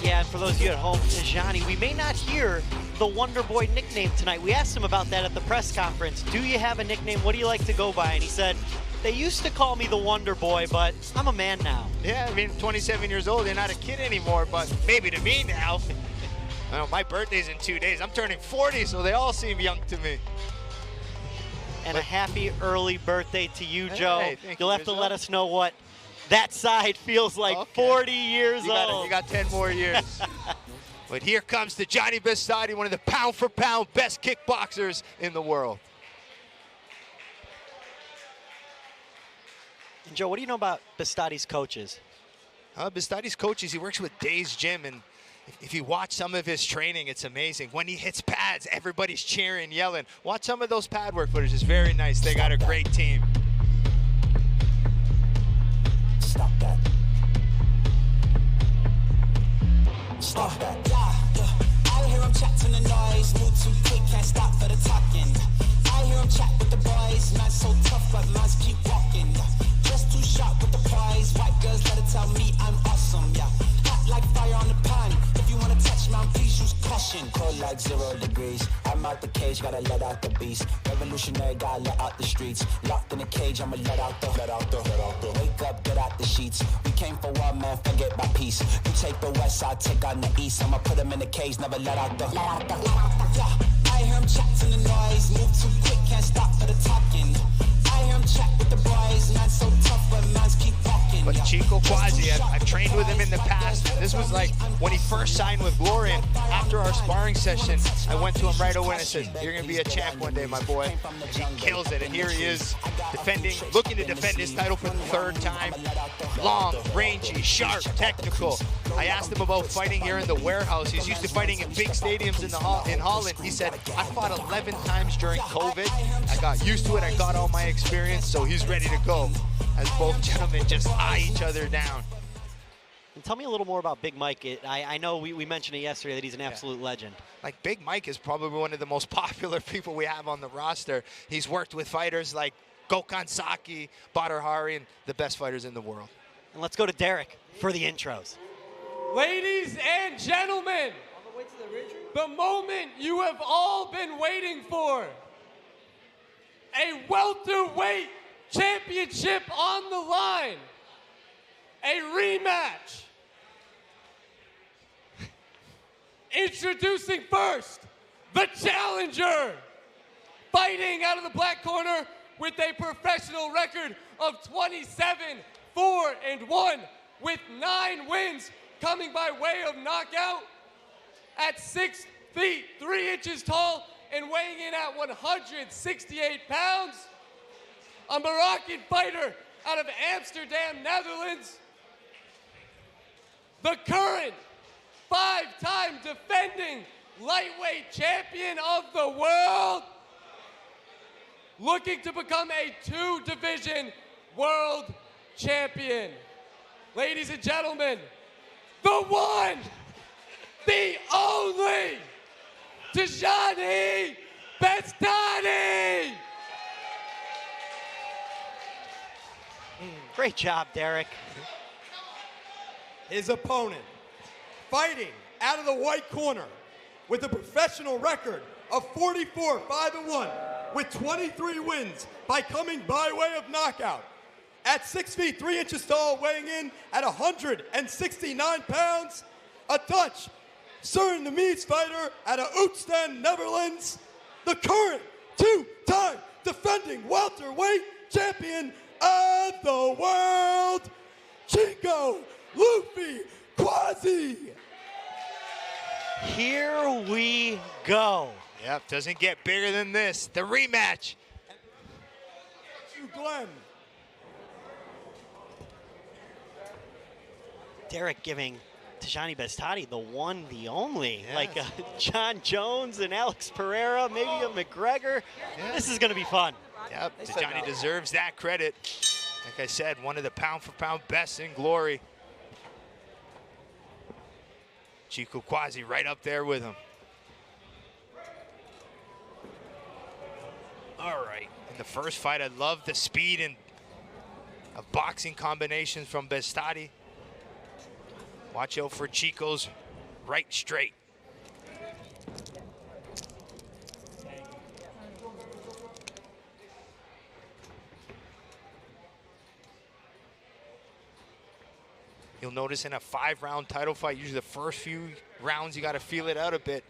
[SPEAKER 2] Yeah, and for those of you at home, Tyjani, we may not hear the Wonder Boy nickname tonight. We asked him about that at the press conference. Do you have a nickname? What do you like to go by? And he said, they used to call me the Wonder Boy, but I'm a man now.
[SPEAKER 1] Yeah, I mean, 27 years old, you're not a kid anymore, but maybe to me now. I know, my birthday's in 2 days. I'm turning 40, so they all seem young to me.
[SPEAKER 2] And a happy early birthday to you, Joe.
[SPEAKER 1] Hey,
[SPEAKER 2] You'll have to let us know what that side feels like. 40 years old.
[SPEAKER 1] You got 10 more years. But here comes Tyjani Beztati, one of the pound-for-pound best kickboxers in the world.
[SPEAKER 2] And Joe, what do you know about Beztati's coaches?
[SPEAKER 1] Beztati's coaches, he works with Days Gym, and if you watch some of his training, it's amazing. When he hits pads, everybody's cheering, yelling. Watch some of those pad work footage. It's very nice. They got a great team.
[SPEAKER 12] Stop that. Stop that. I hear him chatting the noise. Move too quick, can't stop for the talking. I hear him chat with the boys. Man so tough, but mans keep walking. Just too sharp with the prize. White girls let it tell me I'm awesome, yeah. Hot like fire on the pan. If you wanna touch man, please use caution. Cold like 0 degrees. I'm out the cage, gotta let out the beast. Revolutionary, gotta let out the streets. Locked in a cage, I'ma let out the. Wake up, get out the sheets. We came for one man, forget my peace. You take the west, I take on the east. I'ma put him in the cage, never let out the. Yeah. I hear him chatting the noise. Move too quick, can't stop for the talking. I hear him chat with the boys. Man so tough, but mans keep walking.
[SPEAKER 1] But Chico Kwasi. I've trained with him in the past. This was like when he first signed with Glory. And after our sparring session, I went to him right away and I said, "You're gonna be a champ one day, my boy." And he kills it. And here he is, looking to defend his title for the third time. Long, rangy, sharp, technical. I asked him about fighting here in the warehouse. He's used to fighting in big stadiums in Holland. He said, "I fought 11 times during COVID. I got used to it. I got all my experience." So he's ready to go as both gentlemen just eye each other down.
[SPEAKER 2] And tell me a little more about Big Mike. I know we mentioned it yesterday that he's an absolute legend.
[SPEAKER 1] Like, Big Mike is probably one of the most popular people we have on the roster. He's worked with fighters like Gokhan Saki, Badr Hari, and the best fighters in the world.
[SPEAKER 2] And let's go to Derek for the intros.
[SPEAKER 3] Ladies and gentlemen, the moment you have all been waiting for. A welterweight championship on the line. A rematch. Introducing first, the challenger. Fighting out of the black corner with a professional record of 27-4-1 with 9 wins coming by way of knockout. At 6 feet 3 inches tall and weighing in at 168 pounds. A Moroccan fighter out of Amsterdam, Netherlands. The current 5-time defending lightweight champion of the world. Looking to become a 2-division world champion. Ladies and gentlemen, the one, the only, Tyjani Beztati!
[SPEAKER 2] Great job, Derek.
[SPEAKER 4] His opponent, fighting out of the white corner with a professional record of 44-5-1 with 23 wins by coming by way of knockout. At 6 feet 3 inches tall, weighing in at 169 pounds, a Dutch Surinamese fighter out of Utrecht, Netherlands, the current 2-time defending welterweight champion of the world, Chico Luffy Kwasi.
[SPEAKER 2] Here we go.
[SPEAKER 1] Yep, doesn't get bigger than this. The rematch.
[SPEAKER 4] Glenn.
[SPEAKER 2] Derek giving Tyjani Beztati the one, the only.
[SPEAKER 1] Yes.
[SPEAKER 2] Like John Jones and Alex Pereira, maybe a McGregor.
[SPEAKER 1] Yes.
[SPEAKER 2] This is going to be fun.
[SPEAKER 1] Yep, Tyjani deserves that credit. Like I said, one of the pound-for-pound best in glory. Chico Kwasi right up there with him. All right, in the first fight, I love the speed and of boxing combinations from Beztati. Watch out for Chico's right straight. You'll notice in a 5-round title fight, usually the first few rounds, you got to feel it out a bit.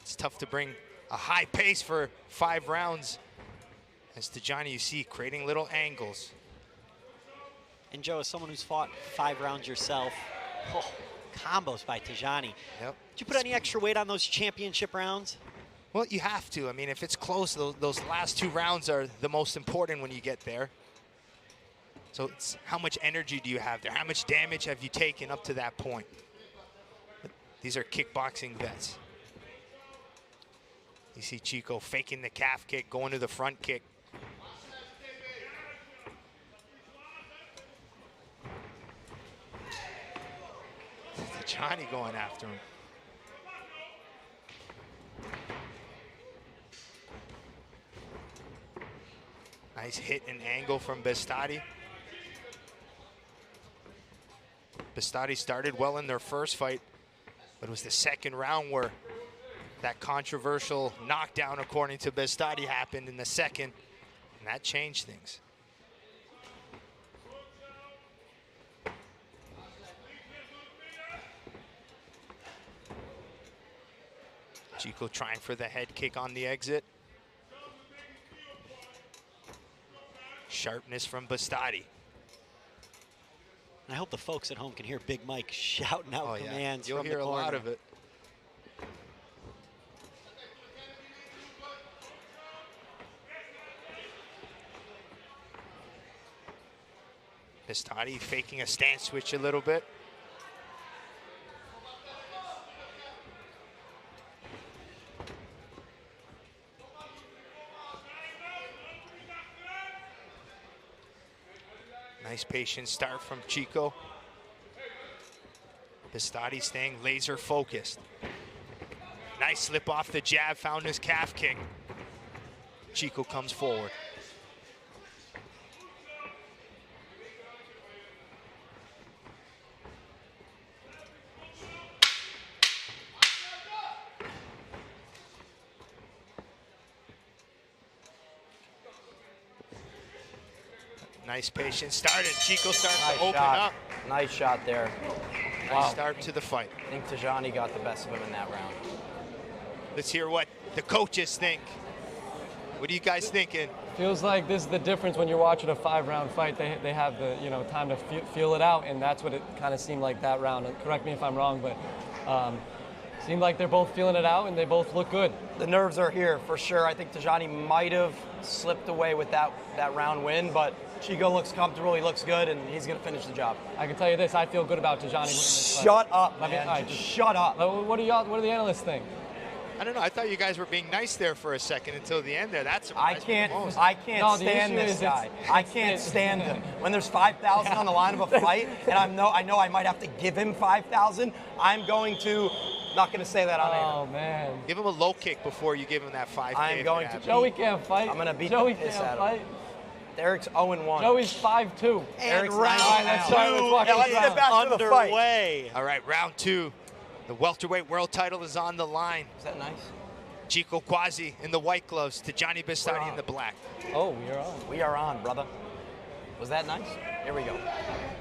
[SPEAKER 1] It's tough to bring a high pace for 5 rounds. As Tyjani, you see, creating little angles.
[SPEAKER 2] And Joe, as someone who's fought 5 rounds yourself, combos by Tyjani.
[SPEAKER 1] Yep.
[SPEAKER 2] Did you put any extra weight on those championship rounds?
[SPEAKER 1] Well, you have to. I mean, if it's close, those last 2 rounds are the most important when you get there. So it's how much energy do you have there? How much damage have you taken up to that point? These are kickboxing vets. You see Chico faking the calf kick, going to the front kick. Tyjani going after him. Nice hit and angle from Beztati. Beztati started well in their first fight, but it was the second round where that controversial knockdown, according to Beztati, happened in the second, and that changed things. Chico trying for the head kick on the exit. Sharpness from Beztati.
[SPEAKER 2] And I hope the folks at home can hear Big Mike shouting out commands
[SPEAKER 1] You'll
[SPEAKER 2] from
[SPEAKER 1] hear
[SPEAKER 2] the
[SPEAKER 1] a
[SPEAKER 2] corner.
[SPEAKER 1] lot of it. Beztati faking a stance switch a little bit. Nice patient start from Chico. Beztati staying laser focused. Nice slip off the jab, found his calf kick. Chico comes forward. Nice patient start, and Chico starts to open up.
[SPEAKER 5] Nice shot there.
[SPEAKER 1] Nice start to the fight.
[SPEAKER 5] I think Tyjani got the best of him in that round.
[SPEAKER 1] Let's hear what the coaches think. What are you guys thinking?
[SPEAKER 3] Feels like this is the difference when you're watching a 5-round fight. They have the time to feel it out, and that's what it kind of seemed like that round. And correct me if I'm wrong, but seemed like they're both feeling it out and they both look good.
[SPEAKER 5] The nerves are here for sure. I think Tyjani might have slipped away with that round win, but Chico looks comfortable, he looks good, and he's going to finish the job.
[SPEAKER 3] I can tell you this, I feel good about Tyjani winning this fight.
[SPEAKER 5] Shut up, man. Shut up.
[SPEAKER 3] What do the analysts think?
[SPEAKER 1] I don't know. I thought you guys were being nice there for a second until the end there. That's
[SPEAKER 5] I can't stand this guy. I can't stand him. When there's 5,000 on the line of a fight, and I know I might have to give him 5,000, I'm going to. Not going to say that on air.
[SPEAKER 3] Oh man!
[SPEAKER 1] Give him a low kick before you give him that 5K.
[SPEAKER 5] I'm going to.
[SPEAKER 3] Joey can't fight.
[SPEAKER 5] I'm going to beat
[SPEAKER 3] Joey
[SPEAKER 5] the piss
[SPEAKER 3] can't
[SPEAKER 5] out
[SPEAKER 3] fight.
[SPEAKER 5] of him. Eric's 0-1.
[SPEAKER 3] Joey's 5'2".
[SPEAKER 5] Eric's
[SPEAKER 2] round
[SPEAKER 5] 9
[SPEAKER 3] let's
[SPEAKER 5] get back to the fight.
[SPEAKER 2] Underway.
[SPEAKER 1] All right, round 2. The welterweight world title is on the line.
[SPEAKER 5] Is that nice?
[SPEAKER 1] Chico Kwasi in the white gloves, Tyjani Beztati in the black.
[SPEAKER 3] Oh, we're on.
[SPEAKER 5] We are on, brother. Was that nice? Here we go.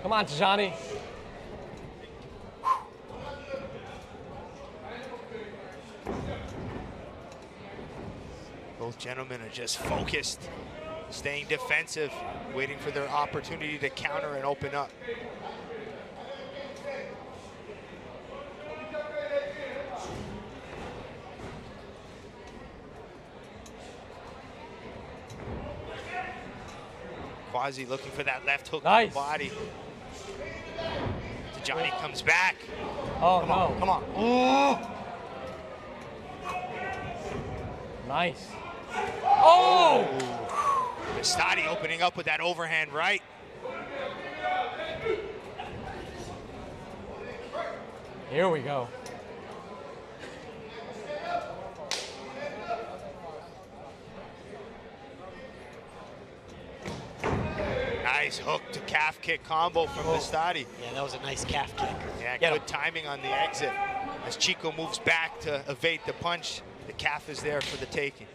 [SPEAKER 3] Come on, Tyjani.
[SPEAKER 1] Both gentlemen are just focused, staying defensive, waiting for their opportunity to counter and open up. Kwasi looking for that left hook in the body. Tyjani comes back.
[SPEAKER 3] Oh,
[SPEAKER 5] Come on. Ooh.
[SPEAKER 3] Nice. Oh!
[SPEAKER 1] Beztati opening up with that overhand right.
[SPEAKER 3] Here we go.
[SPEAKER 1] Nice hook to calf kick combo from Beztati.
[SPEAKER 2] Yeah, that was a nice calf kick.
[SPEAKER 1] Yeah, good timing on the exit. As Chico moves back to evade the punch, the calf is there for the taking.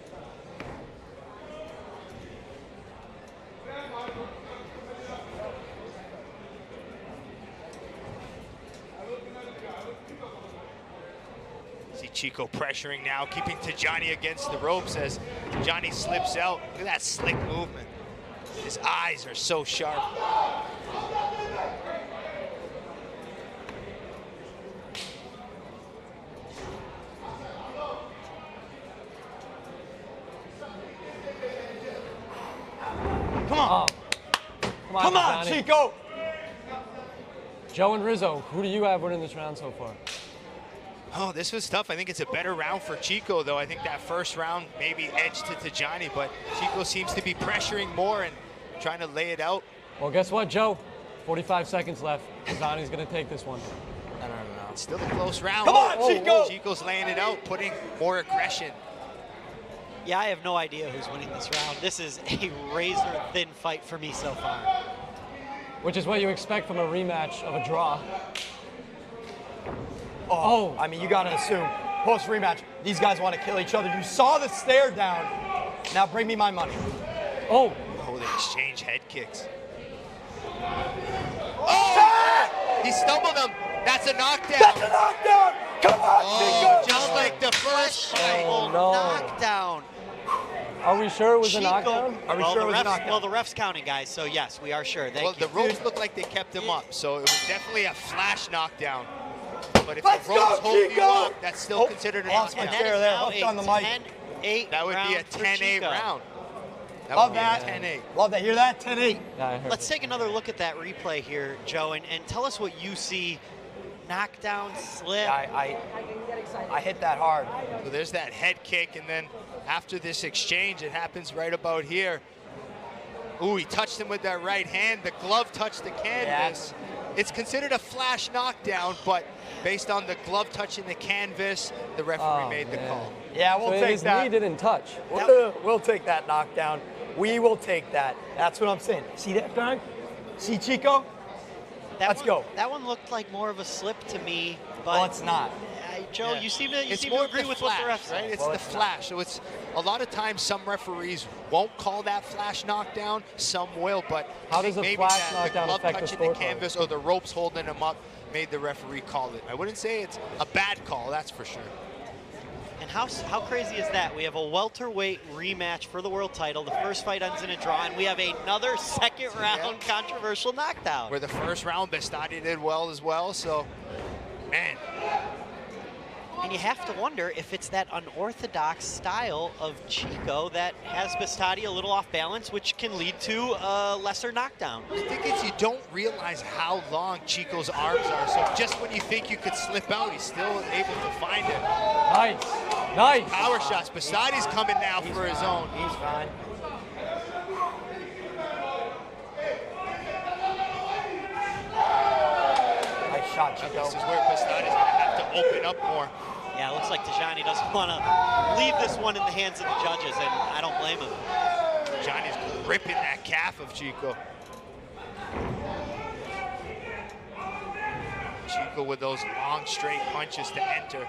[SPEAKER 1] See Chico pressuring now, keeping Tyjani against the ropes as Tyjani slips out. Look at that slick movement. His eyes are so sharp.
[SPEAKER 5] Come on. Come on, Chico.
[SPEAKER 3] Joe and Rizzo, who do you have winning this round so far?
[SPEAKER 1] Oh, this was tough. I think it's a better round for Chico, though. I think that first round maybe edged to Tyjani, but Chico seems to be pressuring more and trying to lay it out.
[SPEAKER 3] Well, guess what, Joe? 45 seconds left. Tyjani's going to take this one.
[SPEAKER 5] No.
[SPEAKER 1] It's still a close round.
[SPEAKER 5] Come on, Chico!
[SPEAKER 1] Chico's laying it out, putting more aggression.
[SPEAKER 2] Yeah, I have no idea who's winning this round. This is a razor-thin fight for me so far.
[SPEAKER 3] Which is what you expect from a rematch of a draw.
[SPEAKER 5] Oh, I mean, you got to assume, post-rematch, these guys want to kill each other. You saw the stare down. Now bring me my money.
[SPEAKER 1] Oh, they exchange head kicks. Oh! He stumbled him. That's a knockdown.
[SPEAKER 5] That's a knockdown. Come on, Chico.
[SPEAKER 1] Just like the first fight.
[SPEAKER 3] Oh, no.
[SPEAKER 2] Knockdown.
[SPEAKER 3] Are we sure it was
[SPEAKER 2] Chico,
[SPEAKER 3] a knockdown?
[SPEAKER 5] Are we
[SPEAKER 2] well,
[SPEAKER 5] sure it
[SPEAKER 2] the
[SPEAKER 5] was a
[SPEAKER 2] refs,
[SPEAKER 5] knockdown?
[SPEAKER 2] well, the ref's counting, guys, so yes, we are sure. Thank
[SPEAKER 1] Well,
[SPEAKER 2] you.
[SPEAKER 1] the ropes look like they kept him up, so it was definitely a flash knockdown. But if
[SPEAKER 5] Let's
[SPEAKER 1] the ropes
[SPEAKER 5] go,
[SPEAKER 1] hold you
[SPEAKER 5] Chico!
[SPEAKER 1] up, that's still considered a
[SPEAKER 5] lost my
[SPEAKER 1] knockdown.
[SPEAKER 5] chair there.
[SPEAKER 2] Now
[SPEAKER 5] Hooked
[SPEAKER 2] a
[SPEAKER 5] on the mic.
[SPEAKER 2] 10-8
[SPEAKER 1] That would be a
[SPEAKER 2] round for
[SPEAKER 1] 10-8
[SPEAKER 2] Chico.
[SPEAKER 1] round. That
[SPEAKER 5] Love
[SPEAKER 1] would be
[SPEAKER 5] that.
[SPEAKER 1] a 10-8.
[SPEAKER 5] Love that. Hear that? 10-8.
[SPEAKER 3] Yeah, I heard
[SPEAKER 2] Let's
[SPEAKER 3] it.
[SPEAKER 2] take another look at that replay here, Joe, and tell us what you see. Knockdown, slip.
[SPEAKER 5] I hit that hard.
[SPEAKER 1] So there's that head kick, and then after this exchange, it happens right about here. Ooh, he touched him with that right hand. The glove touched the canvas. It's considered a flash knockdown, but based on the glove touching the canvas, the referee made the call.
[SPEAKER 5] Yeah, we'll
[SPEAKER 3] So
[SPEAKER 5] take
[SPEAKER 3] his
[SPEAKER 5] that.
[SPEAKER 3] knee didn't touch.
[SPEAKER 5] We'll take that knockdown. We will take that. That's what I'm saying. See that, guy? See Chico? Let's go.
[SPEAKER 2] That one looked like more of a slip to me, but
[SPEAKER 5] Well, it's not.
[SPEAKER 2] Joe,
[SPEAKER 1] Yeah.
[SPEAKER 2] you seem
[SPEAKER 1] It's
[SPEAKER 2] to
[SPEAKER 1] more
[SPEAKER 2] agree
[SPEAKER 1] the
[SPEAKER 2] with
[SPEAKER 1] flash,
[SPEAKER 2] what the refs
[SPEAKER 1] right?
[SPEAKER 2] say.
[SPEAKER 1] It's
[SPEAKER 5] Well,
[SPEAKER 1] the
[SPEAKER 5] it's
[SPEAKER 1] flash. So it's a lot of times some referees won't call that flash knockdown, some will, but
[SPEAKER 3] How does a
[SPEAKER 1] maybe
[SPEAKER 3] flash
[SPEAKER 1] that,
[SPEAKER 3] knockdown
[SPEAKER 1] the glove
[SPEAKER 3] affect the
[SPEAKER 1] touching the
[SPEAKER 3] scorecard?
[SPEAKER 1] canvas or the ropes holding him up made the referee call it. I wouldn't say it's a bad call, that's for sure.
[SPEAKER 2] And how crazy is that? We have a welterweight rematch for the world title. The first fight ends in a draw, and we have another second round controversial knockdown.
[SPEAKER 1] Where the first round, Beztati did well as well, so, man.
[SPEAKER 2] And you have to wonder if it's that unorthodox style of Chico that has Beztati a little off balance, which can lead to a lesser knockdown.
[SPEAKER 1] I think it's you don't realize how long Chico's arms are, so just when you think you could slip out, he's still able to find it.
[SPEAKER 3] Nice. Nice.
[SPEAKER 1] Power shots. Beztati's coming now for his own.
[SPEAKER 5] He's fine. Nice shot, Chico.
[SPEAKER 1] This is where Beztati's going to have to open up more.
[SPEAKER 2] Yeah, it looks like Tyjani doesn't want to leave this one in the hands of the judges, and I don't blame him.
[SPEAKER 1] Tyjani's gripping that calf of Chico. Chico with those long, straight punches to enter.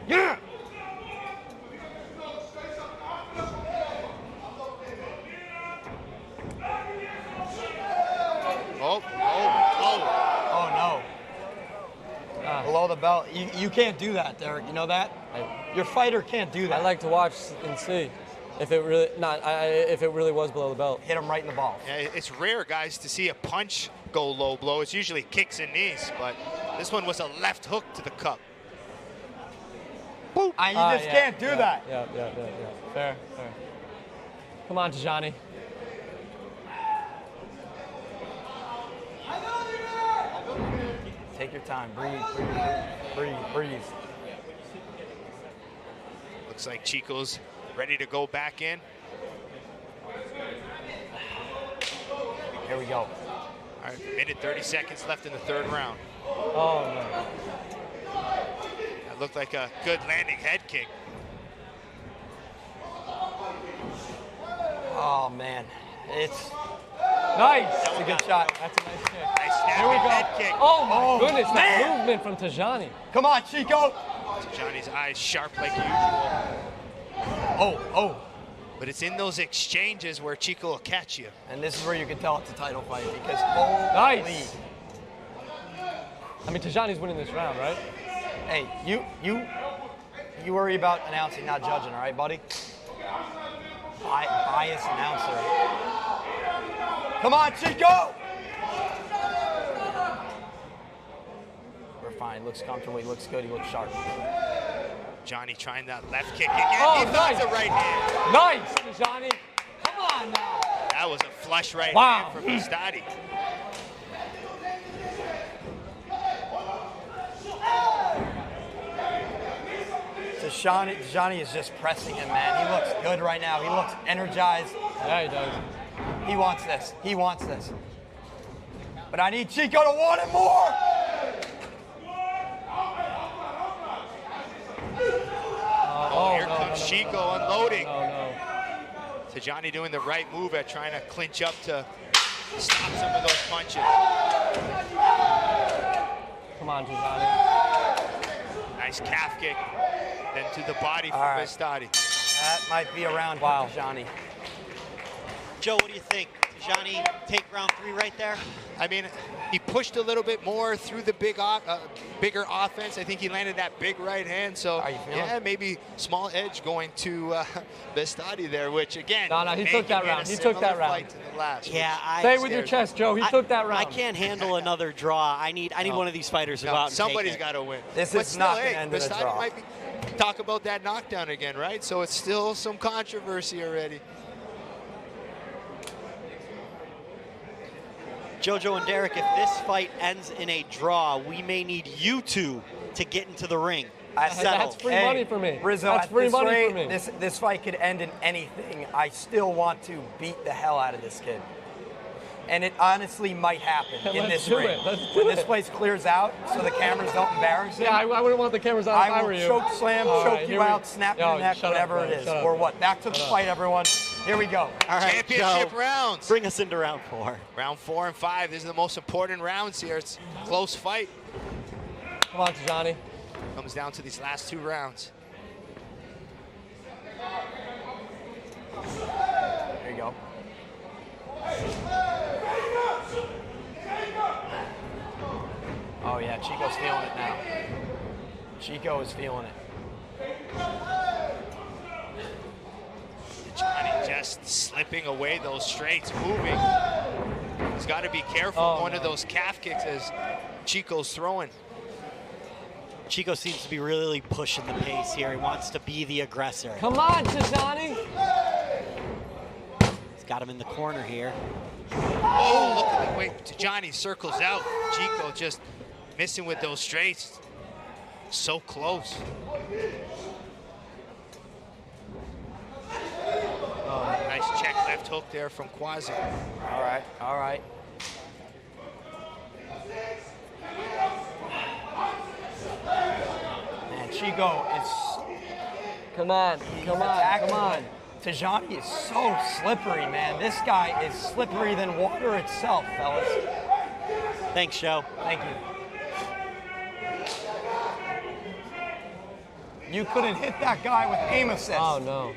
[SPEAKER 5] Yeah!
[SPEAKER 1] Oh.
[SPEAKER 5] Oh, no. Below the belt. You can't do that, Derek. You know that? Your fighter can't do that.
[SPEAKER 3] I like to watch and see if it really if it really was below the belt.
[SPEAKER 5] Hit him right in the balls.
[SPEAKER 1] Yeah, it's rare, guys, to see a punch go low blow. It's usually kicks and knees, but this one was a left hook to the cup.
[SPEAKER 5] You just can't do that.
[SPEAKER 3] Yeah. Fair. Come on, Tyjani.
[SPEAKER 5] Take your time. Breathe.
[SPEAKER 1] Looks like Chico's ready to go back in.
[SPEAKER 5] Here we go.
[SPEAKER 1] All right, minute 30 seconds left in the third round.
[SPEAKER 3] Oh, no.
[SPEAKER 1] That looked like a good landing head kick.
[SPEAKER 5] Oh, man. It's
[SPEAKER 3] Nice.
[SPEAKER 5] That's a good shot.
[SPEAKER 3] That's a nice kick.
[SPEAKER 1] Nice
[SPEAKER 3] Here we
[SPEAKER 1] snapping
[SPEAKER 3] go.
[SPEAKER 1] head kick.
[SPEAKER 3] Oh, my goodness.
[SPEAKER 5] man.
[SPEAKER 3] That movement from Tyjani.
[SPEAKER 5] Come on, Chico.
[SPEAKER 1] Tyjani's eyes sharp like usual.
[SPEAKER 5] Oh.
[SPEAKER 1] But it's in those exchanges where Chico will catch you.
[SPEAKER 5] And this is where you can tell it's a title fight because holy.
[SPEAKER 3] Nice. I mean, Tyjani's winning this round, right?
[SPEAKER 5] Hey, you worry about announcing, not judging, all right, buddy? Biased announcer. Come on, Chico! We're fine. Looks comfortable. He looks good. He looks sharp.
[SPEAKER 1] Johnny trying that left kick again.
[SPEAKER 3] Oh,
[SPEAKER 1] He throws
[SPEAKER 3] nice.
[SPEAKER 1] a right hand.
[SPEAKER 3] Nice, Tyjani. Come on now.
[SPEAKER 1] That was a flush right
[SPEAKER 3] Wow.
[SPEAKER 1] hand from Beztati.
[SPEAKER 5] Tyjani is just pressing him, man. He looks good right now. He looks energized.
[SPEAKER 3] Yeah, he does.
[SPEAKER 5] He wants this. He wants this. But I need Chico to want it more.
[SPEAKER 1] Here comes Chico unloading.
[SPEAKER 3] No.
[SPEAKER 1] Tyjani doing the right move at trying to clinch up to stop some of those punches.
[SPEAKER 3] Come on, Tyjani.
[SPEAKER 1] Nice calf kick. Then to the body from
[SPEAKER 5] right.
[SPEAKER 1] Beztati.
[SPEAKER 5] That might be a round for Tyjani.
[SPEAKER 2] Joe, what do you think? Tyjani take round 3 right there?
[SPEAKER 1] I mean, he pushed a little bit more through the bigger offense. I think he landed that big right hand. So, yeah, maybe small edge going to Beztati there, which, again,
[SPEAKER 3] no, he took that round. He took that round.
[SPEAKER 1] To the last,
[SPEAKER 2] yeah,
[SPEAKER 3] stay with your chest, Joe. He took that round.
[SPEAKER 2] I can't handle another draw. I need one of these fighters to go out and
[SPEAKER 1] somebody's got to win.
[SPEAKER 5] This is not the end of the draw.
[SPEAKER 1] Might talk about that knockdown again, right? So it's still some controversy already.
[SPEAKER 2] Jojo and Derek, if this fight ends in a draw, we may need you two to get into the ring.
[SPEAKER 3] That's free money for me.
[SPEAKER 5] Rizzo,
[SPEAKER 3] that's free money for me.
[SPEAKER 5] This fight could end in anything. I still want to beat the hell out of this kid. And it honestly might happen in this ring. When this place clears out so the cameras don't embarrass him.
[SPEAKER 3] Yeah, I wouldn't want the cameras out if I were you.
[SPEAKER 5] I will choke slam, choke you out, snap your neck, whatever it is. Or what? Back to the fight, everyone. Here we go.
[SPEAKER 2] All right,
[SPEAKER 1] championship
[SPEAKER 2] Joe,
[SPEAKER 1] rounds.
[SPEAKER 2] Bring us into round 4.
[SPEAKER 1] Round 4 and 5. These are the most important rounds here. It's a close fight.
[SPEAKER 3] Come on, Tyjani.
[SPEAKER 1] Comes down to these last 2 rounds.
[SPEAKER 5] There you go. Oh yeah, Chico's feeling it now. Chico is feeling it.
[SPEAKER 1] Tyjani just slipping away those straights, moving. He's got to be careful. One of those calf kicks as Chico's throwing.
[SPEAKER 2] Chico seems to be really pushing the pace here. He wants to be the aggressor.
[SPEAKER 3] Come on, Tyjani.
[SPEAKER 2] He's got him in the corner here.
[SPEAKER 1] Oh, look at the way Tyjani circles out. Chico just missing with those straights. So close. Oh, nice check left hook there from Kwasi.
[SPEAKER 5] All right, all right. And Chico is...
[SPEAKER 3] Come on, come on.
[SPEAKER 5] Tyjani is so slippery, man. This guy is slipperier than water itself, fellas.
[SPEAKER 2] Thanks, Joe.
[SPEAKER 5] Thank you. You couldn't hit that guy with aim assist.
[SPEAKER 3] Oh, no.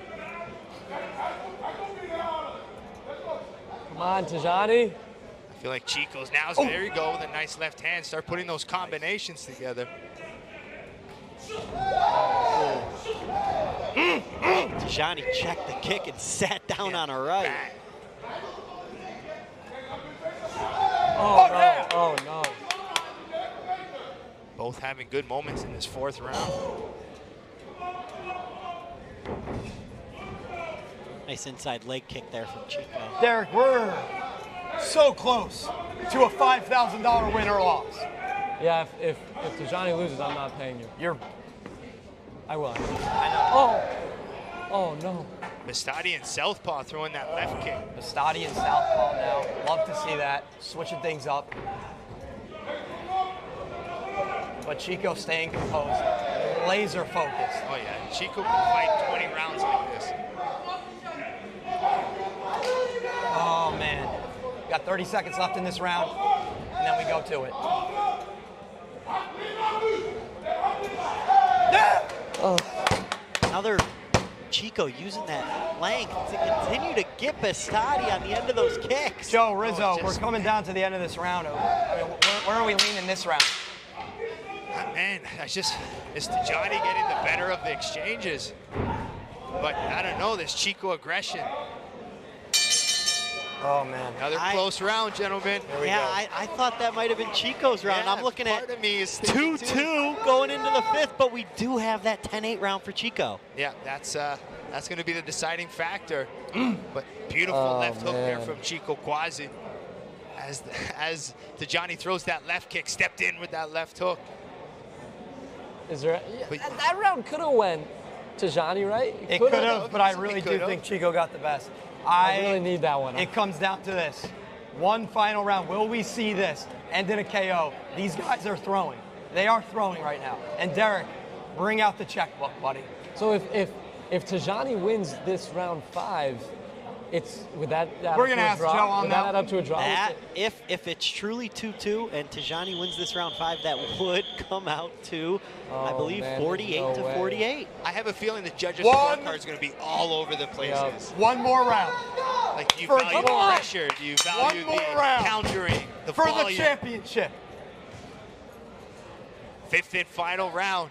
[SPEAKER 3] Come on, Tyjani.
[SPEAKER 1] I feel like Chico's now. So there you go with a nice left hand. Start putting those combinations together.
[SPEAKER 2] Tyjani checked the kick and sat down on a right.
[SPEAKER 3] Oh, no. Oh, no.
[SPEAKER 1] Both having good moments in this 4th round.
[SPEAKER 2] Nice inside leg kick there from Chico.
[SPEAKER 5] Derek, we're so close to a $5,000 win or loss.
[SPEAKER 3] Yeah, if Tyjani loses, I'm not paying you. I will.
[SPEAKER 5] I know.
[SPEAKER 3] Oh, no.
[SPEAKER 1] Beztati and southpaw throwing that left kick.
[SPEAKER 5] Beztati and southpaw now. Love to see that. Switching things up. But Chico staying composed. Laser focused.
[SPEAKER 1] Oh, yeah. Chico can fight 20 rounds like this.
[SPEAKER 5] Oh, man. Got 30 seconds left in this round, and then we go to it. Yeah!
[SPEAKER 3] Oh.
[SPEAKER 2] Another Chico using that length to continue to get Beztati on the end of those kicks.
[SPEAKER 5] Joe, Rizzo, we're coming down to the end of this round. I mean, where are we leaning this round?
[SPEAKER 1] Man, it's Tyjani getting the better of the exchanges. But I don't know, this Chico aggression.
[SPEAKER 5] Oh, man.
[SPEAKER 1] Another close round, gentlemen.
[SPEAKER 2] Yeah, I thought that might have been Chico's round.
[SPEAKER 1] Yeah,
[SPEAKER 2] I'm looking at
[SPEAKER 1] part of me is
[SPEAKER 2] 2-2 going into the 5th, but we do have that 10-8 round for Chico.
[SPEAKER 1] Yeah, that's going to be the deciding factor. But beautiful left hook there from Chico Kwasi. As Tyjani throws that left kick, stepped in with that left hook.
[SPEAKER 3] Is there? That round could have went Tyjani, right?
[SPEAKER 5] It could have, but I really do think Chico got the best.
[SPEAKER 3] I really need that one.
[SPEAKER 5] It comes down to this. One final round. Will we see this end in a KO? These guys are throwing. They are throwing right now. And Derek, bring out the checkbook, buddy.
[SPEAKER 3] So if Tyjani wins this round 5, would that
[SPEAKER 5] we're gonna ask Joe on that.
[SPEAKER 3] Add up to a draw?
[SPEAKER 2] If it's truly 2-2 and Tyjani wins this round 5, that would come out to, I believe, 48-48.
[SPEAKER 1] I have a feeling the judges' scorecard is going to be all over the place.
[SPEAKER 5] One more round.
[SPEAKER 1] Like, do you
[SPEAKER 5] For
[SPEAKER 1] value the pressure? Do you value the countering, the
[SPEAKER 5] for
[SPEAKER 1] volume?
[SPEAKER 5] the championship.
[SPEAKER 1] Fifth and final round.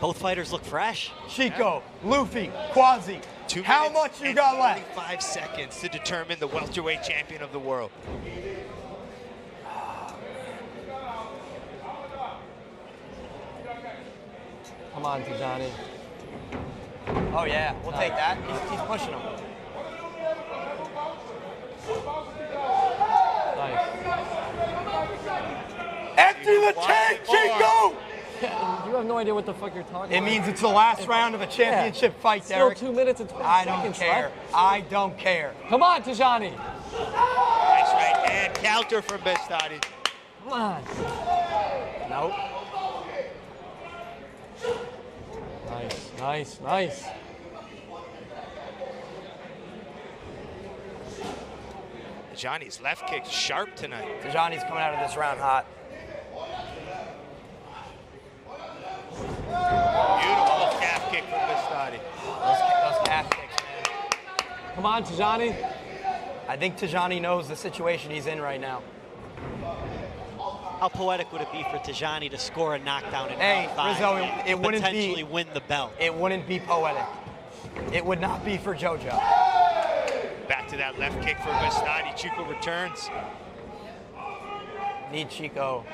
[SPEAKER 2] Both fighters look fresh.
[SPEAKER 5] Chico, Luffy, Kwasi. How much you got left?
[SPEAKER 1] 5 seconds to determine the welterweight champion of the world.
[SPEAKER 3] Come on, Tyjani.
[SPEAKER 5] Oh yeah, we'll take that. He's pushing him.
[SPEAKER 3] Nice.
[SPEAKER 5] Empty the tank, Chico!
[SPEAKER 3] You have no idea what the fuck you're talking about.
[SPEAKER 5] It means it's the last round of a championship fight,
[SPEAKER 3] Still
[SPEAKER 5] Derek.
[SPEAKER 3] 2 minutes and 20
[SPEAKER 5] I
[SPEAKER 3] seconds
[SPEAKER 5] don't care.
[SPEAKER 3] left.
[SPEAKER 5] I don't care.
[SPEAKER 3] Come on, Tyjani.
[SPEAKER 1] Nice right hand counter from Beztati.
[SPEAKER 3] Come on.
[SPEAKER 5] Nope.
[SPEAKER 3] Nice, nice, nice.
[SPEAKER 1] Tyjani's left kick sharp tonight.
[SPEAKER 5] Tyjani's coming out of this round hot.
[SPEAKER 1] Beautiful calf kick from Beztati.
[SPEAKER 5] Those calf kicks, man.
[SPEAKER 3] Come on, Tyjani.
[SPEAKER 5] I think Tyjani knows the situation he's in right now.
[SPEAKER 2] How poetic would it be for Tyjani to score a knockdown in
[SPEAKER 5] Hey,
[SPEAKER 2] round 5
[SPEAKER 5] Rizzo,
[SPEAKER 2] and
[SPEAKER 5] it wouldn't
[SPEAKER 2] potentially
[SPEAKER 5] be
[SPEAKER 2] win the belt?
[SPEAKER 5] It wouldn't be poetic. It would not be for JoJo.
[SPEAKER 1] Back to that left kick for Beztati. Chico returns.
[SPEAKER 5] Need Chico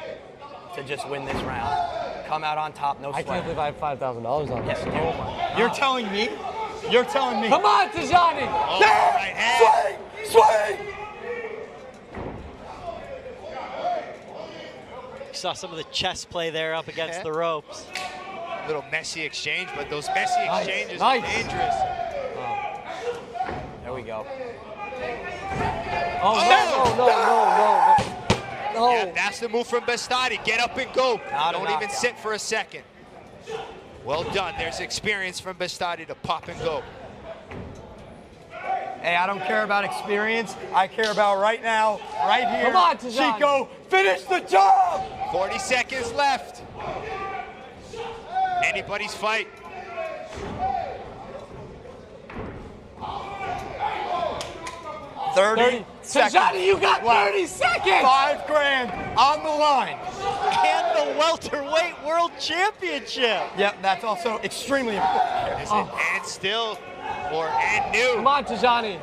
[SPEAKER 5] to just win this round. Come out on top, no
[SPEAKER 3] I
[SPEAKER 5] sweat.
[SPEAKER 3] can't believe I have $5,000 on this.
[SPEAKER 5] Yes,
[SPEAKER 3] Oh my God.
[SPEAKER 5] You're telling me? You're telling me?
[SPEAKER 3] Come on, Tyjani.
[SPEAKER 1] Oh,
[SPEAKER 5] Yeah!
[SPEAKER 1] right hand.
[SPEAKER 5] Swing!
[SPEAKER 2] Saw some of the chess play there up against the ropes.
[SPEAKER 1] Little messy exchange, but those messy exchanges
[SPEAKER 3] Nice.
[SPEAKER 1] are dangerous.
[SPEAKER 5] There we go.
[SPEAKER 3] Oh, no.
[SPEAKER 1] Yeah, that's the move from Beztati. Get up and go.
[SPEAKER 5] Not a
[SPEAKER 1] Don't even
[SPEAKER 5] knockout.
[SPEAKER 1] sit for a second. Well done. There's experience from Beztati to pop and go.
[SPEAKER 5] Hey, I don't care about experience. I care about right now, right here.
[SPEAKER 3] Come on, Tyjani.
[SPEAKER 5] Chico, finish the job!
[SPEAKER 1] 40 seconds left. Anybody's fight.
[SPEAKER 5] $30 seconds.
[SPEAKER 3] Tyjani, you got 30 seconds.
[SPEAKER 5] $5 grand on the line.
[SPEAKER 2] And the welterweight world championship.
[SPEAKER 5] Yep, that's also extremely important.
[SPEAKER 1] Is it and still or and new?
[SPEAKER 3] Come on, Tyjani.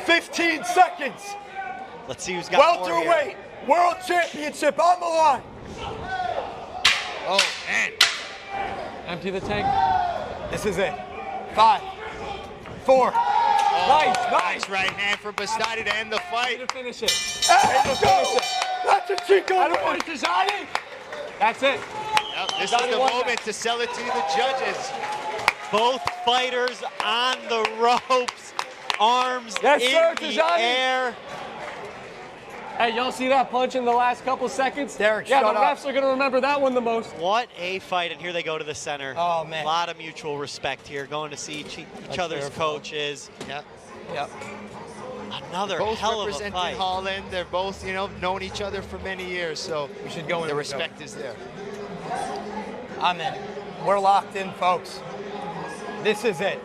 [SPEAKER 5] 15 seconds.
[SPEAKER 2] Let's see who's got more here.
[SPEAKER 5] Welterweight world championship on the line.
[SPEAKER 1] Oh, and
[SPEAKER 3] Empty the tank.
[SPEAKER 5] This is it. 5, 4.
[SPEAKER 1] nice right hand from Beztati to end the fight.
[SPEAKER 3] To finish it.
[SPEAKER 5] And let's go. That's a Chico
[SPEAKER 3] I don't
[SPEAKER 5] win.
[SPEAKER 3] want Tyjani. That's it.
[SPEAKER 1] Yep, this is the moment to sell it to the judges.
[SPEAKER 2] Both fighters on the ropes, arms
[SPEAKER 3] Yes,
[SPEAKER 2] in
[SPEAKER 3] sir,
[SPEAKER 2] the
[SPEAKER 3] Tyjani.
[SPEAKER 2] air.
[SPEAKER 3] Hey, y'all see that punch in the last couple seconds?
[SPEAKER 5] Derek,
[SPEAKER 3] yeah,
[SPEAKER 5] shut
[SPEAKER 3] the
[SPEAKER 5] up.
[SPEAKER 3] refs are going to remember that one the most.
[SPEAKER 2] What a fight, and here they go to the center.
[SPEAKER 5] Oh, man.
[SPEAKER 2] A lot of mutual respect here, going to see each other's coaches.
[SPEAKER 1] Yep.
[SPEAKER 5] Yep.
[SPEAKER 2] Another
[SPEAKER 1] Both
[SPEAKER 2] hell of a
[SPEAKER 1] representing
[SPEAKER 2] fight.
[SPEAKER 1] Holland. They're both, known each other for many years, so
[SPEAKER 5] We should go in.
[SPEAKER 1] the respect is there.
[SPEAKER 5] I'm in. We're locked in, folks. This is it.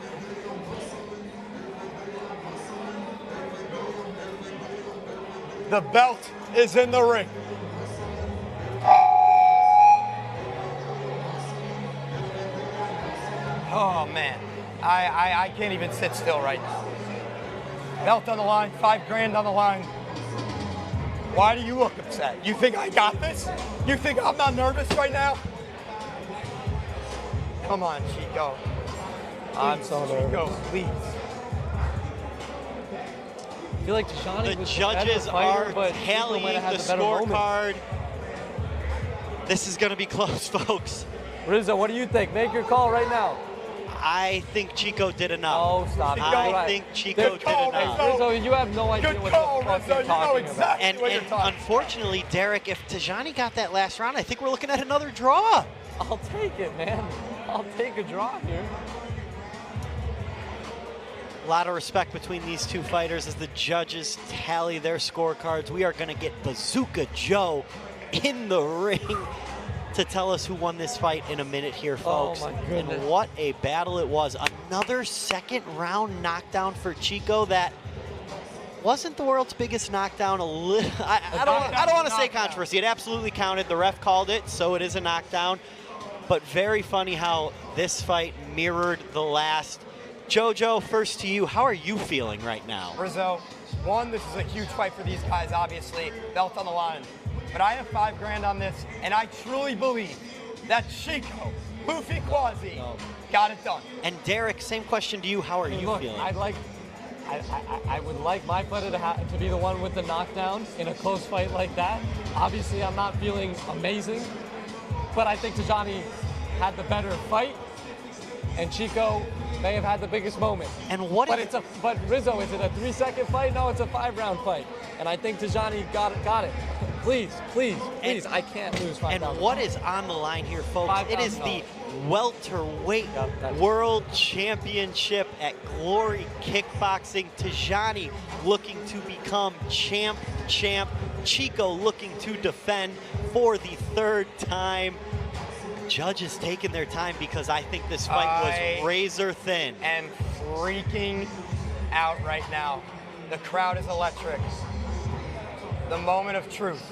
[SPEAKER 5] The belt is in the ring. Oh man, I can't even sit still right now. Belt on the line, $5 grand on the line. Why do you look upset? You think I got this? You think I'm not nervous right now? Come on, Chico.
[SPEAKER 3] I'm so nervous.
[SPEAKER 5] Chico, please.
[SPEAKER 3] I feel like Tyjani
[SPEAKER 2] The
[SPEAKER 3] was
[SPEAKER 2] judges
[SPEAKER 3] the better fighter,
[SPEAKER 2] are
[SPEAKER 3] but Chico
[SPEAKER 2] tallying
[SPEAKER 3] might have had
[SPEAKER 2] the
[SPEAKER 3] better moment.
[SPEAKER 2] scorecard. This is going to be close, folks.
[SPEAKER 3] Rizzo, what do you think? Make your call right now.
[SPEAKER 2] I think Chico did enough.
[SPEAKER 3] Oh, stop.
[SPEAKER 2] I think Chico
[SPEAKER 3] Good
[SPEAKER 2] did
[SPEAKER 3] call,
[SPEAKER 2] enough.
[SPEAKER 3] Rizzo, you have no idea
[SPEAKER 5] Good
[SPEAKER 3] what
[SPEAKER 5] call,
[SPEAKER 3] the fuck
[SPEAKER 5] Rizzo.
[SPEAKER 3] you're
[SPEAKER 5] You know
[SPEAKER 3] talking
[SPEAKER 5] exactly
[SPEAKER 2] And,
[SPEAKER 5] what you're
[SPEAKER 2] and
[SPEAKER 5] talking
[SPEAKER 2] unfortunately, Derek, if Tyjani got that last round, I think we're looking at another draw.
[SPEAKER 3] I'll take it, man. I'll take a draw here.
[SPEAKER 2] A lot of respect between these two fighters as the judges tally their scorecards. We are going to get Bazooka Joe in the ring to tell us who won this fight in a minute here, folks.
[SPEAKER 3] Oh, my goodness.
[SPEAKER 2] And what a battle it was. Another second round knockdown for Chico that wasn't the world's biggest knockdown I don't want to say controversy. It absolutely counted. The ref called it, so it is a knockdown. But very funny how this fight mirrored the last. Jojo, first to you, how are you feeling right now?
[SPEAKER 5] Rizzo, one, this is a huge fight for these guys, obviously. Belt on the line. But I have $5 grand on this, and I truly believe that Chico, Kwasi, got it done.
[SPEAKER 2] And Derek, same question to you. How are you feeling?
[SPEAKER 3] I would like my fighter to be the one with the knockdown in a close fight like that. Obviously, I'm not feeling amazing, but I think Tyjani had the better fight, and Chico may have had the biggest moment.
[SPEAKER 2] And
[SPEAKER 3] but Rizzo, is it a 3-second fight? No, it's a 5-round fight, and I think Tyjani got it. Please, I can't lose $5,000.
[SPEAKER 2] And what is on the line here, folks? It is the welterweight world championship at Glory Kickboxing. Tyjani looking to become champ. Chico looking to defend for the 3rd time. Judges taking their time because I think this fight was razor thin.
[SPEAKER 5] And freaking out right now. The crowd is electric. The moment of truth.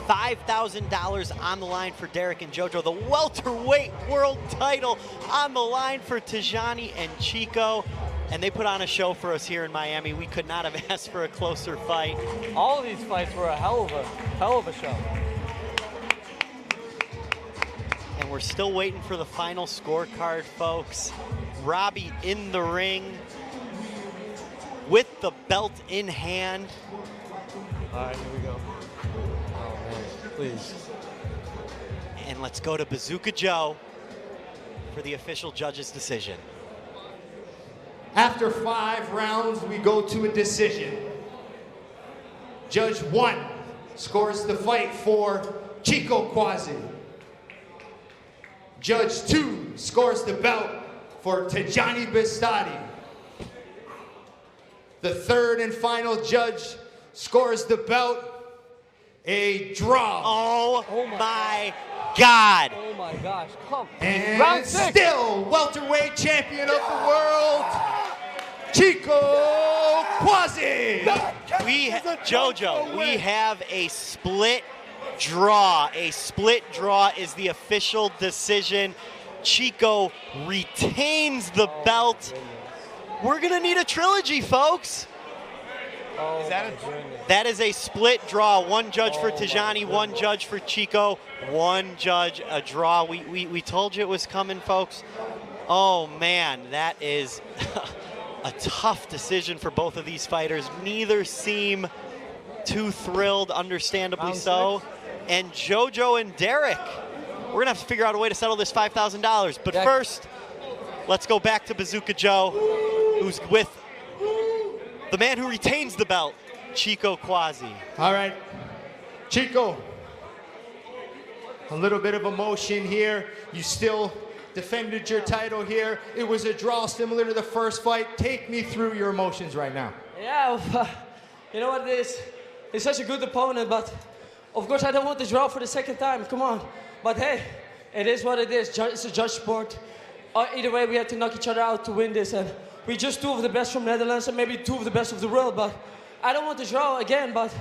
[SPEAKER 2] $5,000 on the line for Derek and Jojo. The welterweight world title on the line for Tyjani and Chico. And they put on a show for us here in Miami. We could not have asked for a closer fight.
[SPEAKER 3] All of these fights were a hell of a show.
[SPEAKER 2] And we're still waiting for the final scorecard, folks. Robbie in the ring with the belt in hand.
[SPEAKER 3] All right, here we go. Oh, man, please.
[SPEAKER 2] And let's go to Bazooka Joe for the official judge's decision.
[SPEAKER 13] After 5 rounds, we go to a decision. Judge 1 scores the fight for Chico Kwasi. Judge 2 scores the belt for Tyjani Beztati. The 3rd and final judge scores the belt a draw.
[SPEAKER 2] Oh my God.
[SPEAKER 3] Oh my gosh, come.
[SPEAKER 13] And
[SPEAKER 3] Round 6.
[SPEAKER 13] Still welterweight champion of the world, Chico Kwasi.
[SPEAKER 2] Jojo, we have a split draw. A split draw is the official decision. Chico retains the belt. We're gonna need a trilogy, folks.
[SPEAKER 3] Oh,
[SPEAKER 5] is that
[SPEAKER 2] that is a split draw. 1 judge for Tyjani, 1 judge for Chico, 1 judge, a draw. We told you it was coming, folks. Oh man, that is a tough decision for both of these fighters. Neither seem too thrilled, understandably so. And Jojo and Derek, we're gonna have to figure out a way to settle this $5,000. But first, let's go back to Bazooka Joe, who's with the man who retains the belt, Chico Kwasi.
[SPEAKER 13] All right, Chico, a little bit of emotion here. You still defended your title here. It was a draw similar to the first fight. Take me through your emotions right now.
[SPEAKER 14] Yeah, you know what it is? He's such a good opponent, but of course I don't want to draw for the 2nd time, come on. But hey, it is what it is. It's a judge sport. Either way, we have to knock each other out to win this. And we're just 2 of the best from Netherlands and maybe 2 of the best of the world. But I don't want to draw again, but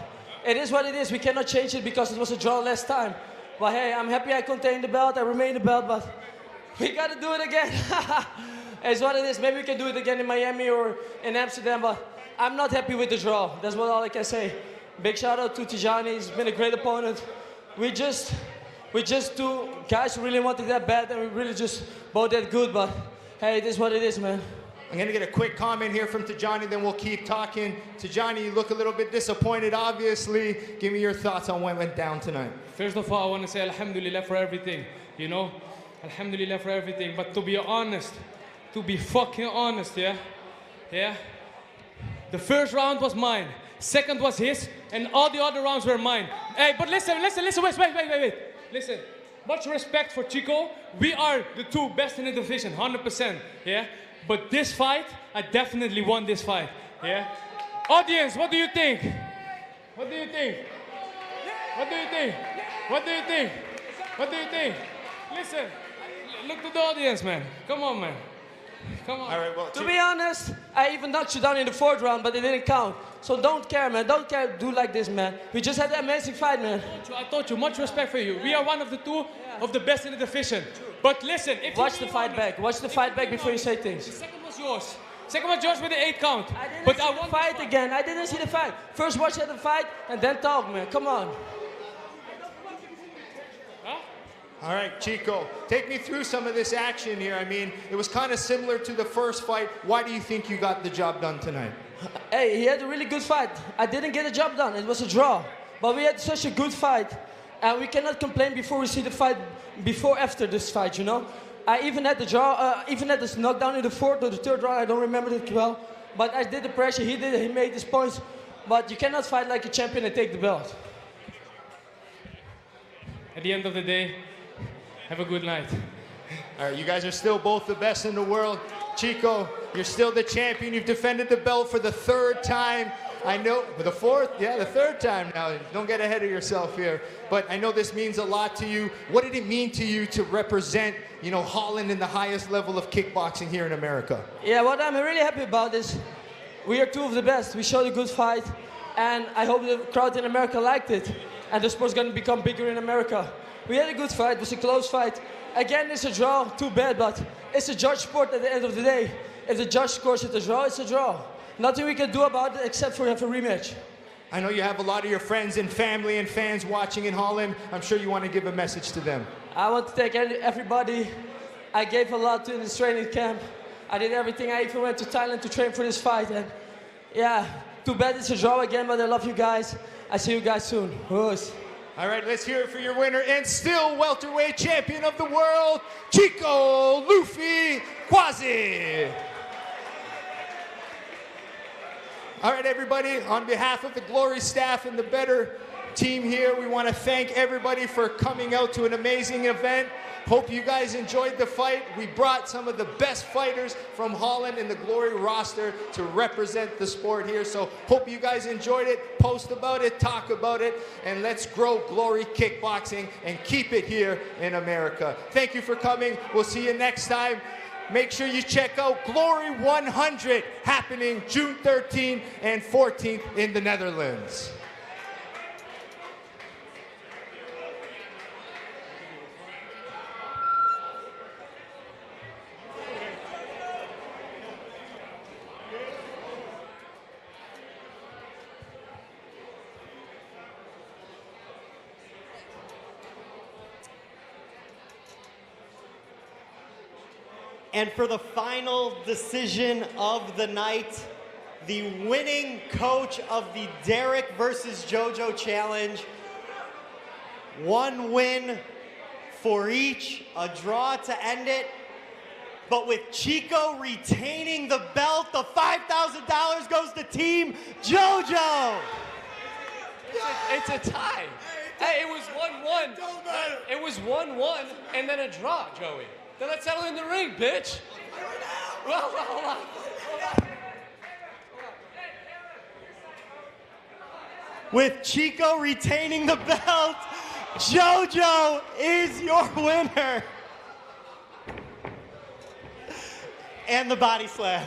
[SPEAKER 14] it is what it is. We cannot change it because it was a draw last time. But hey, I'm happy I contained the belt, I remain the belt, but we got to do it again. It's what it is. Maybe we can do it again in Miami or in Amsterdam, but I'm not happy with the draw. That's all I can say. Big shout out to Tyjani. He's been a great opponent. We just 2 guys who really wanted that bad, and we really just both that good, but hey, it is what it is, man.
[SPEAKER 13] I'm gonna get a quick comment here from Tyjani, then we'll keep talking. Tyjani, you look a little bit disappointed, obviously. Give me your thoughts on what went down tonight.
[SPEAKER 15] First of all, I want to say alhamdulillah for everything, you know? Alhamdulillah for everything, but to be honest, to be fucking honest, yeah? The first round was mine, 2nd was his, and all the other rounds were mine. Hey, but listen, wait. Listen, much respect for Chico. We are the 2 best in the division, 100%, yeah? But this fight, I definitely won this fight, yeah? Audience, what do you think? What do you think? What do you think? What do you think? What do you think? Listen, look to the audience, man. Come on, man. Come on.
[SPEAKER 13] All right, well,
[SPEAKER 14] To be honest, I even knocked you down in the 4th round, but it didn't count. So don't care, man. Don't care. Do like this, man. We just had an amazing fight, man.
[SPEAKER 15] I told you, much respect for you. We are one of the two of the best in the division. But listen, if
[SPEAKER 14] Watch the fight back. Watch the fight back before you say things.
[SPEAKER 15] The second was yours. Second was yours with the 8 count.
[SPEAKER 14] I didn't see the fight again. I didn't see the fight. First watch the fight and then talk, man. Come on.
[SPEAKER 13] All right, Chico, take me through some of this action here. I mean, it was kind of similar to the first fight. Why do you think you got the job done tonight?
[SPEAKER 14] Hey, he had a really good fight. I didn't get the job done. It was a draw. But we had such a good fight. And we cannot complain before we see the fight, after this fight, you know? I even had the draw, even had this knockdown in the 4th or the 3rd round. I don't remember it well. But I did the pressure. He did it. He made his points. But you cannot fight like a champion and take the belt.
[SPEAKER 15] At the end of the day, have a good night.
[SPEAKER 13] All right, you guys are still both the best in the world. Chico, you're still the champion. You've defended the belt for the 3rd time. I know, for the 4th? Yeah, the 3rd time now. Don't get ahead of yourself here. But I know this means a lot to you. What did it mean to you to represent, you know, Holland in the highest level of kickboxing here in America?
[SPEAKER 14] Yeah, what I'm really happy about is we are two of the best. We showed a good fight. And I hope the crowd in America liked it. And the sport's going to become bigger in America. We had a good fight. It was a close fight. Again, it's a draw. Too bad, but it's a judge sport at the end of the day. If the judge scores it a draw, it's a draw. Nothing we can do about it except for have a rematch.
[SPEAKER 13] I know you have a lot of your friends and family and fans watching in Holland. I'm sure you want to give a message to them.
[SPEAKER 14] I want to thank everybody. I gave a lot in this training camp. I did everything. I even went to Thailand to train for this fight. And yeah, too bad it's a draw again, but I love you guys. I see you guys soon. Who's?
[SPEAKER 13] All right, let's hear it for your winner and still welterweight champion of the world, Chico Luffy Kwasi. All right, everybody, on behalf of the Glory staff and the Better team here, we want to thank everybody for coming out to an amazing event. Hope you guys enjoyed the fight. We brought some of the best fighters from Holland in the Glory roster to represent the sport here. So hope you guys enjoyed it. Post about it, talk about it, and let's grow Glory kickboxing and keep it here in America. Thank you for coming. We'll see you next time. Make sure you check out Glory 100 happening June 13th and 14th in the Netherlands.
[SPEAKER 2] And for the final decision of the night, the winning coach of the Derek versus JoJo challenge. 1 win for each, a draw to end it. But with Chico retaining the belt, the $5,000 goes to Team JoJo.
[SPEAKER 3] It's a tie. Hey, it was 1-1. It was 1-1 and then a draw, Joey. Then let's settle in the ring, bitch. Well, hold on.
[SPEAKER 2] With Chico retaining the belt, JoJo is your winner. And the body slam.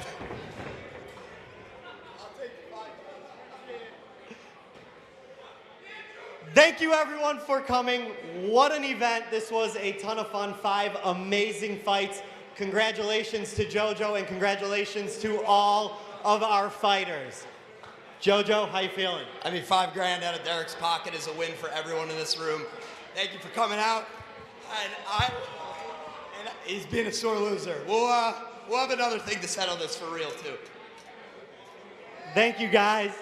[SPEAKER 2] Thank you everyone for coming. What an event. This was a ton of fun. 5 amazing fights. Congratulations to JoJo and congratulations to all of our fighters. JoJo, how you feeling?
[SPEAKER 5] I mean, $5 grand out of Derek's pocket is a win for everyone in this room. Thank you for coming out. And he's been a sore loser. We'll have another thing to settle this for real too.
[SPEAKER 2] Thank you guys.